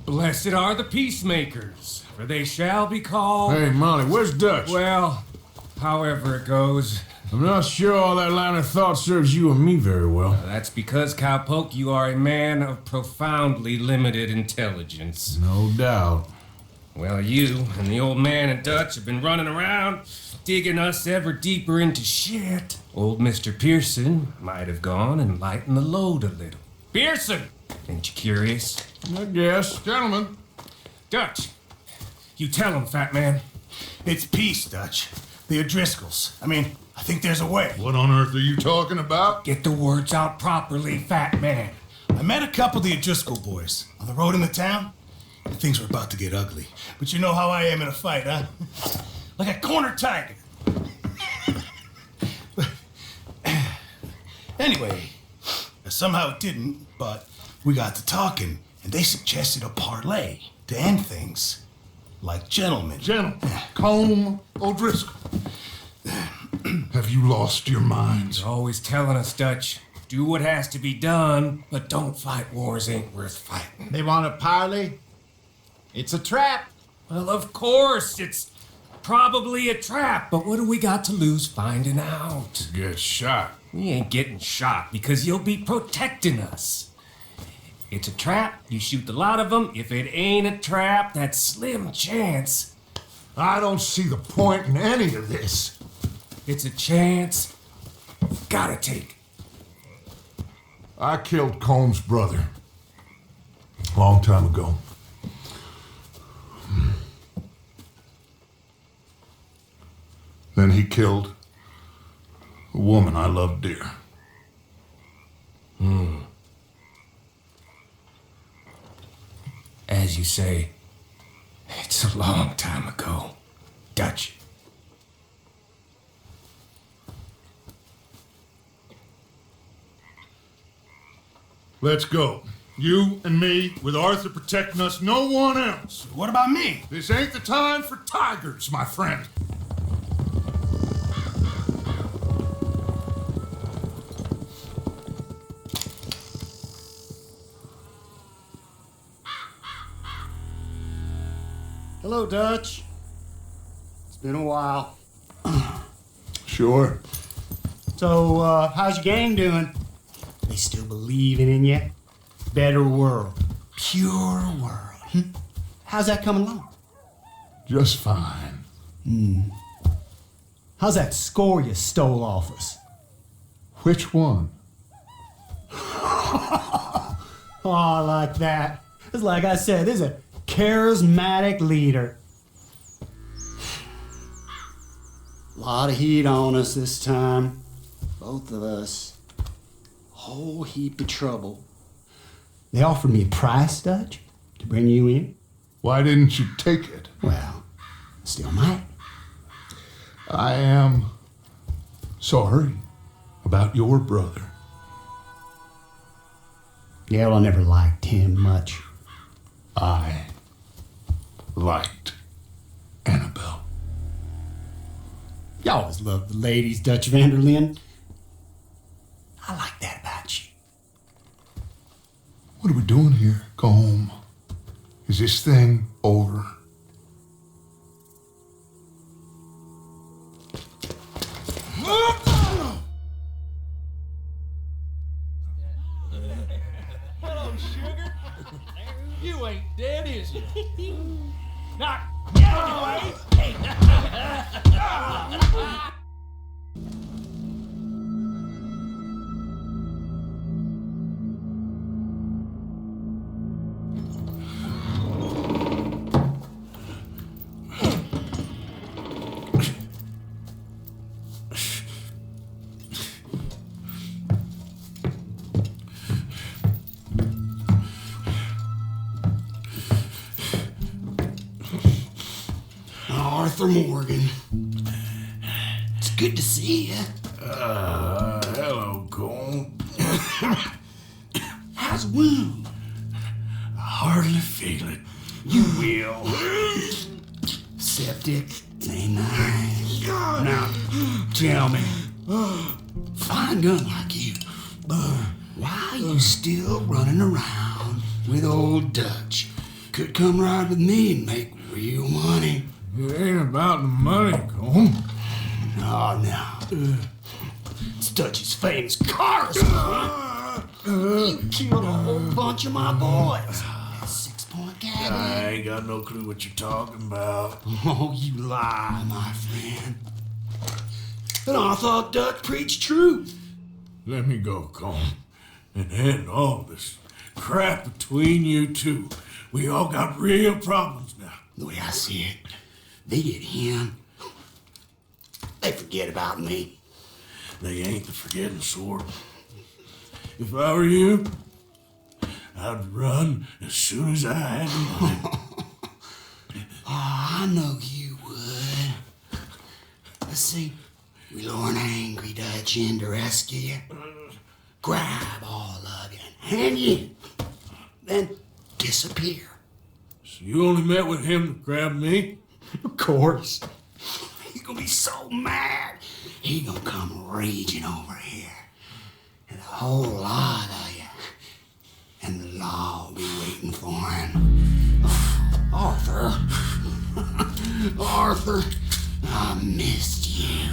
Blessed are the peacemakers, for they shall be called... Hey, Molly, where's Dutch? Well, however it goes, I'm not sure all that line of thought serves you and me very well. That's because, Cowpoke, you are a man of profoundly limited intelligence. No doubt. Well, you and the old man and Dutch have been running around, digging us ever deeper into shit. Old Mr. Pearson might have gone and lightened the load a little. Pearson! Ain't you curious? I guess. Gentlemen. Dutch, you tell him, fat man. It's peace, Dutch. The O'Driscolls. I mean, I think there's a way. What on earth are you talking about? Get the words out properly, fat man. I met a couple of the O'Driscoll boys on the road in the town. Things were about to get ugly. But you know how I am in a fight, huh? Like a corner tiger. Anyway, somehow it didn't, but we got to talking, and they suggested a parlay to end things. Like gentlemen. Gentlemen. Combe O'Driscoll. Have you lost your minds? You're always telling us, Dutch. Do what has to be done, but don't fight wars ain't worth fighting. They want a parley? It's a trap. Well, of course, it's probably a trap, but what do we got to lose finding out? Get shot. We ain't getting shot because you'll be protecting us. It's a trap, you shoot the lot of them. If it ain't a trap, that's slim chance. I don't see the point in any of this. It's a chance. Gotta take. I killed Combs' brother. A long time ago. Then he killed a woman I loved dear. As you say, it's a long time ago. Dutch. Let's go. You and me, with Arthur protecting us, no one else. What about me? This ain't the time for tigers, my friend. Hello, Dutch. It's been a while. Sure. So, how's your gang doing? They still believing in you? Better world. Pure world. How's that coming along? Just fine. How's that score you stole off us? Which one? Oh, like that. It's like I said, this is a charismatic leader. Lot of heat on us this time. Both of us. Whole heap of trouble. They offered me a price, Dutch, to bring you in. Why didn't you take it? Well, still might. I am sorry about your brother. Yeah, well, I never liked him much. I liked Annabelle. You always loved the ladies, Dutch Vanderlyn. I like that about you. What are we doing here? Go home. Is this thing over? Hello, sugar. You ain't dead, is you? Not yet, anyway. Arthur Morgan. It's good to see you. Hello, Cole. How's the wound? I hardly feel it. You will. Septic. Ain't nice. Now, tell me, fine gun like you, why are you still running around with old Dutch? Could come right with me and make real money. It ain't about the money, Cole. No. Dutch's famous correspondent. You killed a whole bunch of my boys. That 6-point cabinet. I ain't got no clue what you're talking about. Oh, you lie, my friend. And I thought Dutch preached truth. Let me go, Colm, and end all this crap between you two. We all got real problems now. The way I see it, they get him. They forget about me. They ain't the forgetting sort. If I were you, I'd run as soon as I had the money. Oh, I know you would. Let's see. We lure an angry Dutch in to rescue you. Grab all of you and hand you in. Then disappear. So you only met with him to grab me? Of course. He's gonna be so mad. He gonna come raging over here. And a whole lot of you. And the law will be waiting for him. Arthur. Arthur, I missed you.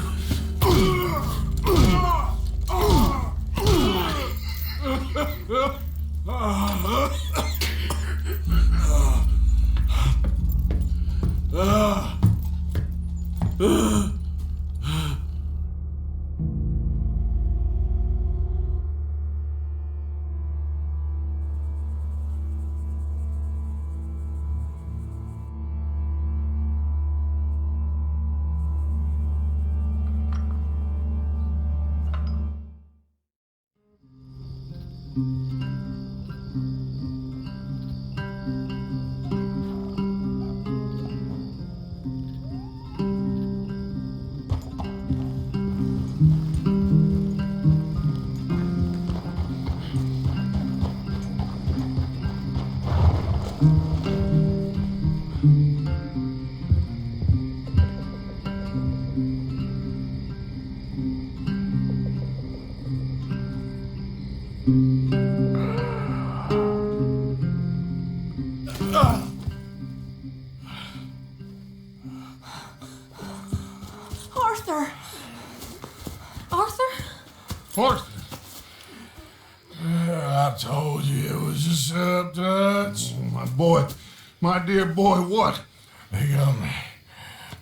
Arthur! Arthur? Arthur! I told you it was a setup, Dutch. My boy, my dear boy, what? They got me.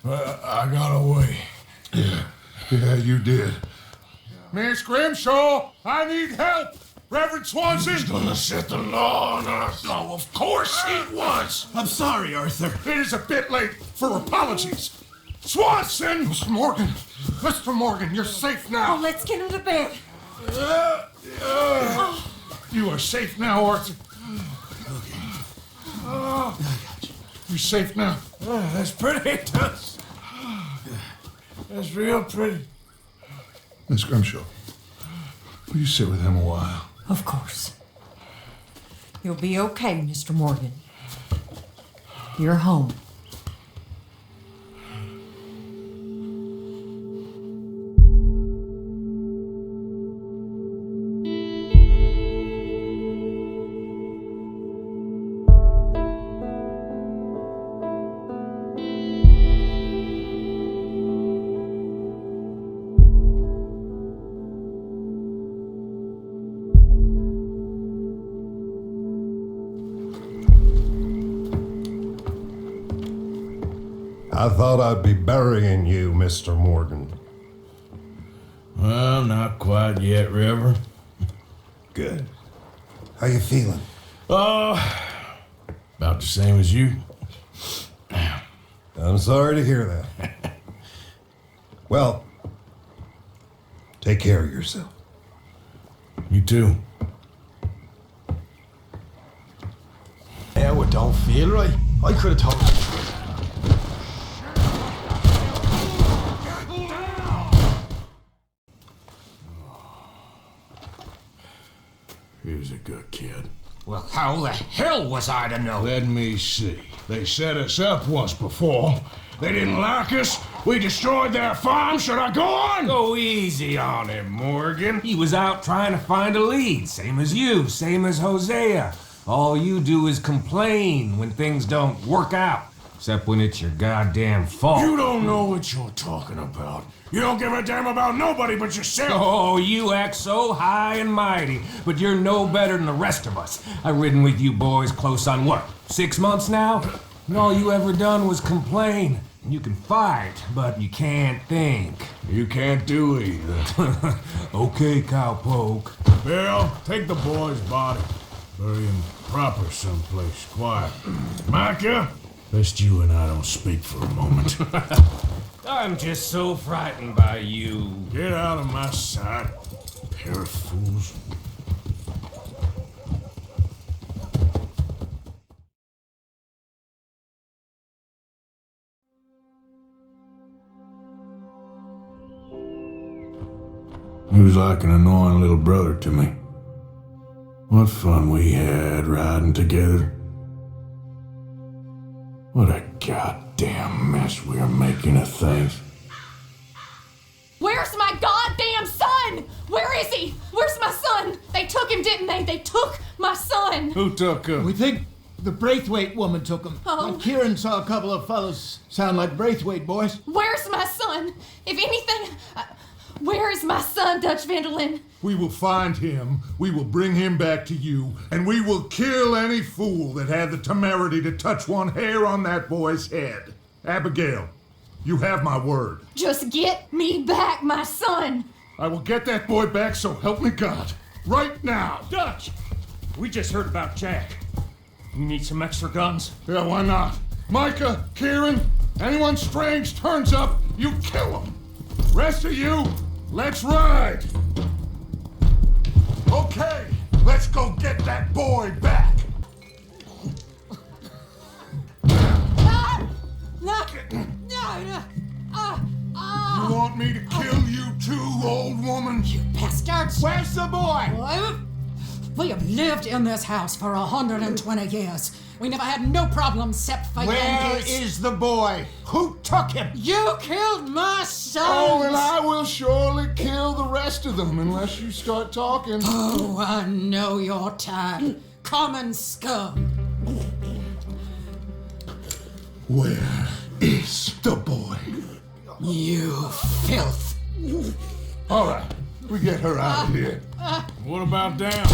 But I got away. Yeah, you did. Miss Grimshaw, I need help. Reverend Swanson. He's gonna set the law on us. Oh, of course he was. I'm sorry, Arthur. It is a bit late for apologies. Swanson! Mr. Morgan, you're safe now. Oh, let's get him to bed. You are safe now, Arthur. You're safe now. That's pretty, Dutch. That's real pretty. Miss Grimshaw, will you sit with him a while? Of course. You'll be okay, Mr. Morgan. You're home. I thought I'd be burying you, Mr. Morgan. Well, not quite yet, River. Good. How you feeling? About the same as you. I'm sorry to hear that. Well, take care of yourself. You too. Yeah, it don't feel right. I could have told you. He was a good kid. Well, how the hell was I to know? Let me see. They set us up once before. They didn't like us. We destroyed their farm. Should I go on? Go easy on him, Morgan. He was out trying to find a lead, same as you, same as Hosea. All you do is complain when things don't work out. Except when it's your goddamn fault. You don't know what you're talking about. You don't give a damn about nobody but yourself. Oh, you act so high and mighty, but you're no better than the rest of us. I've ridden with you boys close on what, 6 months now? And all you ever done was complain. You can fight, but you can't think. You can't do either. Okay, cowpoke. Bill, take the boy's body. Bury him proper someplace quiet. Micah, best you and I don't speak for a moment. I'm just so frightened by you. Get out of my sight, pair of fools. He was like an annoying little brother to me. What fun we had riding together. What a goddamn mess we are making of things. Where's my goddamn son? Where is he? Where's my son? They took him, didn't they? They took my son. Who took him? We think the Braithwaite woman took him. Oh. Kieran saw a couple of fellows sound like Braithwaite boys. Where's my son? If anything, where is my son, Dutch Vanderlyn? We will find him, we will bring him back to you, and we will kill any fool that had the temerity to touch one hair on that boy's head. Abigail, you have my word. Just get me back, my son. I will get that boy back, so help me God. Right now. Dutch! We just heard about Jack. You need some extra guns? Yeah, why not? Micah, Kieran, anyone strange turns up, you kill him. Rest of you, let's ride. Okay, let's go get that boy back. You want me to kill you too, old woman? You bastards! Where's the boy? We have lived in this house for 120 years. We never had no problems except for Where Yankees. is the boy? Who took him? You killed my son! Oh, and I will surely kill the rest of them unless you start talking. Oh, I know your type. Common scum. Where is the boy? You filth. All right, we get her out of here. What about down?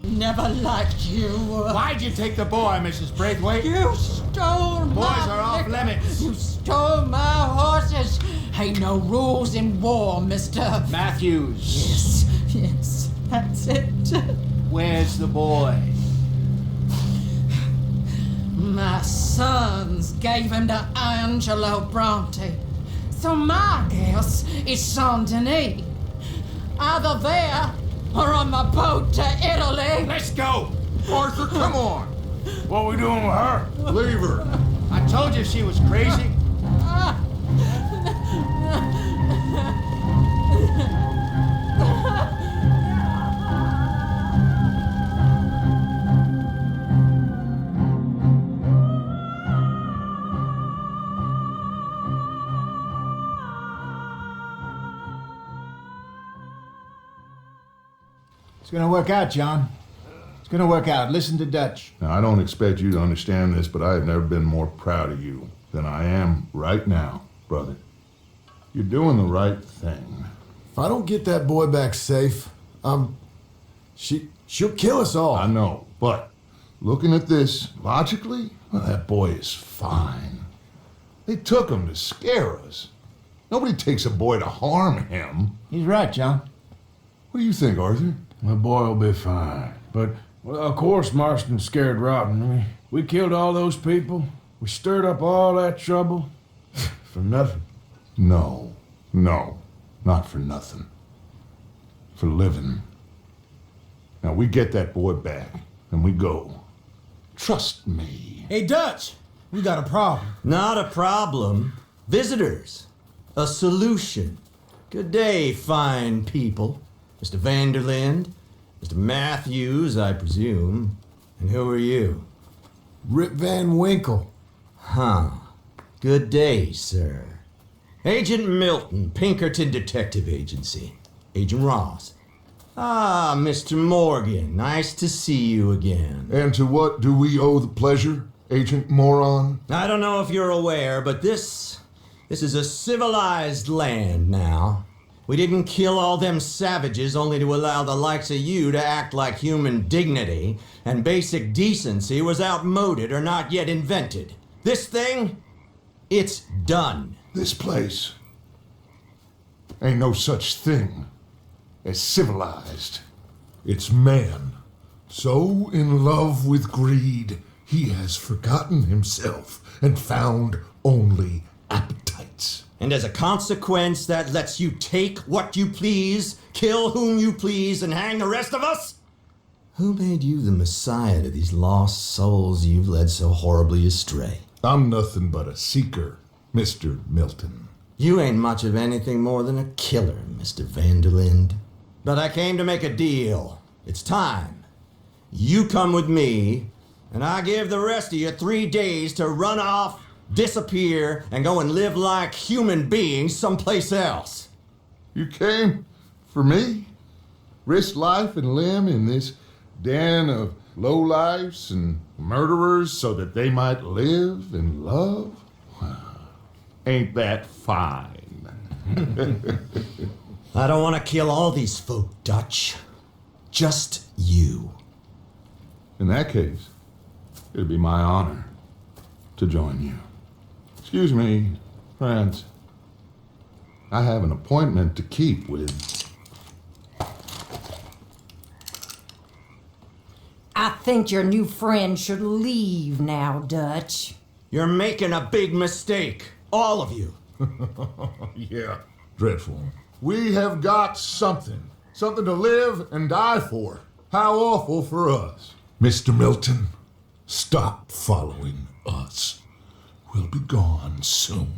Never liked you. Why'd you take the boy, Mrs. Braithwaite? You stole Boys my are off liquor. limits. You stole my horses. Ain't no rules in war, Mr. Matthews. Yes, that's it. Where's the boy? My sons gave him to Angelo Bronte. So my guess is Saint-Denis. Either there or on the boat to Italy. Let's go. Arthur, come on. What we doing with her? Leave her. I told you she was crazy. It's gonna work out, John. It's gonna work out. Listen to Dutch. Now, I don't expect you to understand this, but I have never been more proud of you than I am right now, brother. You're doing the right thing. If I don't get that boy back safe, she'll kill us all. I know, but looking at this logically, well, that boy is fine. They took him to scare us. Nobody takes a boy to harm him. He's right, John. What do you think, Arthur? My boy will be fine. But, well, of course Marston scared Robin. We killed all those people. We stirred up all that trouble. For nothing. No, not for nothing. For living. Now, we get that boy back, and we go. Trust me. Hey, Dutch, we got a problem. Not a problem. Visitors. A solution. Good day, fine people. Mr. Vanderlyn, Mr. Matthews, I presume. And who are you? Rip Van Winkle. Huh. Good day, sir. Agent Milton, Pinkerton Detective Agency. Agent Ross. Ah, Mr. Morgan, nice to see you again. And to what do we owe the pleasure, Agent Moron? I don't know if you're aware, but this is a civilized land now. We didn't kill all them savages only to allow the likes of you to act like human dignity and basic decency was outmoded or not yet invented. This thing, it's done. This place ain't no such thing as civilized. It's man, so in love with greed, he has forgotten himself and found only appetites. And as a consequence, that lets you take what you please, kill whom you please, and hang the rest of us? Who made you the messiah to these lost souls you've led so horribly astray? I'm nothing but a seeker, Mr. Milton. You ain't much of anything more than a killer, Mr. Vanderlind. But I came to make a deal. It's time. You come with me, and I give the rest of you 3 days to run off, disappear, and go and live like human beings someplace else. You came for me? Risk life and limb in this den of lowlifes and murderers so that they might live and love? Ain't that fine? I don't want to kill all these folk, Dutch. Just you. In that case, it'd be my honor to join you. Excuse me, friends. I have an appointment to keep with... I think your new friend should leave now, Dutch. You're making a big mistake. All of you. Yeah, dreadful. We have got something. Something to live and die for. How awful for us. Mr. Milton, stop following us. We'll be gone soon.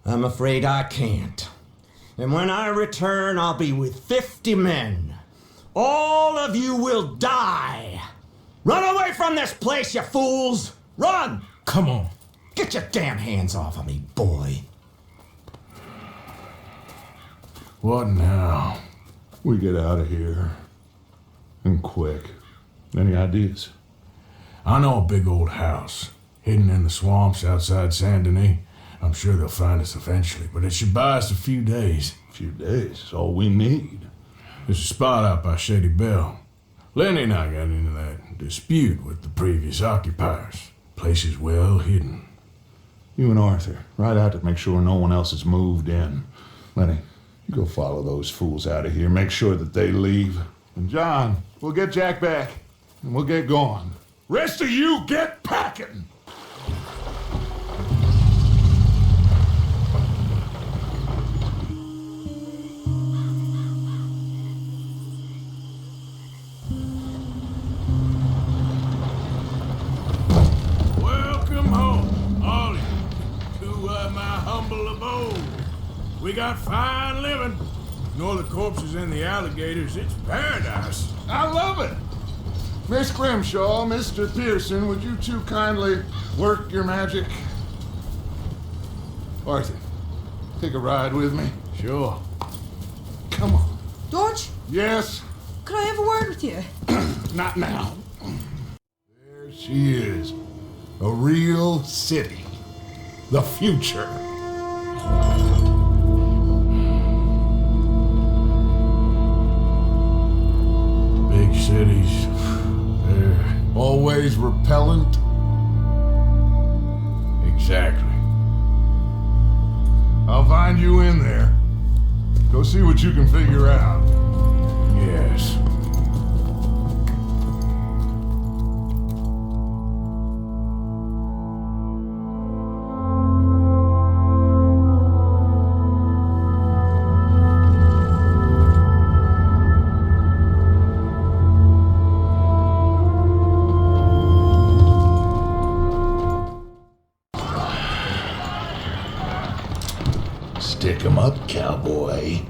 I'm afraid I can't. And when I return, I'll be with 50 men. All of you will die. Run away from this place, you fools! Run! Come on. Get your damn hands off of me, boy. What now? We get out of here. And quick. Any ideas? I know a big old house hidden in the swamps outside Saint Denis. I'm sure they'll find us eventually, but it should buy us a few days. A few days is all we need. There's a spot out by Shady Bell. Lenny and I got into that dispute with the previous occupiers. Place is well hidden. You and Arthur, ride out to make sure no one else has moved in. Lenny, you go follow those fools out of here. Make sure that they leave. And John, we'll get Jack back, and we'll get going. Rest of you, get packing! Welcome home, all of you, to my humble abode. We got fine living. Ignore the corpses and the alligators. It's paradise. I love it. Miss Grimshaw, Mr. Pearson, would you two kindly work your magic? Arthur, take a ride with me. Sure. Come on. George, Yes? could I have a word with you? Not now. There she is. A real city. The future. Big cities. They're always repellent. Exactly. I'll find you in there. Go see what you can figure out. Yes. Stick 'em up, cowboy.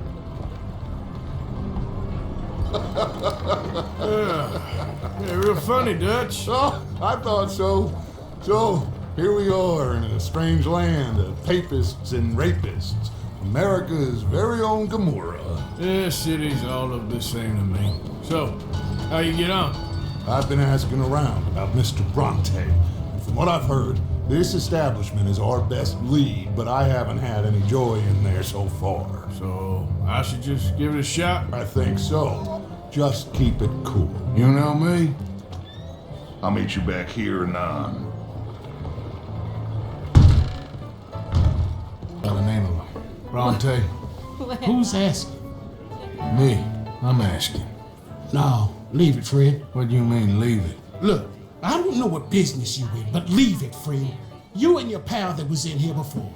Yeah, real funny, Dutch. Oh, I thought so. So, here we are in a strange land of papists and rapists. America's very own Gomorrah. Yeah, cities all look the same to me. So, how you get on? I've been asking around about Mr. Bronte. And from what I've heard, this establishment is our best lead, but I haven't had any joy in there so far. So, I should just give it a shot? I think so. Just keep it cool. You know me? I'll meet you back here anon. By the name of Bronte? Who's asking? Me. I'm asking. No, leave it, Fred. What do you mean, leave it? Look, I don't know what business you in, but leave it, Fred. You and your pal that was in here before.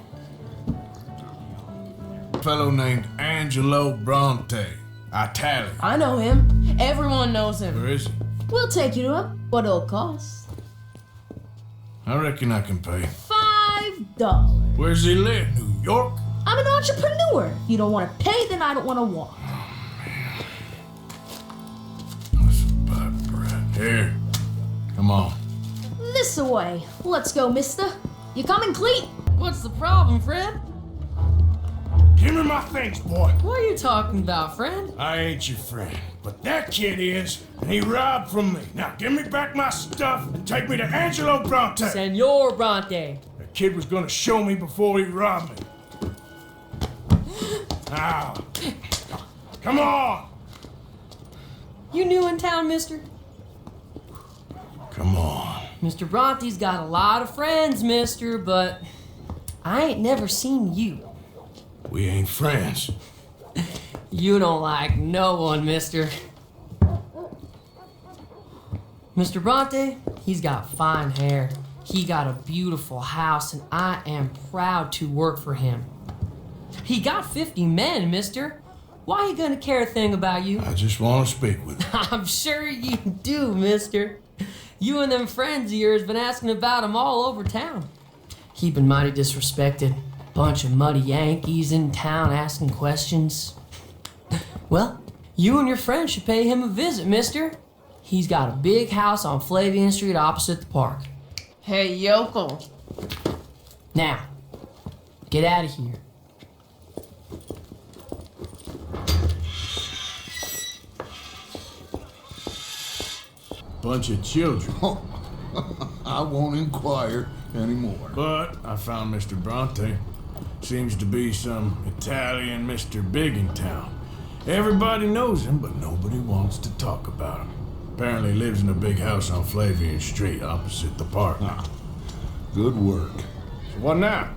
A fellow named Angelo Bronte. Italian. I know him. Everyone knows him. Where is he? We'll take you to him. What it'll cost? I reckon I can pay. $5. Where's he live? New York? I'm an entrepreneur. If you don't want to pay, then I don't want to walk. Here. Come on. This away. Let's go, mister. You coming, Cleet? What's the problem, Fred? Give me my things, boy. What are you talking about, friend? I ain't your friend, but that kid is, and he robbed from me. Now give me back my stuff and take me to Angelo Bronte. Senor Bronte. The kid was gonna show me before he robbed me. Now, come on. You new in town, mister? Come on. Mr. Bronte's got a lot of friends, mister, but I ain't never seen you. We ain't friends. You don't like no one, mister. Mr. Bronte, he's got fine hair. He got a beautiful house, and I am proud to work for him. He got 50 men, mister. Why you gonna care a thing about you? I just want to speak with him. I'm sure you do, mister. You and them friends of yours been asking about him all over town. He been mighty disrespected. Bunch of muddy Yankees in town asking questions. Well, you and your friend should pay him a visit, mister. He's got a big house on Flavian Street opposite the park. Hey, yokel. Now, get out of here. Bunch of children. I won't inquire anymore. But I found Mr. Bronte. Seems to be some Italian Mr. Big in town. Everybody knows him, but nobody wants to talk about him. Apparently lives in a big house on Flavian Street opposite the park. Good work. So what now?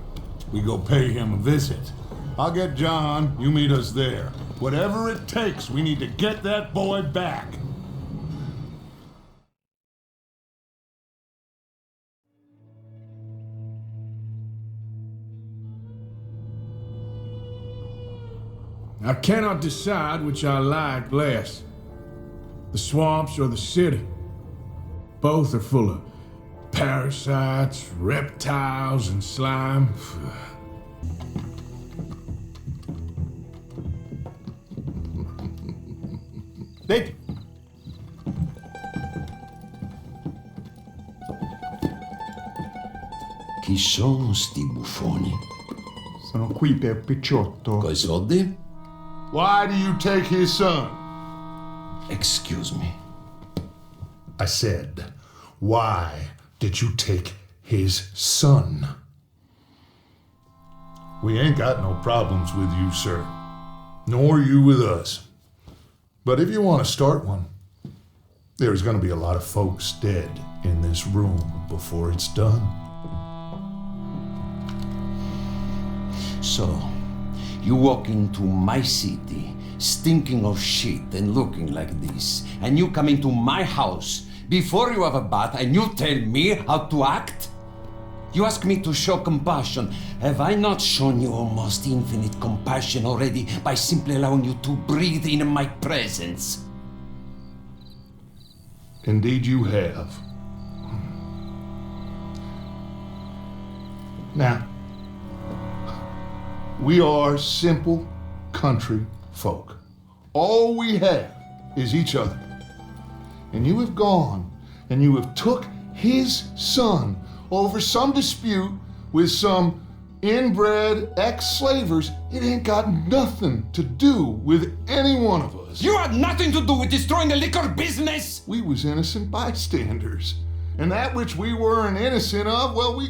We go pay him a visit. I'll get John, you meet us there. Whatever it takes, we need to get that boy back. I cannot decide which I like less. The swamps or the city. Both are full of parasites, reptiles, and slime. Vedi. Chi sono sti buffoni? Sono qui per Picciotto. Coi soldi? Why do you take his son? Excuse me. I said, why did you take his son? We ain't got no problems with you, sir. Nor you with us. But if you want to start one, there's going to be a lot of folks dead in this room before it's done. So, you walk into my city, stinking of shit and looking like this, and you come into my house before you have a bath and you tell me how to act? You ask me to show compassion. Have I not shown you almost infinite compassion already by simply allowing you to breathe in my presence? Indeed you have. Now, we are simple country folk. All we have is each other. And you have gone and you have took his son over some dispute with some inbred ex-slavers, it ain't got nothing to do with any one of us. You had nothing to do with destroying the liquor business! We was innocent bystanders. And that which we weren't innocent of, well,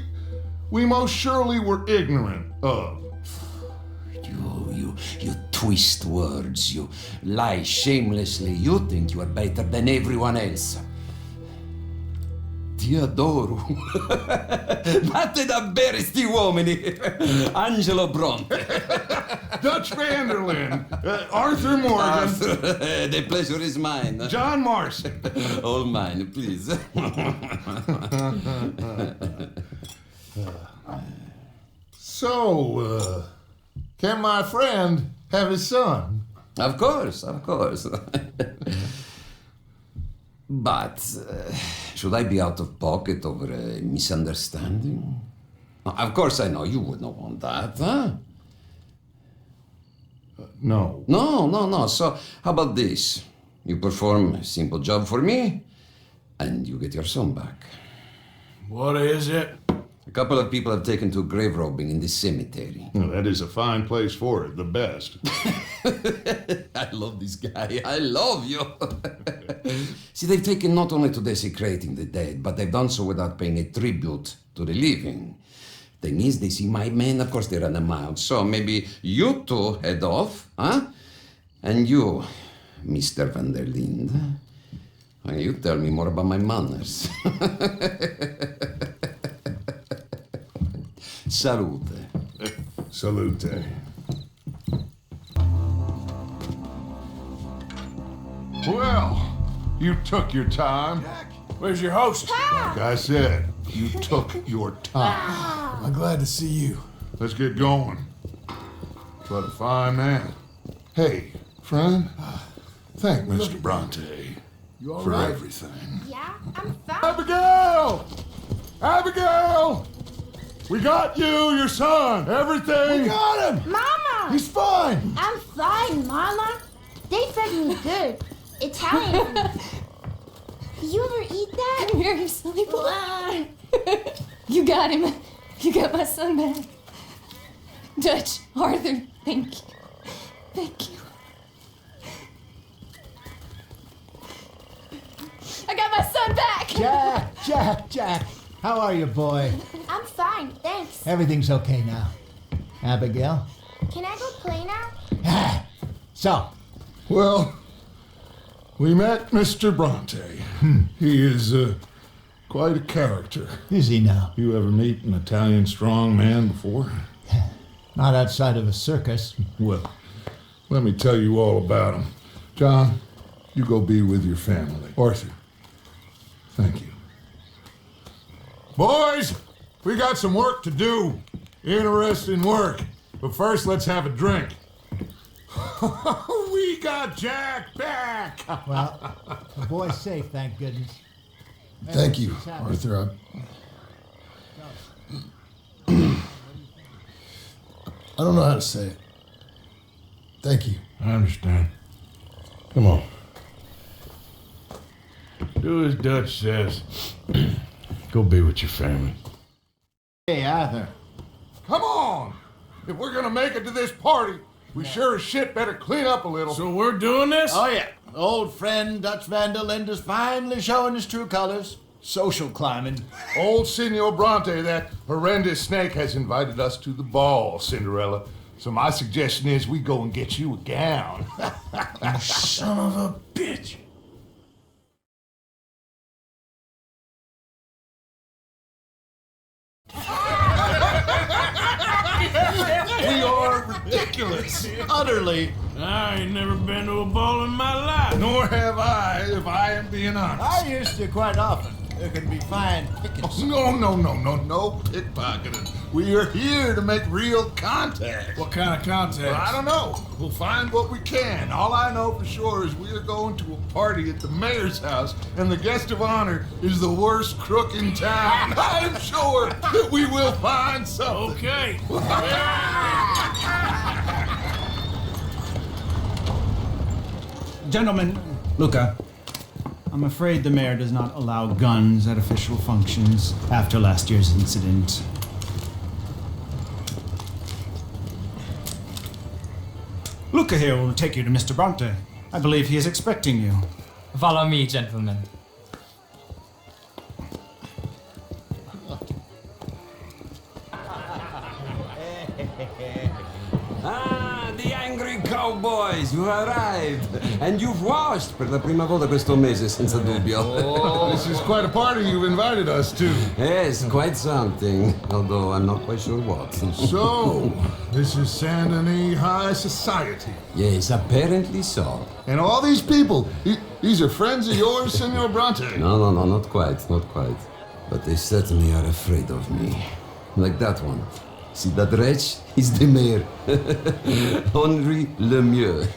we most surely were ignorant of. You twist words, you lie shamelessly, you think you are better than everyone else. Ti adoro. Batte da bere sti uomini. Angelo Bronte. Dutch Vanderlyn. Arthur Morgan. Arthur, the pleasure is mine. John Marston. All mine, please. So, can my friend have his son? Of course, of course. But should I be out of pocket over a misunderstanding? Of course I know you would not want that, huh? No. No. So how about this? You perform a simple job for me, and you get your son back. What is it? A couple of people have taken to grave robbing in the cemetery. Well, that is a fine place for it, the best. I love this guy. I love you. See, they've taken not only to desecrating the dead, but they've done so without paying a tribute to the living. Thing is, they see my men, of course they run them out. So maybe you two head off, huh? And you, Mr. Van der Linde, you tell me more about my manners. Salute. Salute. Well, you took your time. Where's your host? Like I said, you took your time. I'm glad to see you. Let's get going. What a fine man. Hey, friend, thank Mr. Bronte for everything. Yeah, I'm fine. Abigail! Abigail! We got you, your son, everything. We got him! Mama! He's fine! I'm fine, Mama. They fed me good. Italian. Did you ever eat that? Come here, you silly boy. You got him. You got my son back. Dutch, Arthur, thank you. Thank you. I got my son back! Jack. How are you, boy? I'm fine, thanks. Everything's okay now. Abigail? Can I go play now? So? Well, we met Mr. Bronte. He is quite a character. Is he now? You ever meet an Italian strong man before? Not outside of a circus. Well, let me tell you all about him. John, you go be with your family. Arthur, thank you. Boys, we got some work to do. Interesting work. But first, let's have a drink. We got Jack back! Well, the boy's safe, thank goodness. Thank you, Arthur. I don't know how to say it. Thank you. I understand. Come on. Do as Dutch says. Go be with your family. Hey, Arthur. Come on! If we're gonna make it to this party, we sure as shit better clean up a little. So we're doing this? Oh, yeah. Old friend Dutch Van der Linde is finally showing his true colors. Social climbing. Old Senor Bronte, that horrendous snake, has invited us to the ball, Cinderella. So my suggestion is we go and get you a gown. You son of a bitch. We are ridiculous. Utterly. I ain't never been to a ball in my life. Nor have I, if I am being honest. I used to quite often. There can be fine pickets. No pickpocketing. We are here to make real contact. What kind of contact? Well, I don't know. We'll find what we can. All I know for sure is we are going to a party at the mayor's house, and the guest of honor is the worst crook in town. I'm sure that we will find something. Okay. Gentlemen, Luca, I'm afraid the mayor does not allow guns at official functions after last year's incident. Luca here will take you to Mr. Bronte. I believe he is expecting you. Follow me, gentlemen. Ah, the angry cowboys, you arrived. And you've washed per la prima volta questo mese, senza dubbio. Oh, this is quite a party you've invited us to. Yes, quite something. Although I'm not quite sure what. So, this is Saint Denis High Society. Yes, apparently so. And all these people, these are friends of yours, Senor Bronte? No, not quite. But they certainly are afraid of me. Like that one. See that wretch? He's the mayor. Henri Lemieux.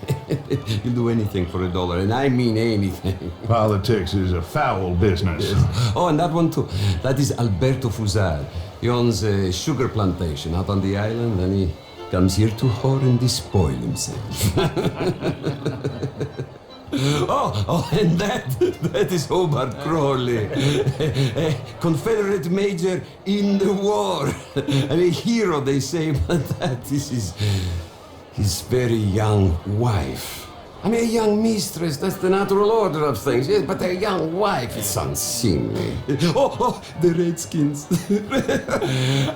He'll do anything for $1, and I mean anything. Politics is a foul business. Yes. Oh, and that one too. That is Alberto Fusar. He owns a sugar plantation out on the island, and he comes here to whore and despoil himself. Oh, and that is Hobart Crawley, a Confederate major in the war. I mean, hero, they say, but that is his very young wife. I mean, a young mistress, that's the natural order of things, yes, but a young wife is unseemly. Oh, the Redskins.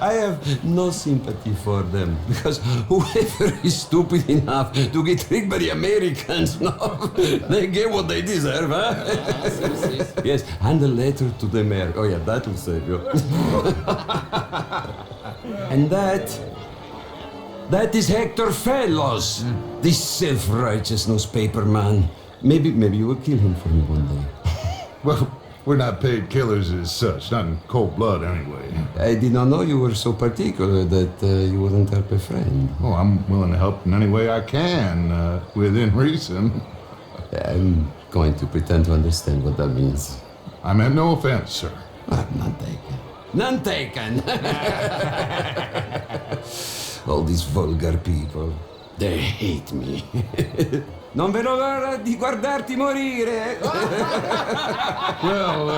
I have no sympathy for them, because whoever is stupid enough to get tricked by the Americans, no, they get what they deserve, huh? Yes, and a letter to the mayor. Oh yeah, that will save you. And that is Hector Fellows, this self-righteous newspaper man. Maybe you will kill him for me one day. Well, we're not paid killers as such, not in cold blood anyway. I did not know you were so particular that you wouldn't help a friend. Oh, I'm willing to help in any way I can, within reason. I'm going to pretend to understand what that means. I meant no offense, sir. None taken. None taken! All these vulgar people, they hate me. Non vedo l'ora di guardarti morire. Well,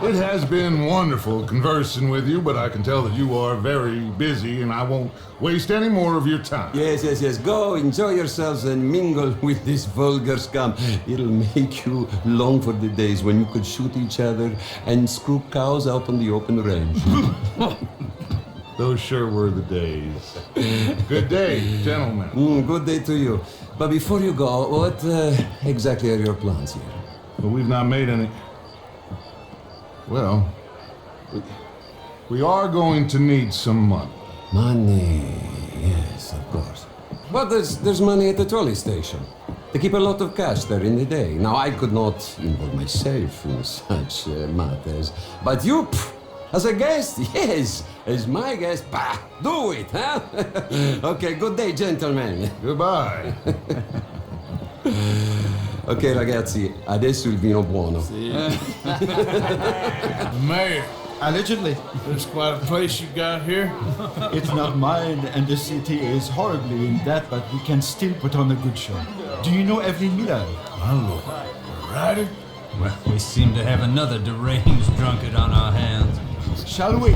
it has been wonderful conversing with you, but I can tell that you are very busy, and I won't waste any more of your time. Yes. Go, enjoy yourselves, and mingle with this vulgar scum. It'll make you long for the days when you could shoot each other and screw cows out on the open range. Those sure were the days. Good day, gentlemen. Good day to you. But before you go, what exactly are your plans here? Well, we've not made any... Well, we are going to need some money. Money, yes, of course. But there's money at the trolley station. They keep a lot of cash there in the day. Now, I could not involve myself in such matters. But you... As a guest, yes. As my guest, bah, do it, huh? Okay, good day, gentlemen. Goodbye. Ok, ragazzi, adesso il vino buono. Mayor. Allegedly. There's quite a place you got here. It's not mine, and the city is horribly in debt, but we can still put on a good show. Do you know Evelyn Miller? My lord. A writer? Well, we seem to have another deranged drunkard on our hands. Shall we?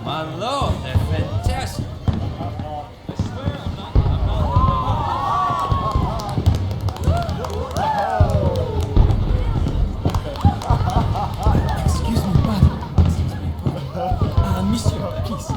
My lord, they're fantastic. Excuse me, madam. Monsieur, please.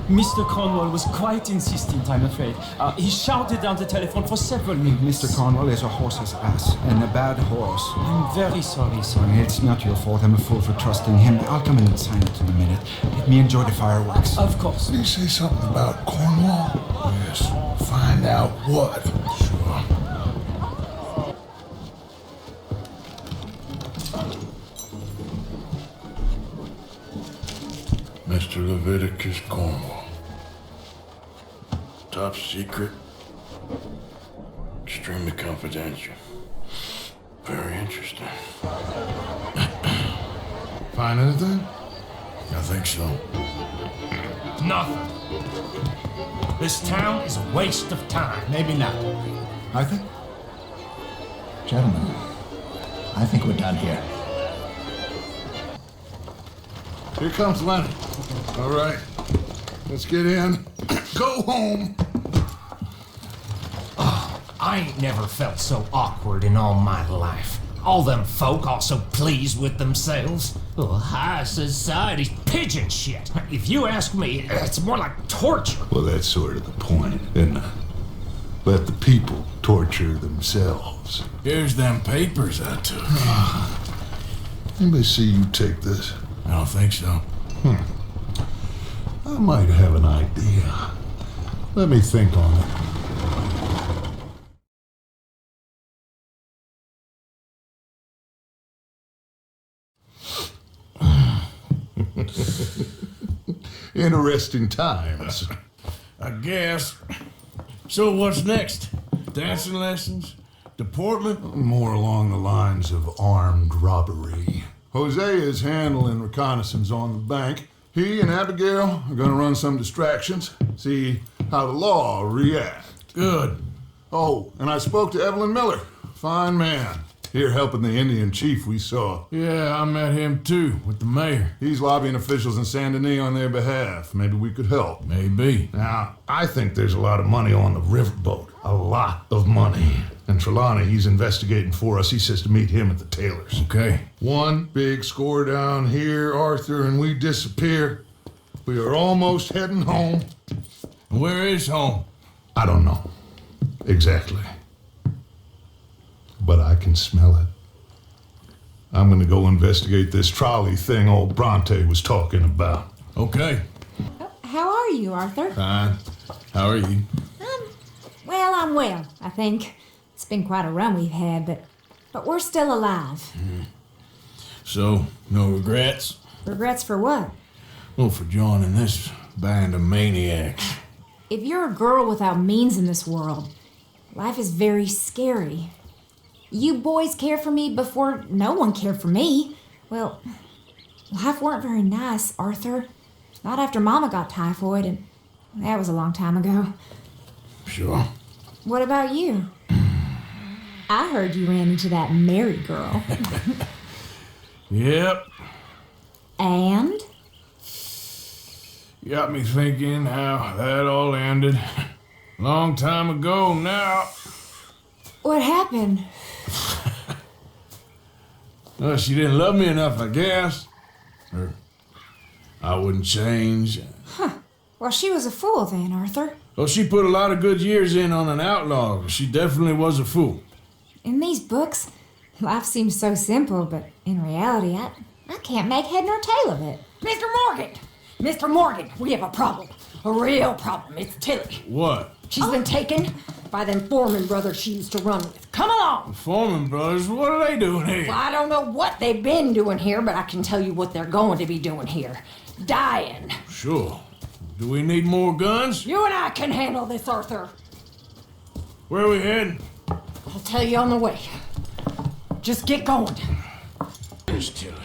Mr. Cornwall was quite insistent, I'm afraid. He shouted down the telephone for several minutes. Mr. Cornwall is a horse's ass, and a bad horse. I'm very sorry, sir. It's not your fault. I'm a fool for trusting him. I'll come in and sign it in a minute. Let me enjoy the fireworks. Of course. Did you say something about Cornwall? Yes. Find out what. Sure. Mr. Leviticus Cornwall. Top secret. Extremely confidential. Very interesting. Find anything? I think so. Nothing. This town is a waste of time. Maybe not. I think... Gentlemen, I think we're done here. Here comes Lenny. All right. Let's get in. Go home. I ain't never felt so awkward in all my life. All them folk all so pleased with themselves. Oh, high society's pigeon shit. If you ask me, it's more like torture. Well, that's sort of the point, isn't it? Let the people torture themselves. Here's them papers I took. Let me see you take this. I don't think so. I might have an idea. Let me think on it. Interesting times. I guess. So what's next? Dancing lessons? Deportment? More along the lines of armed robbery. Jose is handling reconnaissance on the bank. He and Abigail are gonna run some distractions, see how the law reacts. Good. Oh, and I spoke to Evelyn Miller. Fine man. Here helping the Indian chief we saw. Yeah, I met him too, with the mayor. He's lobbying officials in Saint Denis on their behalf. Maybe we could help. Maybe. Now, I think there's a lot of money on the riverboat. A lot of money. And Trelawney, he's investigating for us. He says to meet him at the Taylor's. Okay. One big score down here, Arthur, and we disappear. We are almost heading home. Where is home? I don't know. Exactly. But I can smell it. I'm gonna go investigate this trolley thing old Bronte was talking about. Okay. How are you, Arthur? Fine. How are you? Well, I'm well, I think. It's been quite a run we've had, but we're still alive. So, no regrets? Regrets for what? Well, for joining this band of maniacs. If you're a girl without means in this world, life is very scary. You boys cared for me before no one cared for me. Well, life weren't very nice, Arthur. Not after Mama got typhoid, and that was a long time ago. Sure. What about you? I heard you ran into that Mary girl. Yep. And? Got me thinking how that all ended. Long time ago now. What happened? Well, she didn't love me enough, I guess. Or I wouldn't change. Huh. Well, she was a fool then, Arthur. Well, she put a lot of good years in on an outlaw. She definitely was a fool. In these books, life seems so simple, but in reality, I can't make head nor tail of it. Mr. Morgan! Mr. Morgan, we have a problem. A real problem. It's Tilly. What? She's been taken by them Foreman brothers she used to run with. Come along! The Foreman brothers? What are they doing here? Well, I don't know what they've been doing here, but I can tell you what they're going to be doing here. Dying. Sure. Do we need more guns? You and I can handle this, Arthur. Where are we heading? I'll tell you on the way. Just get going. Here's Tilly.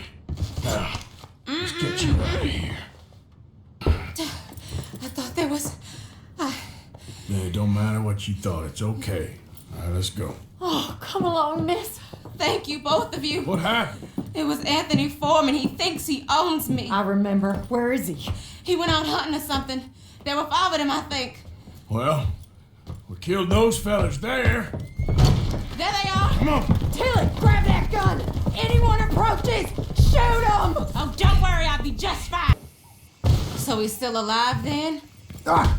Now, let's get you out of here. I thought there was... It don't matter what you thought. It's okay. All right, let's go. Oh, come along, miss. Thank you, both of you. What happened? It was Anthony Foreman. He thinks he owns me. I remember. Where is he? He went out hunting or something. There were 5 of them, I think. Well, we killed those fellas there. There they are. Come on. Tilly, grab that gun. Anyone approaches, shoot them. Oh, don't worry. I'll be just fine. So he's still alive then? I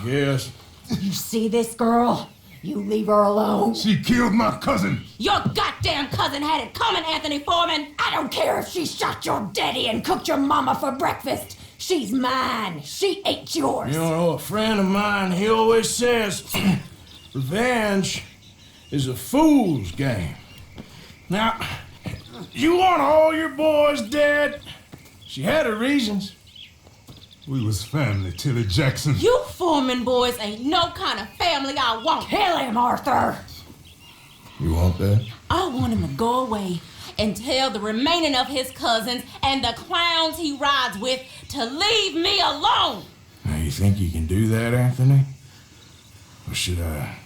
guess. You see this girl? You leave her alone. She killed my cousin. Your goddamn cousin had it coming, Anthony Foreman. I don't care if she shot your daddy and cooked your mama for breakfast. She's mine. She ate yours. You know, a friend of mine, he always says, revenge is a fool's game. Now, you want all your boys dead? She had her reasons. We was family, Tilly Jackson. You Foreman boys ain't no kind of family I want. Kill him, Arthur. You want that? I want him to go away and tell the remaining of his cousins and the clowns he rides with to leave me alone. Now, you think you can do that, Anthony? Or should I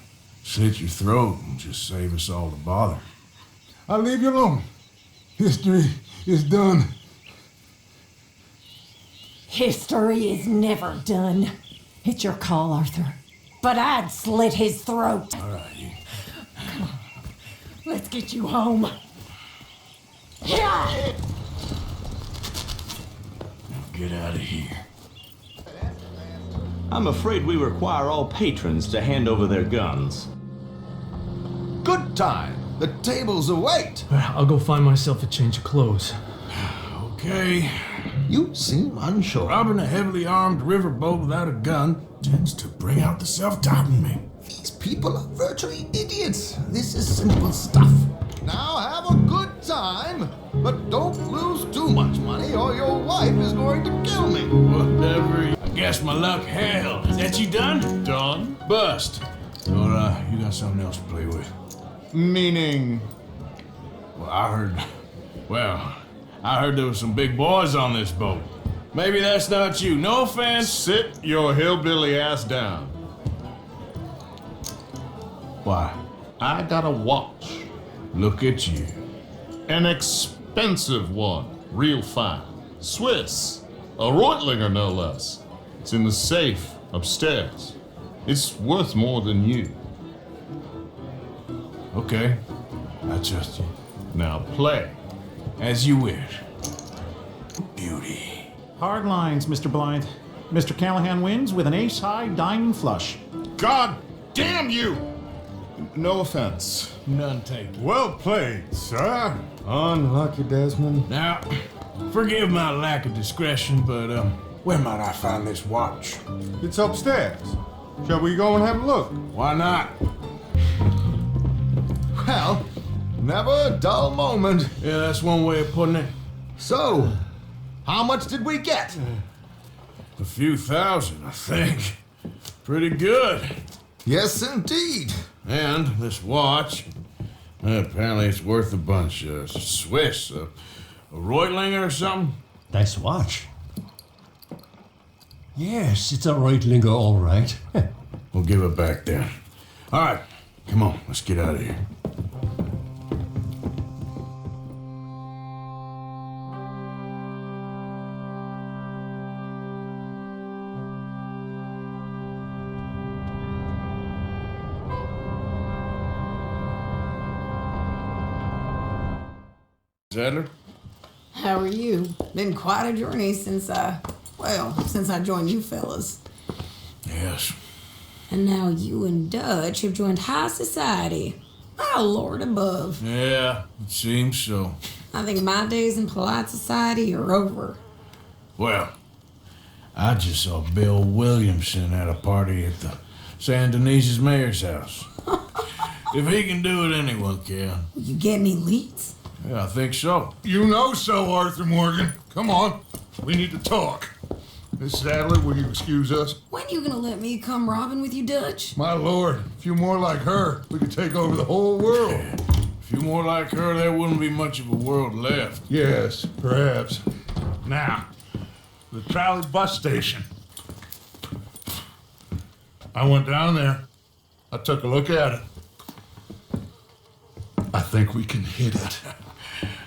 slit your throat and just save us all the bother? I'll leave you alone. History is done. History is never done. It's your call, Arthur. But I'd slit his throat. All right. Come on. Let's get you home. Yeah. Get out of here. I'm afraid we require all patrons to hand over their guns. Good time. The tables await. I'll go find myself a change of clothes. Okay. You seem unsure. Robbing a heavily armed riverboat without a gun tends to bring out the self-doubt in me. These people are virtually idiots. This is simple stuff. Now have a good time, but don't lose too much money or your wife is going to kill me. Whatever. I guess my luck held. Is that you done? Done? Bust. Or you got something else to play with? Meaning? Well, I heard there was some big boys on this boat. Maybe that's not you. No offense. Sit your hillbilly ass down. Why? I got a watch. Look at you. An expensive one. Real fine. Swiss. A Reutlinger, no less. It's in the safe upstairs. It's worth more than you. Okay. I trust you. Now play. As you wish. Beauty. Hard lines, Mr. Blind. Mr. Callahan wins with an ace-high diamond flush. God damn you! No offense. None taken. Well played, sir. Unlucky, Desmond. Now, forgive my lack of discretion, but where might I find this watch? It's upstairs. Shall we go and have a look? Why not? Well, never a dull moment. Yeah, that's one way of putting it. So, how much did we get? A few thousand, I think. Pretty good. Yes, indeed. And this watch, apparently it's worth a bunch. Swiss, a Reutlinger or something? Nice watch. Yes, it's a Reutlinger, all right. We'll give it back then. All right, come on, let's get out of here. Sadler? How are you? Been quite a journey since I joined you fellas. Yes. And now you and Dutch have joined high society. Oh, Lord above. Yeah, it seems so. I think my days in polite society are over. Well, I just saw Bill Williamson at a party at the San Denise's mayor's house. If he can do it, anyone can. You get any leads? Yeah, I think so. You know so, Arthur Morgan. Come on, we need to talk. Miss Sadler, will you excuse us? When you gonna let me come robbing with you, Dutch? My lord, a few more like her, we could take over the whole world. A few more like her, there wouldn't be much of a world left. Yes, perhaps. Now, the trolley bus station. I went down there. I took a look at it. I think we can hit it.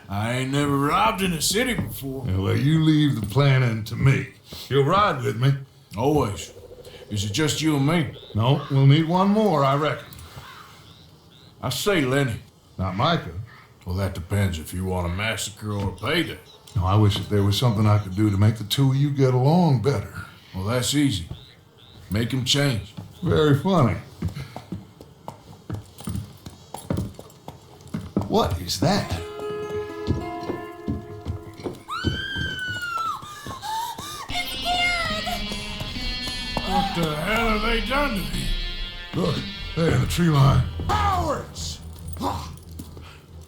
I ain't never robbed in a city before. Yeah, well, you leave the planning to me. You'll ride with me. Always. Is it just you and me? No, we'll need one more, I reckon. I say Lenny. Not Micah. Well, that depends if you want a massacre or a payday. No, I wish that there was something I could do to make the two of you get along better. Well, that's easy. Make him change. Very funny. What is that? What the hell have they done to me? Look, there in the tree line. Cowards!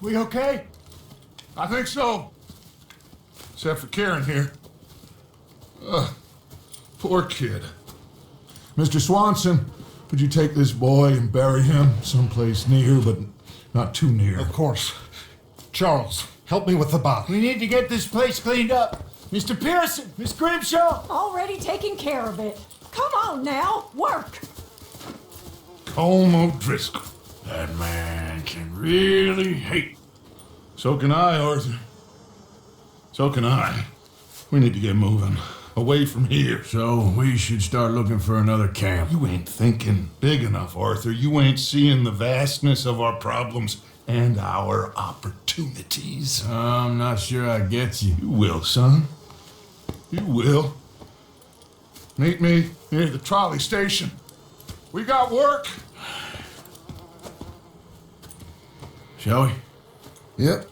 We okay? I think so. Except for Karen here. Poor kid. Mr. Swanson, could you take this boy and bury him someplace near, but not too near? Of course. Charles, help me with the body. We need to get this place cleaned up. Mr. Pearson, Miss Grimshaw. Already taking care of it. Come on now, work. Colm O'Driscoll. That man can really hate. So can I, Arthur. So can I. We need to get moving. away from here. So we should start looking for another camp. You ain't thinking big enough, Arthur. You ain't seeing the vastness of our problems and our opportunities. I'm not sure I get you. You will, son. You will. Meet me near the trolley station. We got work. Shall we? Yep.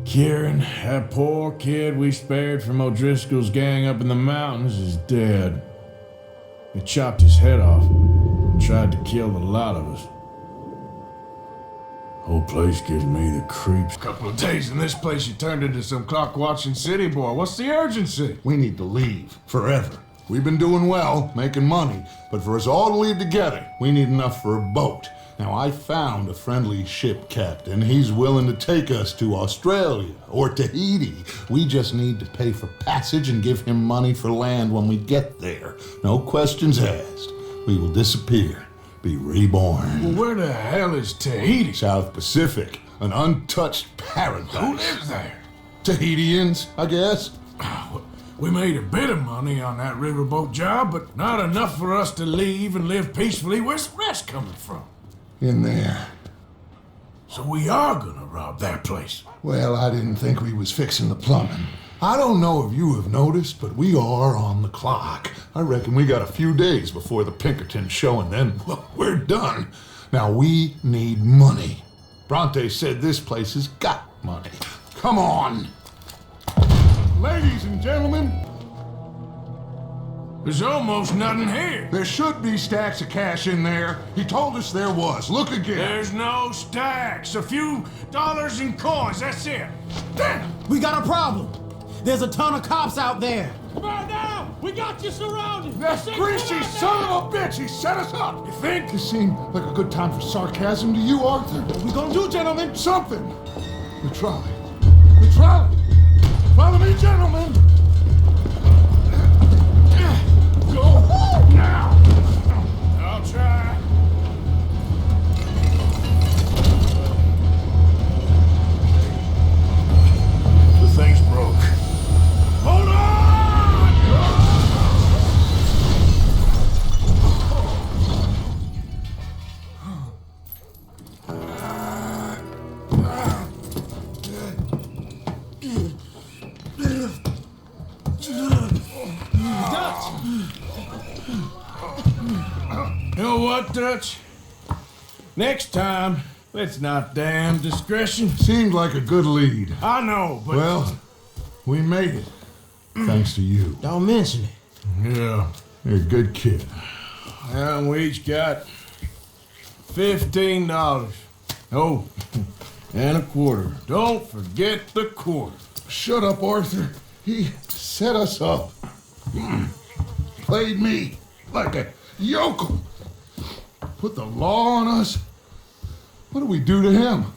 Kieran, that poor kid we spared from O'Driscoll's gang up in the mountains is dead. They chopped his head off and tried to kill the lot of us. Whole place gives me the creeps. Couple of days in this place, you turned into some clock-watching city boy. What's the urgency? We need to leave forever. We've been doing well, making money, but for us all to leave together, we need enough for a boat. Now, I found a friendly ship captain. He's willing to take us to Australia or Tahiti. We just need to pay for passage and give him money for land when we get there. No questions asked. We will disappear, be reborn. Well, where the hell is Tahiti? South Pacific, an untouched paradise. Who lives there? Tahitians, I guess. We made a bit of money on that riverboat job, but not enough for us to leave and live peacefully. Where's the rest coming from? In there. So we are gonna rob that place. Well, I didn't think we was fixing the plumbing. I don't know if you have noticed, but we are on the clock. I reckon we got a few days before the Pinkerton show, and then, well, we're done. Now, we need money. Bronte said this place has got money. Come on. Ladies and gentlemen, there's almost nothing here. There should be stacks of cash in there. He told us there was. Look again. There's no stacks. A few dollars in coins, that's it. Damn! We got a problem. There's a ton of cops out there. Come on now! We got you surrounded! That greasy son of a bitch! He set us up! You think? This seemed like a good time for sarcasm to you, Arthur? What we gonna do, gentlemen? Something! The trolley. The trolley! Follow me, gentlemen! Go now! I'll try. The thing's broke. Hold on! You know what, Dutch? Next time, let's not damn discretion. Seemed like a good lead. I know, but... Well, we made it. Thanks to you. Don't mention it. Yeah. You're a good kid. And we each got $15. Oh, and a quarter. Don't forget the quarter. Shut up, Arthur. He set us up. Played me like a yokel. Put the law on us. What did we do to him?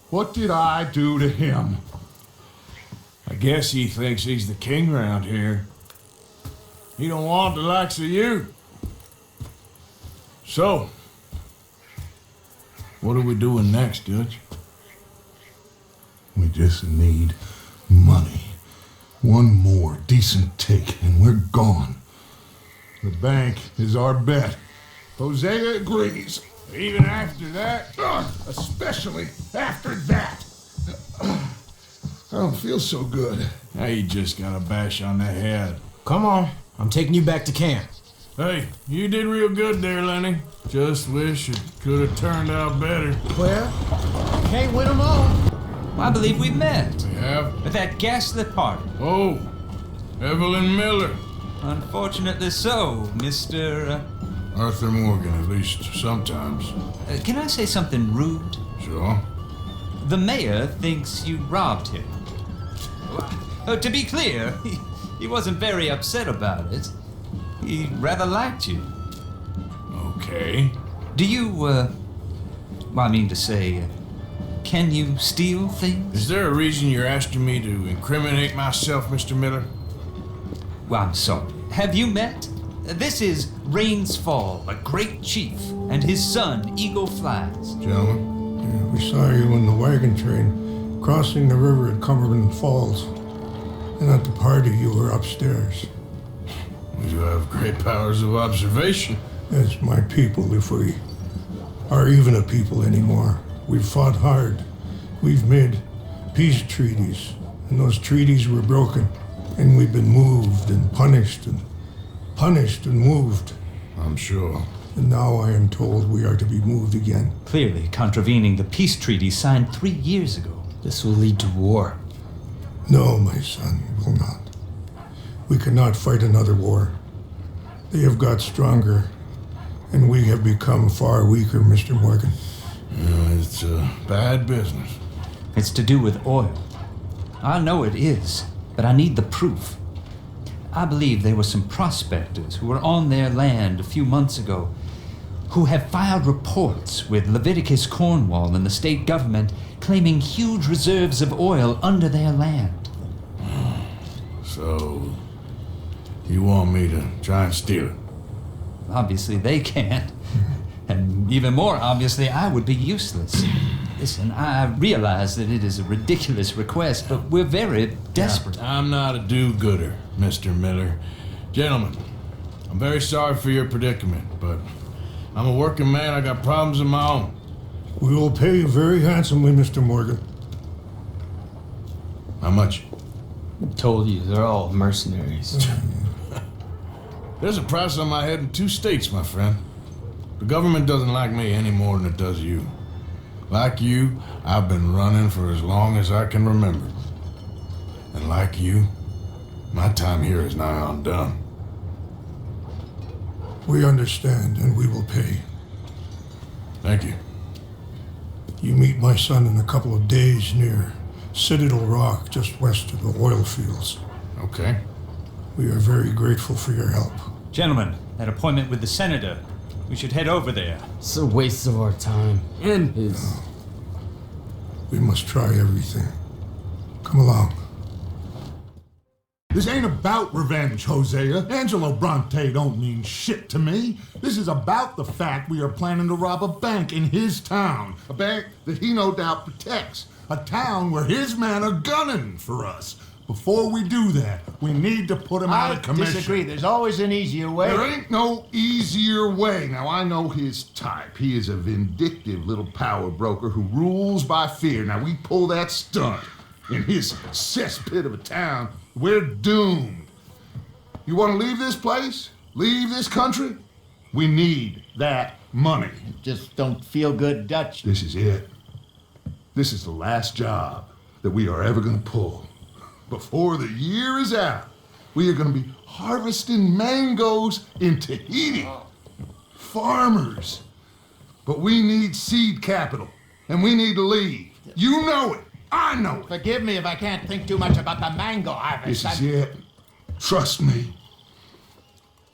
What did I do to him? I guess he thinks he's the king around here. He don't want the likes of you. So, what are we doing next, Dutch? We just need money. One more decent take and we're gone. The bank is our bet. Hosea agrees. Even after that? Especially after that. I don't feel so good. Now you just got a bash on the head. Come on, I'm taking you back to camp. Hey, you did real good there, Lenny. Just wish it could have turned out better. Well, can't win them all. I believe we met. We have? At that ghastly party. Oh, Evelyn Miller. Unfortunately so, Mr. Arthur Morgan, at least sometimes. Can I say something rude? Sure. The mayor thinks you robbed him. To be clear, he wasn't very upset about it. He rather liked you. Okay. Do you, I mean to say, can you steal things? Is there a reason you're asking me to incriminate myself, Mr. Miller? Well, I'm sorry. Have you met? This is Rain's Fall, a great chief, and his son, Eagle Flies. Gentlemen, we saw you in the wagon train crossing the river at Cumberland Falls. And at the party, you were upstairs. You have great powers of observation. As my people, if we are even a people anymore. We've fought hard. We've made peace treaties, and those treaties were broken. And we've been moved and punished and moved. I'm sure. And now I am told we are to be moved again. Clearly contravening the peace treaty signed 3 years ago. This will lead to war. No, my son, it will not. We cannot fight another war. They have got stronger, and we have become far weaker, Mr. Morgan. It's a bad business. It's to do with oil. I know it is, but I need the proof. I believe there were some prospectors who were on their land a few months ago who have filed reports with Leviticus Cornwall and the state government claiming huge reserves of oil under their land. So, you want me to try and steal it? Obviously they can't. And even more obviously, I would be useless. Listen, I realize that it is a ridiculous request, but we're very desperate. I'm not a do-gooder, Mr. Miller. Gentlemen, I'm very sorry for your predicament, but I'm a working man. I got problems of my own. We will pay you very handsomely, Mr. Morgan. How much? I told you, they're all mercenaries. There's a price on my head in 2 states, my friend. The government doesn't like me any more than it does you. Like you, I've been running for as long as I can remember. And like you, my time here is nigh on done. We understand, and we will pay. Thank you. You meet my son in a couple of days near Citadel Rock, just west of the oil fields. Okay. We are very grateful for your help. Gentlemen, that appointment with the senator. We should head over there. It's a waste of our time. And his. We must try everything. Come along. This ain't about revenge, Hosea. Angelo Bronte don't mean shit to me. This is about the fact we are planning to rob a bank in his town. A bank that he no doubt protects. A town where his men are gunning for us. Before we do that, we need to put him out of commission. I disagree. There's always an easier way. There ain't no easier way. Now, I know his type. He is a vindictive little power broker who rules by fear. Now, we pull that stunt in his cesspit of a town, we're doomed. You want to leave this place? Leave this country? We need that money. Just don't feel good, Dutch. This is it. This is the last job that we are ever going to pull. Before the year is out, we are going to be harvesting mangoes in Tahiti. Farmers. But we need seed capital, and we need to leave. You know it. I know it. Forgive me if I can't think too much about the mango harvest. This is it. Trust me.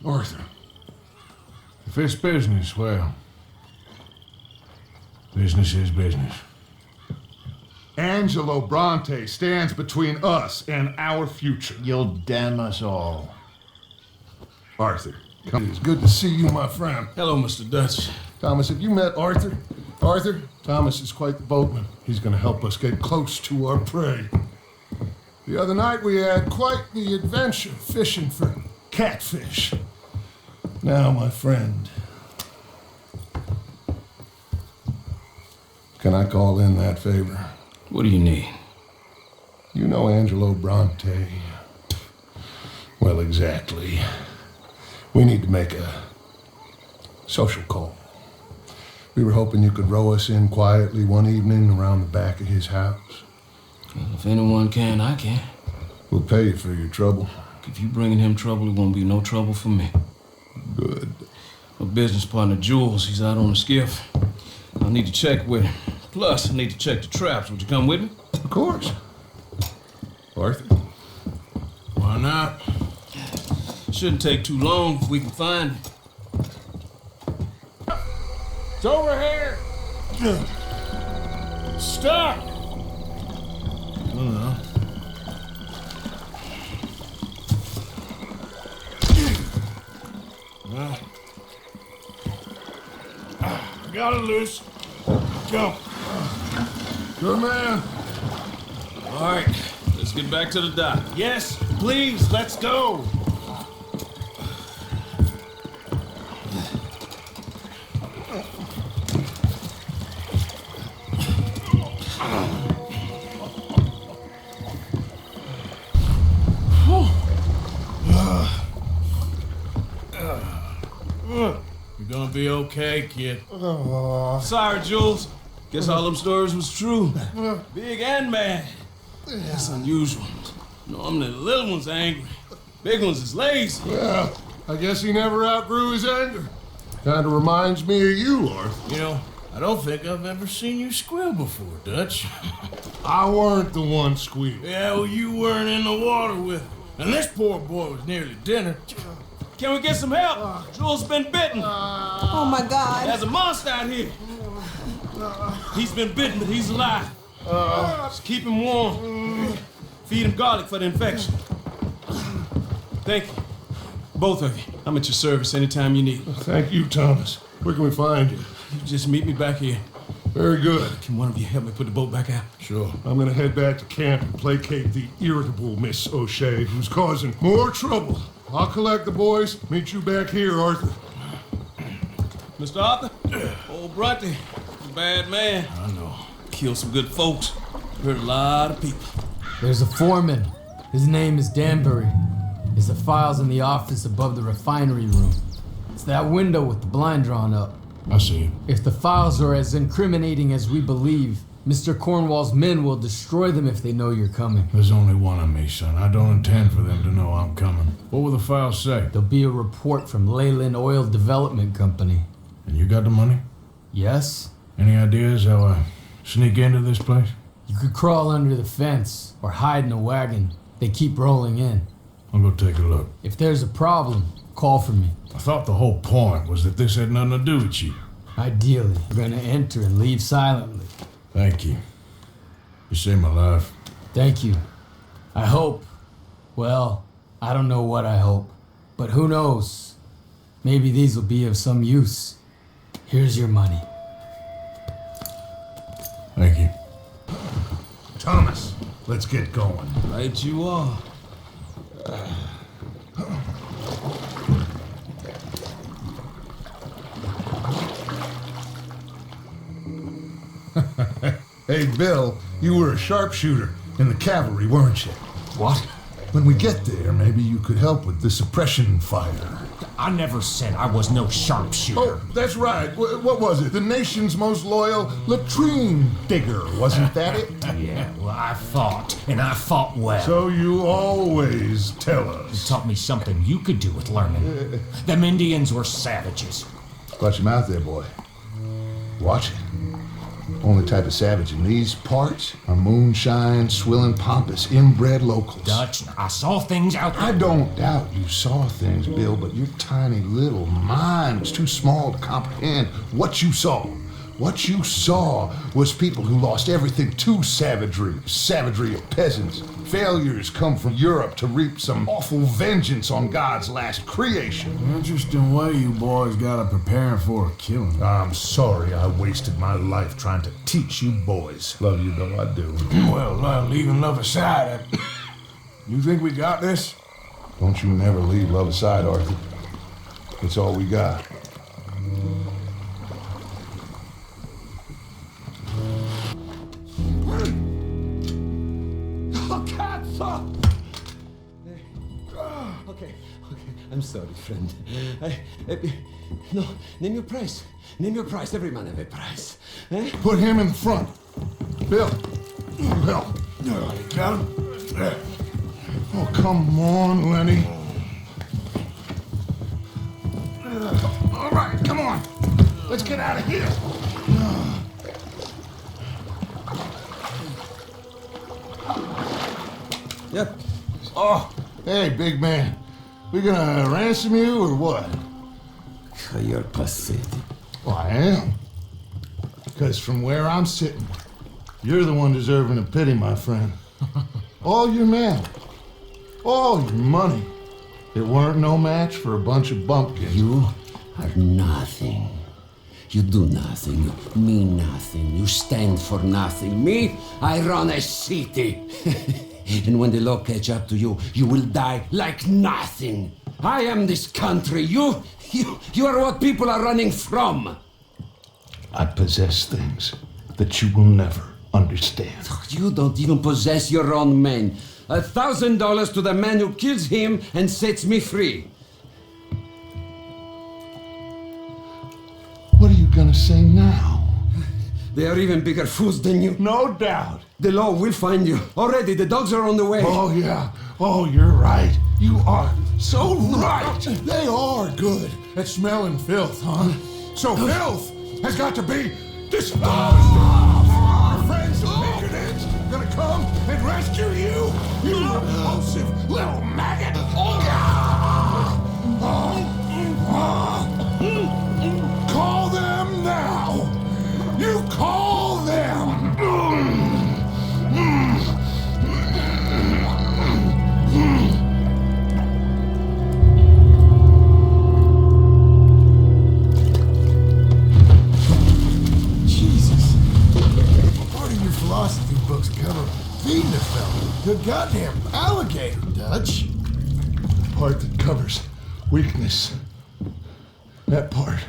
Arthur. If it's business, well, business is business. Angelo Bronte stands between us and our future. You'll damn us all. Arthur, come. It's good to see you, my friend. Hello, Mr. Dutch. Thomas, have you met Arthur? Arthur, Thomas is quite the boatman. He's going to help us get close to our prey. The other night we had quite the adventure fishing for catfish. Now, my friend, can I call in that favor? What do you need? You know Angelo Bronte. Well, exactly. We need to make a social call. We were hoping you could row us in quietly one evening around the back of his house. Well, if anyone can, I can. We'll pay you for your trouble. If you bringing him trouble, it won't be no trouble for me. Good. My business partner, Jules, he's out on the skiff. I need to check with him. Plus, I need to check the traps. Would you come with me? Of course. Arthur? Why not? Shouldn't take too long if we can find it. It's over here! Stop! Got it loose. Go. Good man. All right, let's get back to the dock. Yes, please, let's go. You're gonna be okay, kid. Sorry, Jules. Guess all them stories was true. Big and mad. That's unusual. Normally the little ones are angry. Big ones is lazy. Well, I guess he never outgrew his anger. Kinda reminds me of you, Arthur. You know, I don't think I've ever seen you squeal before, Dutch. I weren't the one squealing. Yeah, well, you weren't in the water with him. And this poor boy was nearly dinner. Can we get some help? Jules been bitten. Oh my God. There's a monster out here. He's been bitten, but he's alive. Just keep him warm. Feed him garlic for the infection. Thank you. Both of you. I'm at your service anytime you need. Thank you, Thomas. Where can we find you? You just meet me back here. Very good. Can one of you help me put the boat back out? Sure. I'm gonna head back to camp and placate the irritable Miss O'Shea, who's causing more trouble. I'll collect the boys. Meet you back here, Arthur. Mr. Arthur? Old Bronte. A bad man. I know. Killed some good folks. Hurt a lot of people. There's a foreman. His name is Danbury. There's the files in the office above the refinery room. It's that window with the blind drawn up. I see it. If the files are as incriminating as we believe, Mr. Cornwall's men will destroy them if they know you're coming. There's only one of me, son. I don't intend for them to know I'm coming. What will the files say? There'll be a report from Leyland Oil Development Company. And you got the money? Yes? Any ideas how I sneak into this place? You could crawl under the fence or hide in a wagon. They keep rolling in. I'll go take a look. If there's a problem, call for me. I thought the whole point was that this had nothing to do with you. Ideally, you're gonna enter and leave silently. Thank you. You saved my life. Thank you. I hope. Well, I don't know what I hope. But who knows? Maybe these will be of some use. Here's your money. Thank you. Thomas, let's get going. Right you are. Hey, Bill, you were a sharpshooter in the cavalry, weren't you? What? When we get there, maybe you could help with the suppression fire. I never said I was no sharpshooter. Oh, that's right. What was it? The nation's most loyal latrine digger, wasn't that it? Yeah, well, I fought, and I fought well. So you always tell us. You taught me something you could do with learning. Them Indians were savages. Watch your mouth there, boy. Watch it. Only type of savage in these parts are moonshine, swilling, pompous, inbred locals. Dutch, I saw things out there. I don't doubt you saw things, Bill, but your tiny little mind was too small to comprehend what you saw. What you saw was people who lost everything to savagery. Savagery of peasants. Failures come from Europe to reap some awful vengeance on God's last creation. Interesting way you boys got to prepare for a killing. I'm sorry I wasted my life trying to teach you boys. Love you though I do. Well, leaving love aside, you think we got this? Don't you never leave love aside, Arthur. It's all we got. Okay, I'm sorry, friend. No, name your price. Name your price. Every man have a price. Eh? Put him in the front. Bill. Bill. Got him? Oh, come on, Lenny. All right, come on. Let's get out of here. Yep. Oh, hey, big man. We gonna ransom you or what? You're pathetic. Well, I am. Because from where I'm sitting, you're the one deserving of pity, my friend. All your men, all your money, It weren't no match for a bunch of bumpkins. You are nothing. You do nothing. You mean nothing. You stand for nothing. Me, I run a city. And when the law catch up to you, you will die like nothing. I am this country. You are what people are running from. I possess things that you will never understand. You don't even possess your own men. $1,000 to the man who kills him and sets me free. What are you gonna say now? They are even bigger fools than you. No doubt. The law will find you. Already, the dogs are on the way. Oh, yeah. Oh, you're right. You are so right. They are good at smelling filth, huh? So filth has got to be disposed of. Our friends, the Pinkertons, gonna come and rescue you, you repulsive little maggot. Call them now. You call them. Jesus. Part of your philosophy books cover feeding a fella. The goddamn alligator, Dutch. The part that covers weakness. That part.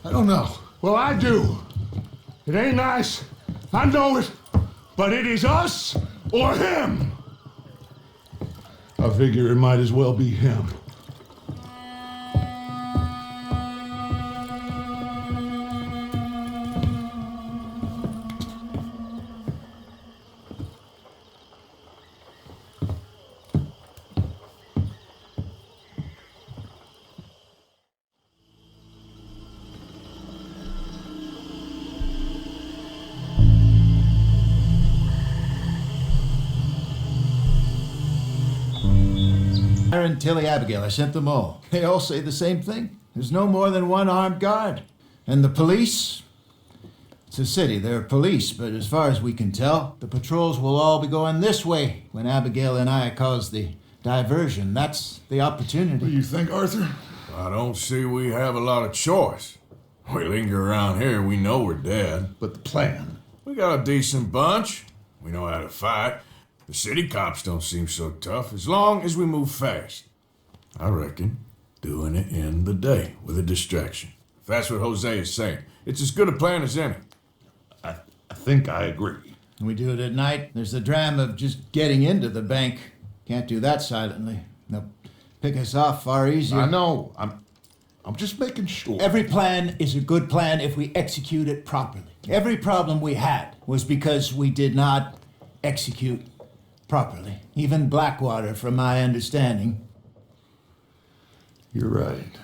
I don't know. Well, I do. It ain't nice. I know it. But it is us or him. I figure it might as well be him. And Tilly Abigail, I sent them all. They all say the same thing. There's no more than one armed guard. And the police? It's a city, there are police, but as far as we can tell, the patrols will all be going this way when Abigail and I cause the diversion. That's the opportunity. What do you think, Arthur? I don't see we have a lot of choice. We linger around here, we know we're dead. But the plan? We got a decent bunch. We know how to fight. The city cops don't seem so tough as long as we move fast. I reckon doing it in the day with a distraction. If that's what Jose is saying, it's as good a plan as any. I think I agree. We do it at night. There's the drama of just getting into the bank. Can't do that silently. They'll pick us off far easier. I know. I'm just making sure. Every plan is a good plan if we execute it properly. Every problem we had was because we did not execute properly. Even Blackwater, from my understanding. You're right.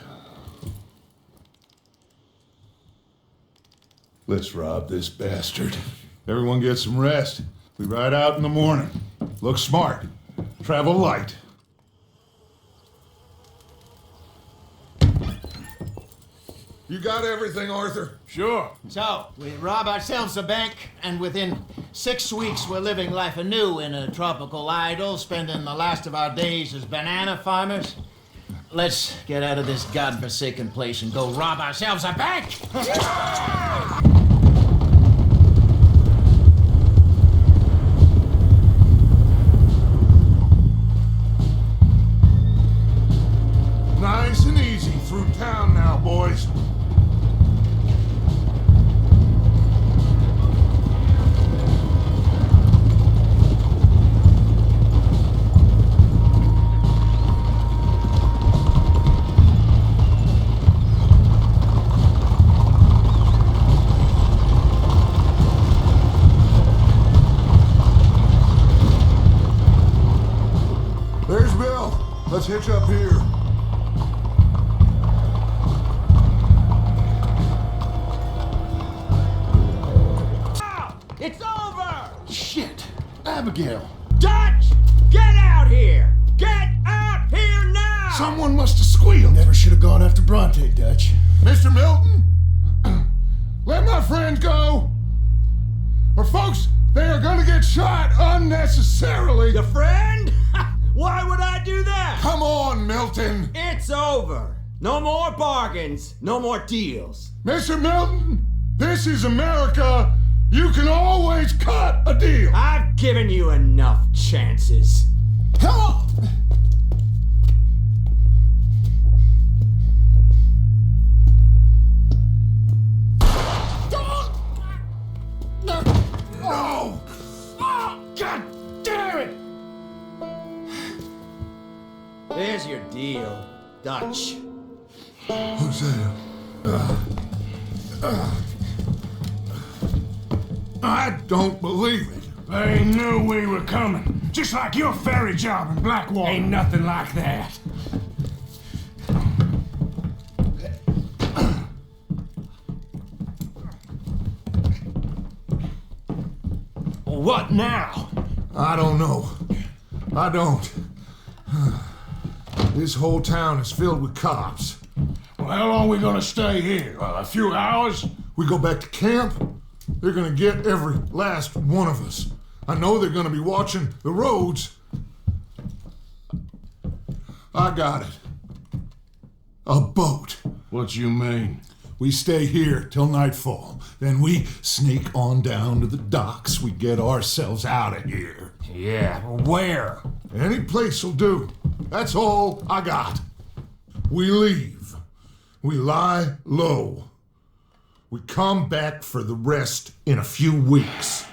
Let's rob this bastard. Everyone get some rest. We ride out in the morning. Look smart. Travel light. You got everything, Arthur? Sure. So, we rob ourselves a bank, and within 6 weeks we're living life anew in a tropical idyll, spending the last of our days as banana farmers. Let's get out of this godforsaken place and go rob ourselves a bank! Nice and easy through town now, boys. There's Bill. Let's hitch up here. It's over! Shit! Abigail! Dutch! Get out here! Get out here now! Someone must have squealed. Never should have gone after Bronte, Dutch. Mr. Milton? Let my friends go! Or folks, they are gonna get shot unnecessarily. Your friend? Why would I do that? Come on, Milton! It's over. No more bargains, no more deals. Mr. Milton, this is America. You can always cut a deal. I've given you enough chances. Come on! No! God damn it! There's your deal, Dutch. Hosea. I don't believe it. They knew we were coming. Just like your ferry job in Blackwater. Ain't nothing like that. What now? I don't know. I don't. This whole town is filled with cops. Well, how long are we gonna stay here? A few hours? We go back to camp, they're gonna get every last one of us. I know they're gonna be watching the roads. I got it. A boat. What you mean? We stay here till nightfall. Then we sneak on down to the docks. We get ourselves out of here. Yeah, where? Any place will do. That's all I got. We leave. We lie low. We come back for the rest in a few weeks.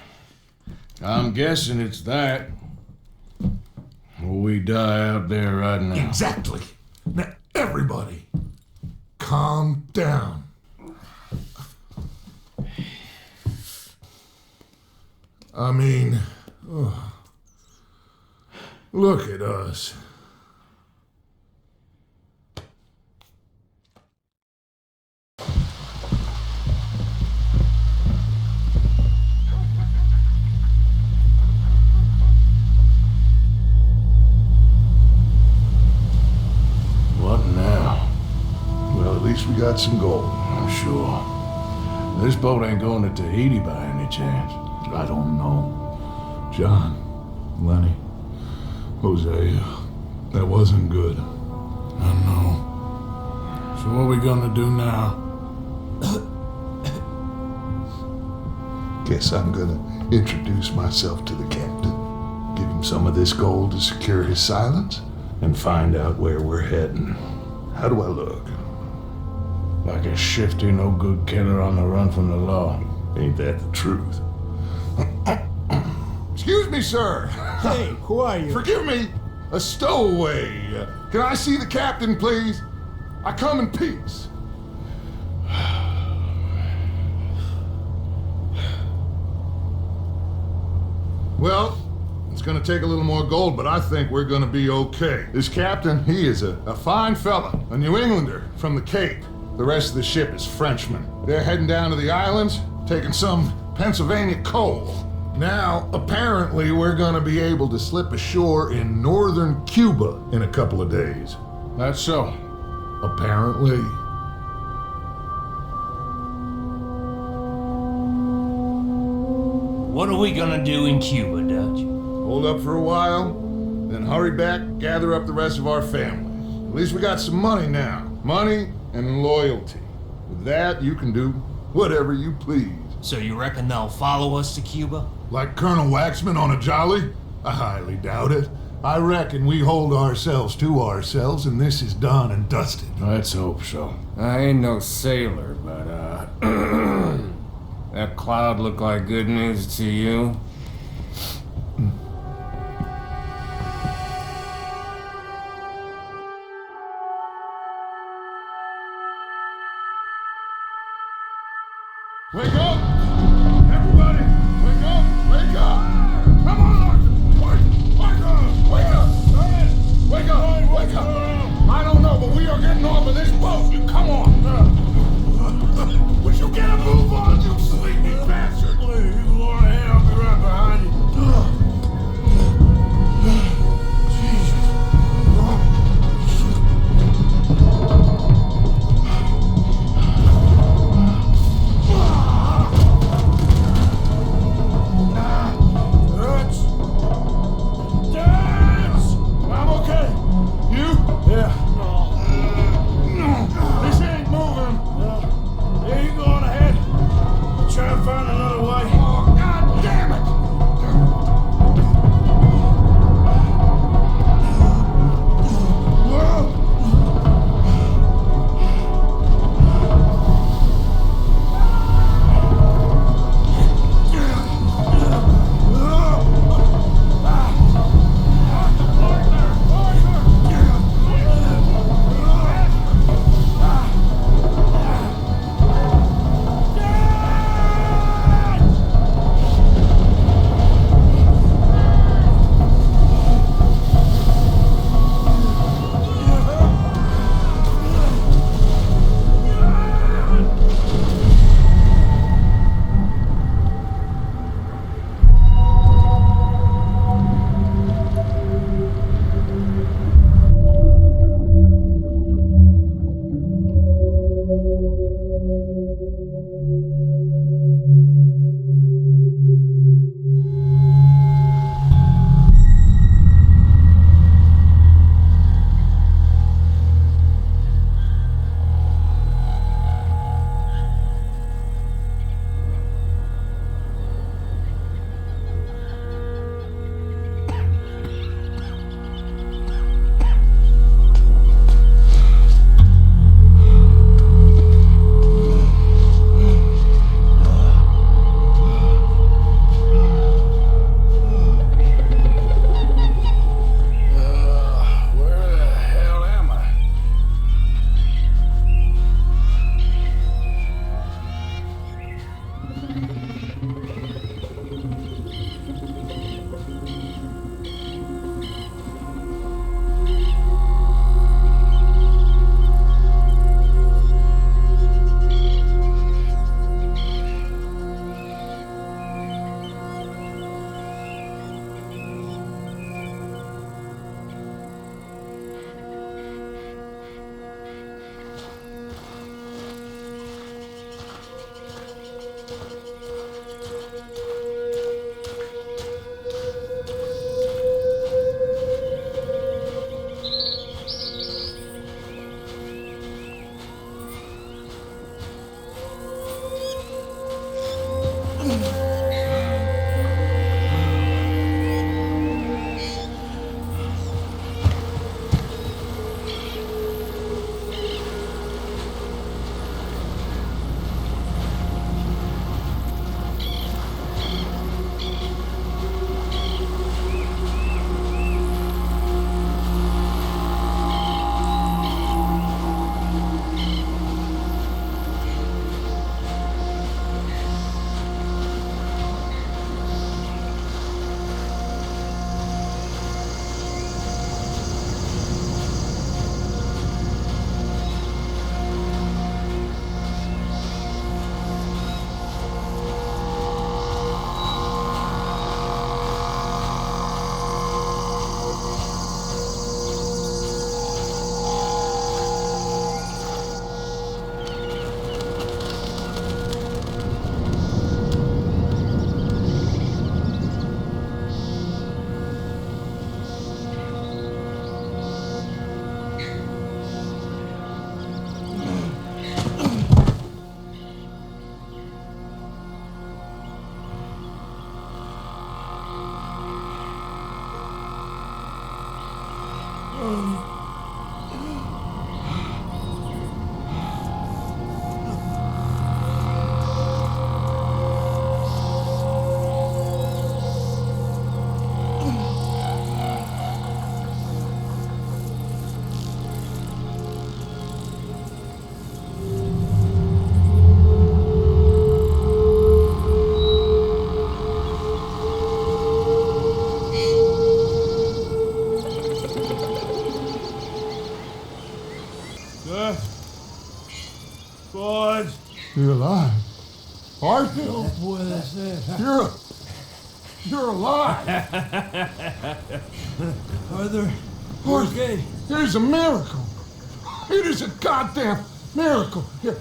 I'm guessing it's that. Or we die out there right now. Exactly. Now, everybody, calm down. I mean, look at us. What now? Well, at least we got some gold. I'm sure. This boat ain't going to Tahiti by any chance. I don't know. John, Lenny, Hosea, that wasn't good. I know. So what are we gonna do now? Guess I'm gonna introduce myself to the captain, give him some of this gold to secure his silence, and find out where we're heading. How do I look? Like a shifty, no-good killer on the run from the law. Ain't that the truth? Excuse me, sir. Hey, who are you? Forgive me, a stowaway. Can I see the captain, please? I come in peace. Well, it's gonna take a little more gold, but I think we're gonna be okay. This captain, he is a fine fella, a New Englander from the Cape. The rest of the ship is Frenchmen. They're heading down to the islands, taking some Pennsylvania coal. Now, apparently, we're gonna be able to slip ashore in northern Cuba in a couple of days. That's so. Apparently. What are we gonna do in Cuba, Dutch? Hold up for a while, then hurry back, gather up the rest of our family. At least we got some money now. Money and loyalty. With that, you can do whatever you please. So you reckon they'll follow us to Cuba? Like Colonel Waxman on a jolly? I highly doubt it. I reckon we hold ourselves to ourselves and this is done and dusted. Let's hope so. I ain't no sailor, but, that cloud look like good news to you? Wake up! Everybody! Wake up! Wake up! Come on, Arthur! Wake up! Wake up! Wake up! Wake up! I don't know, but we are getting off of this boat! Come on! Would you get a move on, you sleepy bastard? Please, Lord, I'll be right behind you. Boys. You're alive. Arthur. No puede ser. You're alive. Arthur. Arthur, it is a miracle. It is a goddamn miracle. Here,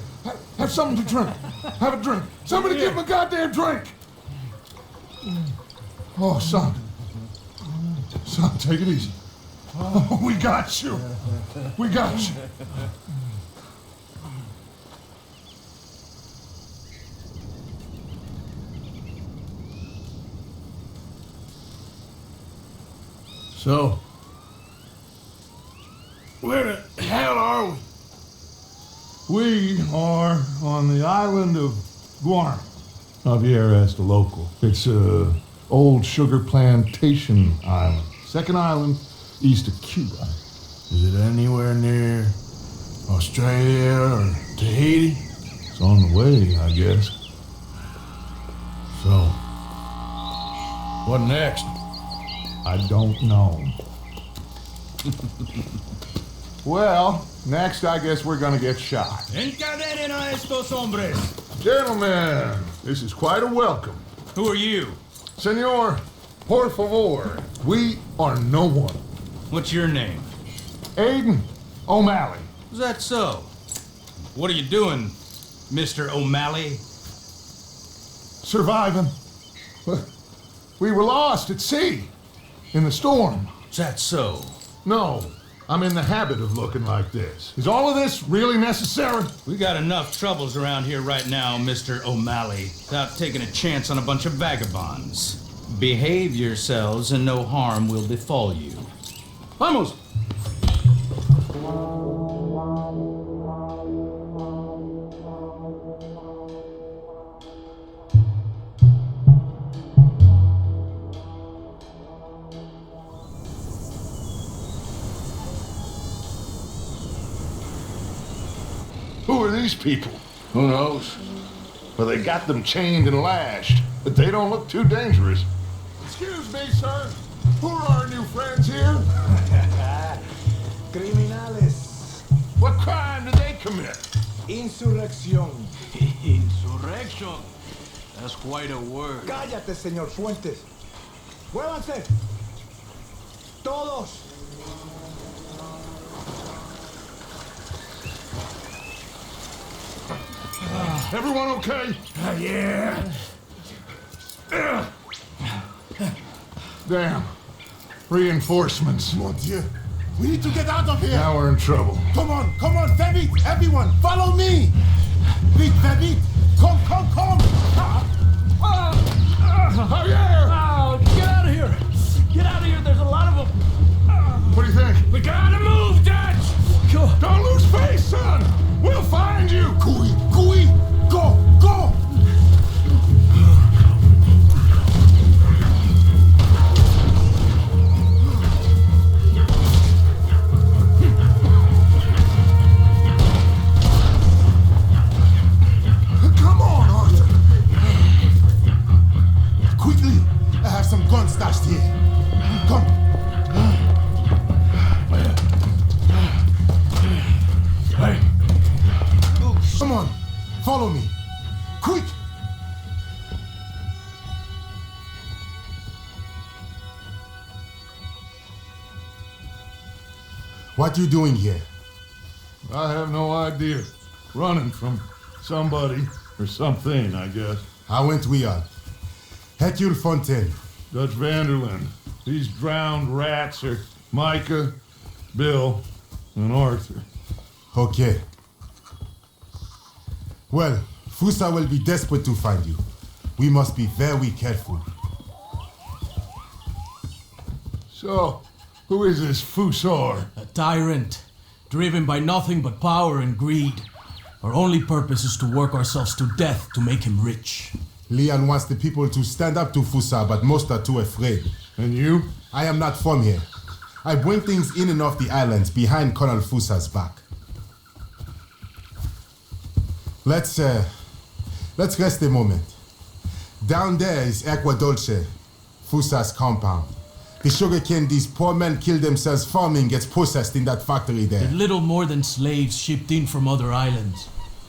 have something to drink. Have a drink. Somebody give him a goddamn drink. Oh, son. Son, take it easy. Oh, we got you. We got you. So, where the hell are we? We are on the island of Guam. Javier asked a local. It's a old sugar plantation island. Second island east of Cuba. Is it anywhere near Australia or Tahiti? It's on the way, I guess. So, what next? I don't know. Well, next I guess we're gonna get shot. Encadenen a estos hombres. Gentlemen, this is quite a welcome. Who are you? Senor, por favor, we are no one. What's your name? Aiden O'Malley. Is that so? What are you doing, Mr. O'Malley? Surviving. We were lost at sea. In the storm. Is that so? No, I'm in the habit of looking like this. Is all of this really necessary? We got enough troubles around here right now, Mr. O'Malley, without taking a chance on a bunch of vagabonds. Behave yourselves and no harm will befall you. Vamos! Who are these people? Who knows? Well, they got them chained and lashed, but they don't look too dangerous. Excuse me, sir. Who are our new friends here? Criminales. What crime did they commit? Insurrección. Insurrection? That's quite a word. Cállate, señor Fuentes. Muévanse. Todos. Everyone okay? Yeah. Damn. Reinforcements. Mon Dieu. We need to get out of here. Now we're in trouble. Come on, very vite, everyone, follow me. Vite, very vite. Come. Javier! Oh, get out of here! Get out of here, there's a lot of them. What do you think? We gotta move, Dutch! Don't lose face, son! We'll find you! Cooey, go! Come on, Arthur! Quickly, I have some guns stashed here. Come. Hey. Come on, follow me. Quick! What you doing here? I have no idea. Running from somebody or something, I guess. How went we on? Hercule Fontaine. Dutch Vanderland. These drowned rats are Micah, Bill, and Arthur. Okay. Well, Fusa will be desperate to find you. We must be very careful. So, who is this Fusar? A tyrant, driven by nothing but power and greed. Our only purpose is to work ourselves to death to make him rich. Leon wants the people to stand up to Fusa, but most are too afraid. And you? I am not from here. I bring things in and off the islands behind Colonel Fusa's back. Let's rest a moment. Down there is Aqua Dolce, Fusa's compound. The sugarcane these poor men kill themselves farming gets processed in that factory there. They're little more than slaves shipped in from other islands.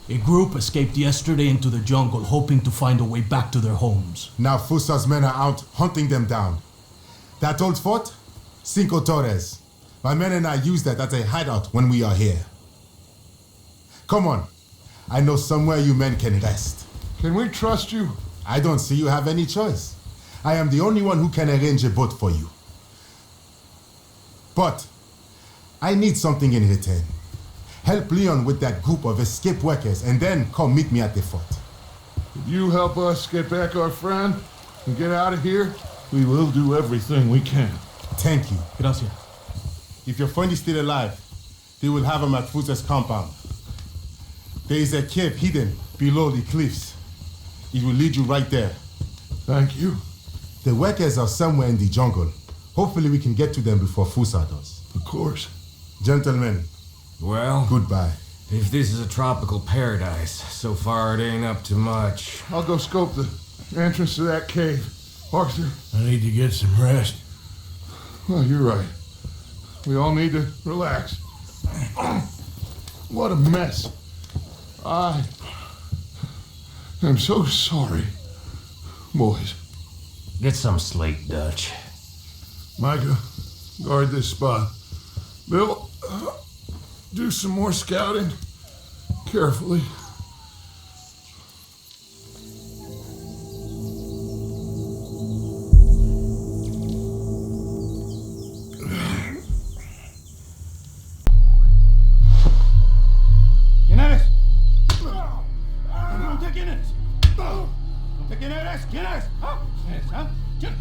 A group escaped yesterday into the jungle, hoping to find a way back to their homes. Now Fusa's men are out hunting them down. That old fort? Cinco Torres. My men and I use that as a hideout when we are here. Come on. I know somewhere you men can rest. Can we trust you? I don't see you have any choice. I am the only one who can arrange a boat for you. But I need something in return. Help Leon with that group of escaped workers and then come meet me at the fort. If you help us get back our friend and get out of here, we will do everything we can. Thank you. Gracias. If your friend is still alive, they will have him at Fusa's compound. There is a cave hidden below the cliffs. It will lead you right there. Thank you. The workers are somewhere in the jungle. Hopefully we can get to them before Fusa does. Of course. Gentlemen. Well, goodbye. If this is a tropical paradise, so far it ain't up to much. I'll go scope the entrance to that cave. Arthur. I need to get some rest. Well, you're right. We all need to relax. What a mess. I am so sorry, boys. Get some sleep, Dutch. Micah, guard this spot. Bill, do some more scouting. Carefully. ¿Quién eres? Pregunté quién eres. Pregunté quién eres. ¿Quién eres? ¿Ah? ¿Quién eres? ¿Ah? ¿Quién?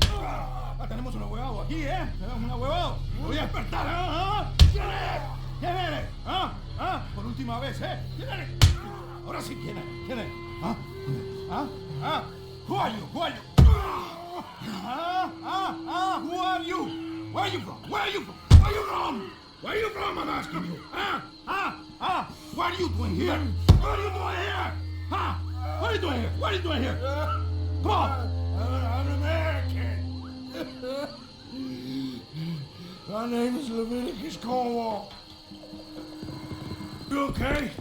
Tenemos un huevado aquí, ¿eh? Tenemos un huevado. Me voy a despertar, ¿ah? ¿Quién eres? ¿Quién eres? ¿Ah? ¿Ah? Por última vez, ¿eh? ¿Quién eres? Ahora sí, ¿quién eres? ¿Quién eres? ¿Ah? ¿Ah? ¿Ah? Who are you? Who are you? ¿Ah? ¿Ah? ¿Ah? Who are you? Where are you from? Where are you from? Where are you from? Where are you from, I'm asking you? Ah? Ah? Ah? What are you doing here? What are you doing here? Huh? What are you doing here? What are you doing here? Come on! I'm American. My name is Leviticus Cornwall. You okay?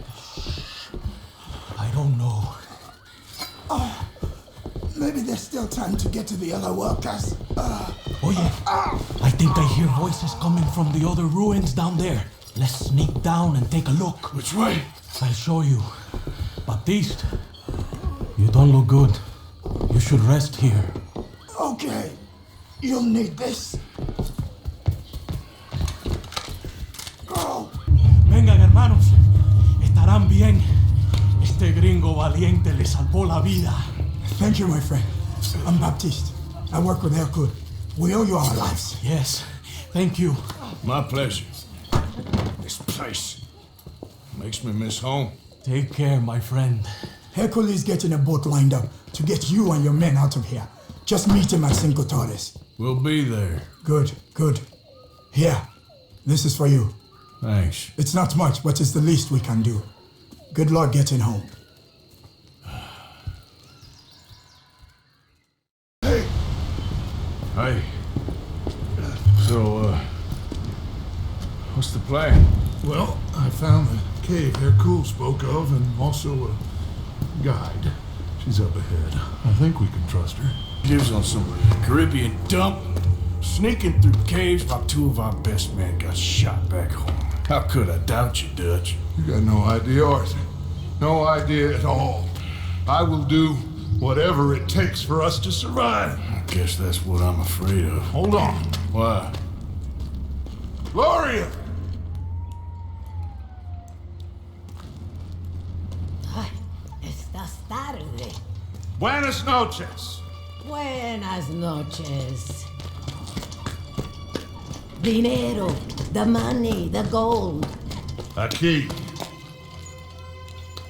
I don't know. Oh, maybe there's still time to get to the other workers. Oh yeah. I think I hear voices coming from the other ruins down there. Let's sneak down and take a look. Which way? I'll show you. Baptiste, you don't look good. You should rest here. Okay. You'll need this. Go. Vengan, hermanos. Estarán bien. Este gringo valiente le salvó la vida. Thank you, my friend. I'm Baptiste. I work with Hercule. We owe you our lives. Yes. Thank you. My pleasure. This place makes me miss home. Take care, my friend. Hercule is getting a boat lined up to get you and your men out of here. Just meet him at Cinco Torres. We'll be there. Good, good. Here, this is for you. Thanks. It's not much, but it's the least we can do. Good luck getting home. Hey. So, what's the plan? Well, I found the cave Hercule spoke of and also a guide. She's up ahead. I think we can trust her. Lives on some Caribbean dump, sneaking through caves while two of our best men got shot back home. How could I doubt you, Dutch? You got no idea, Arthur. No idea at all. I will do whatever it takes for us to survive. I guess that's what I'm afraid of. Hold on. Why? Gloria! Ay, estás tarde. Buenas noches. Buenas noches. Dinero, the money, the gold. Aquí.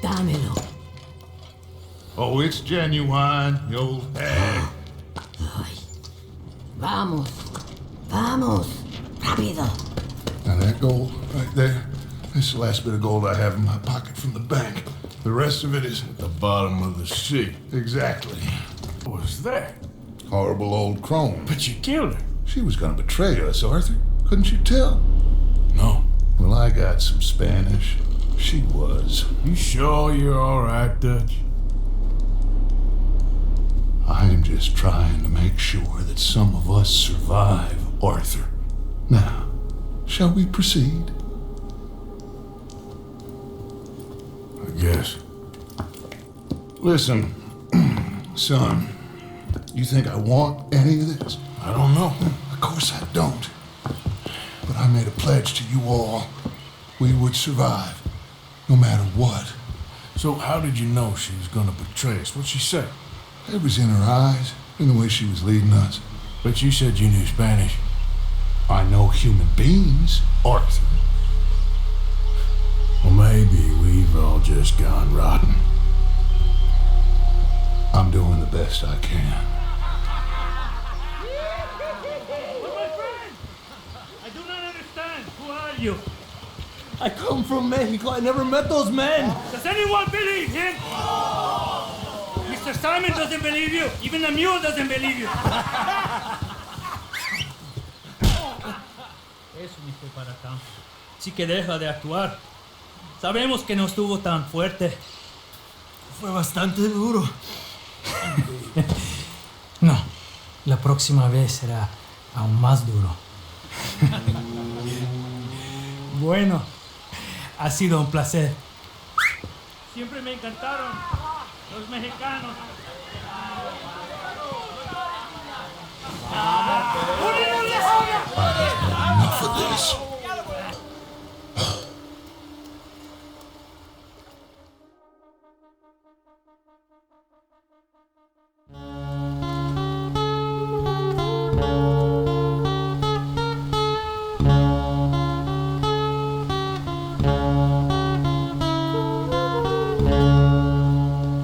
Dámelo. Oh, it's genuine, you old hag. Vamos. Vamos. Rápido. Now that gold right there, that's the last bit of gold I have in my pocket from the bank. The rest of it is at the bottom of the sea. Exactly. What was that? Horrible old crone. But you killed her. She was gonna betray us, Arthur. Couldn't you tell? No. Well, I got some Spanish. She was. You sure you're all right, Dutch? I'm just trying to make sure that some of us survive, Arthur. Now, shall we proceed? I guess. Listen, son, you think I want any of this? I don't know. Of course I don't. But I made a pledge to you all. We would survive, no matter what. So how did you know she was gonna betray us? What'd she say? It was in her eyes, in the way she was leading us. But you said you knew Spanish. I know human beings, Arthur. Well, maybe we've all just gone rotten. I'm doing the best I can. But my friend, I do not understand. Who are you? I come from Mexico. I never met those men. Does anyone believe him? Mr. Simon doesn't believe you. Even the mule doesn't believe you. Eso ni fue para tanto. Sí que deja de actuar. Sabemos que no estuvo tan fuerte. Fue bastante duro. No, la próxima vez será aún más duro. Bueno, ha sido un placer. Siempre me encantaron los mexicanos. Enough of this.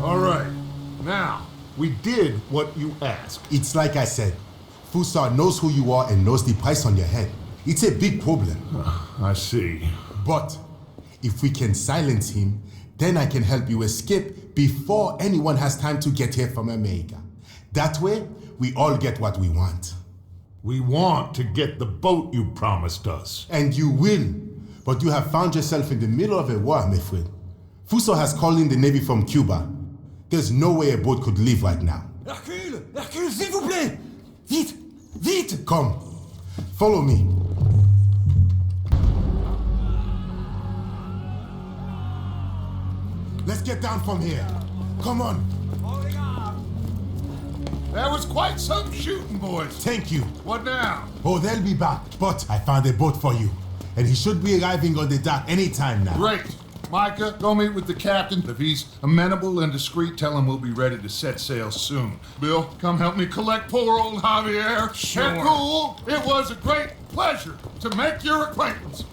All right. Now, we did what you asked. It's like I said. Fusar knows who you are and knows the price on your head. It's a big problem. I see. But if we can silence him, then I can help you escape before anyone has time to get here from America. That way, we all get what we want. We want to get the boat you promised us. And you will. But you have found yourself in the middle of a war, my friend. Fuso has called in the Navy from Cuba. There's no way a boat could leave right now. Hercule! Hercule, s'il vous plaît! Vite! Vite! Come. Follow me. Let's get down from here. Come on. That was quite some shooting, boys. Thank you. What now? Oh, they'll be back. But I found a boat for you. And he should be arriving on the dock any time now. Great. Micah, go meet with the captain. If he's amenable and discreet, tell him we'll be ready to set sail soon. Bill, come help me collect poor old Javier. Sure. Hercule, it was a great pleasure to make your acquaintance.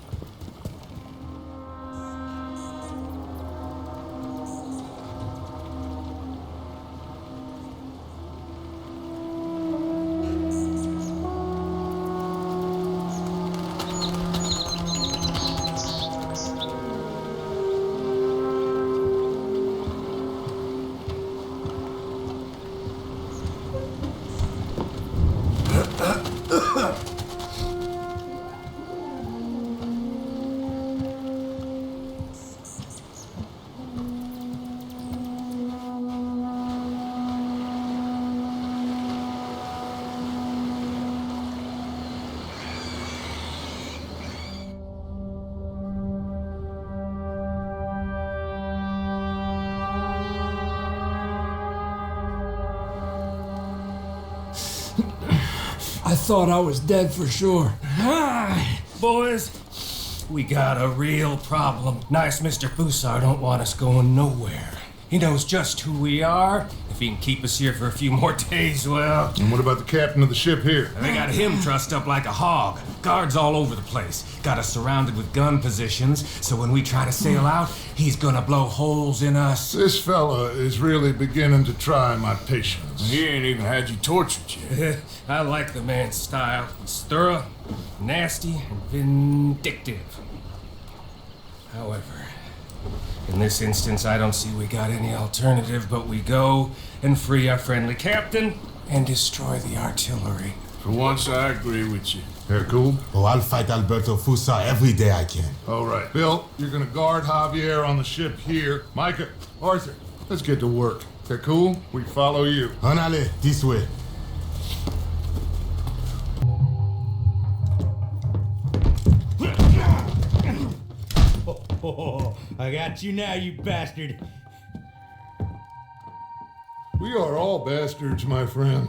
I thought I was dead for sure. Boys, we got a real problem. Nice Mr. Fusar don't want us going nowhere. He knows just who we are. If he can keep us here for a few more days, well... And what about the captain of the ship here? They got him trussed up like a hog. Guards all over the place. Got us surrounded with gun positions, so when we try to sail out, he's gonna blow holes in us. This fella is really beginning to try my patience. He ain't even had you tortured yet. I like the man's style. He's thorough, nasty, and vindictive. However, in this instance, I don't see we got any alternative, but we go and free our friendly captain and destroy the artillery. For once, I agree with you. They're cool? Oh, I'll fight Alberto Fusa every day I can. All right. Bill, you're gonna guard Javier on the ship here. Micah, Arthur, let's get to work. They're cool? We follow you. Anale, this way. Oh, I got you now, you bastard. We are all bastards, my friend.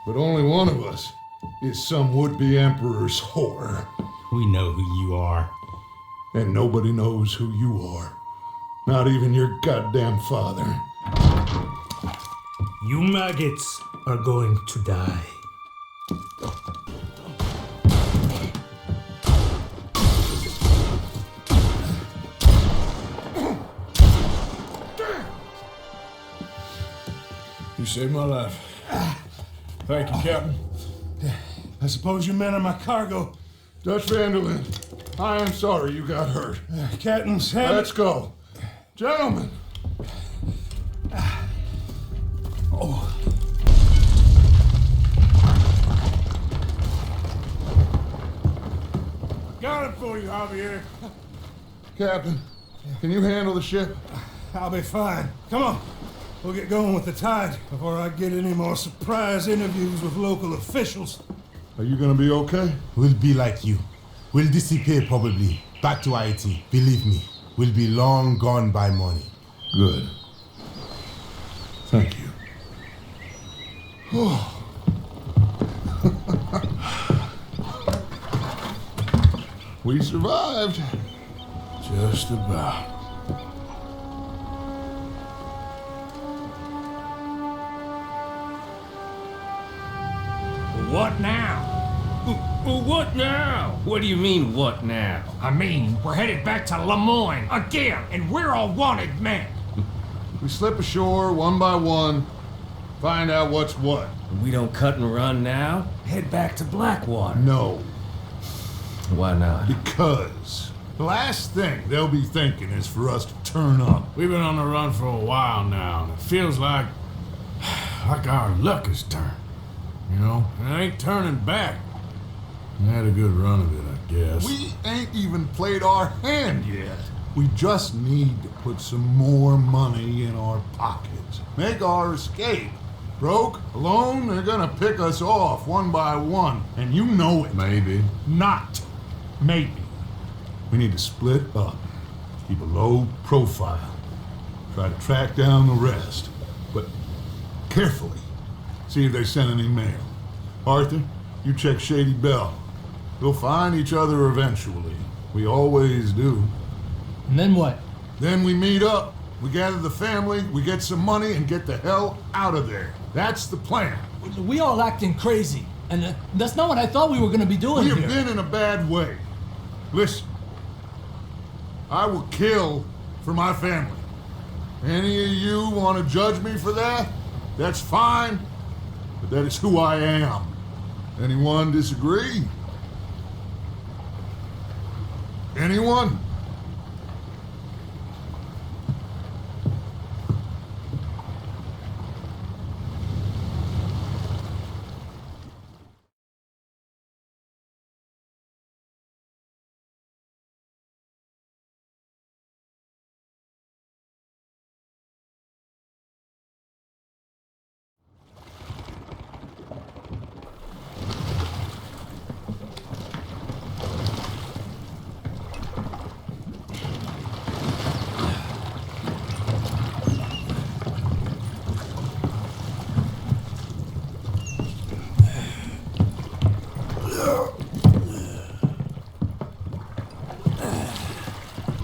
But only one of us is some would-be emperor's whore. We know who you are. And nobody knows who you are. Not even your goddamn father. You maggots are going to die. You saved my life. Thank you, Captain. I suppose you men are my cargo. Dutch Vanderlyn, I am sorry you got hurt. Captain Sam. Let's go. Gentlemen. Oh. Got it for you, Javier. Captain, can you handle the ship? I'll be fine. Come on. We'll get going with the tide before I get any more surprise interviews with local officials. Are you gonna be okay? We'll be like you. We'll disappear probably. Back to Haiti. Believe me, we'll be long gone by morning. Good. Thank you. We survived. Just about. What now? What now? What do you mean, what now? I mean, we're headed back to Lemoyne again, and we're all wanted men. We slip ashore one by one, find out what's what. We don't cut and run now? Head back to Blackwater. No. Why not? Because the last thing they'll be thinking is for us to turn up. We've been on the run for a while now, and it feels like our luck has turned. You know, and I ain't turning back. We had a good run of it, I guess. We ain't even played our hand yet. We just need to put some more money in our pockets. Make our escape. Broke, alone, they're gonna pick us off one by one. And you know it. Maybe. Not maybe. We need to split up. Keep a low profile. Try to track down the rest. But carefully. See if they sent any mail. Arthur, you check Shady Bell. We'll find each other eventually. We always do. And then what? Then we meet up. We gather the family, we get some money, and get the hell out of there. That's the plan. We all acting crazy. And that's not what I thought we were going to be doing We here. have been in a bad way. Listen. I will kill for my family. Any of you want to judge me for that? That's fine. But that is who I am. Anyone disagree? Anyone?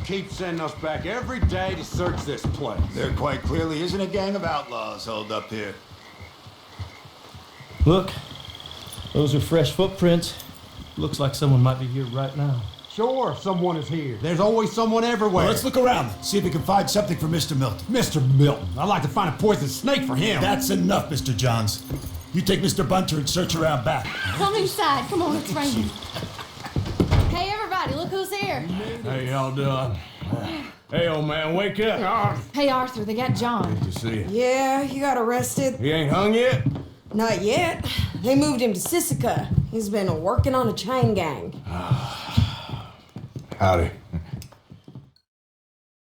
Keep sending us back every day to search this place. There quite clearly isn't a gang of outlaws holed up here. Look, those are fresh footprints. Looks like someone might be here right now. Sure, someone is here. There's always someone everywhere. Well, let's look around, see if we can find something for Mr. Milton. Mr. Milton. I'd like to find a poisonous snake for him. That's enough, Mr. Johns. You take Mr. Bunter and search around back. Come inside. Come on, it's raining. Hey, everybody, look who's here. Hey, y'all doing? Hey, old man, wake up. Hey, Arthur, they got John. Good to see you. Yeah, you got arrested. He ain't hung yet? Not yet. They moved him to Sisika. He's been working on a chain gang. Howdy.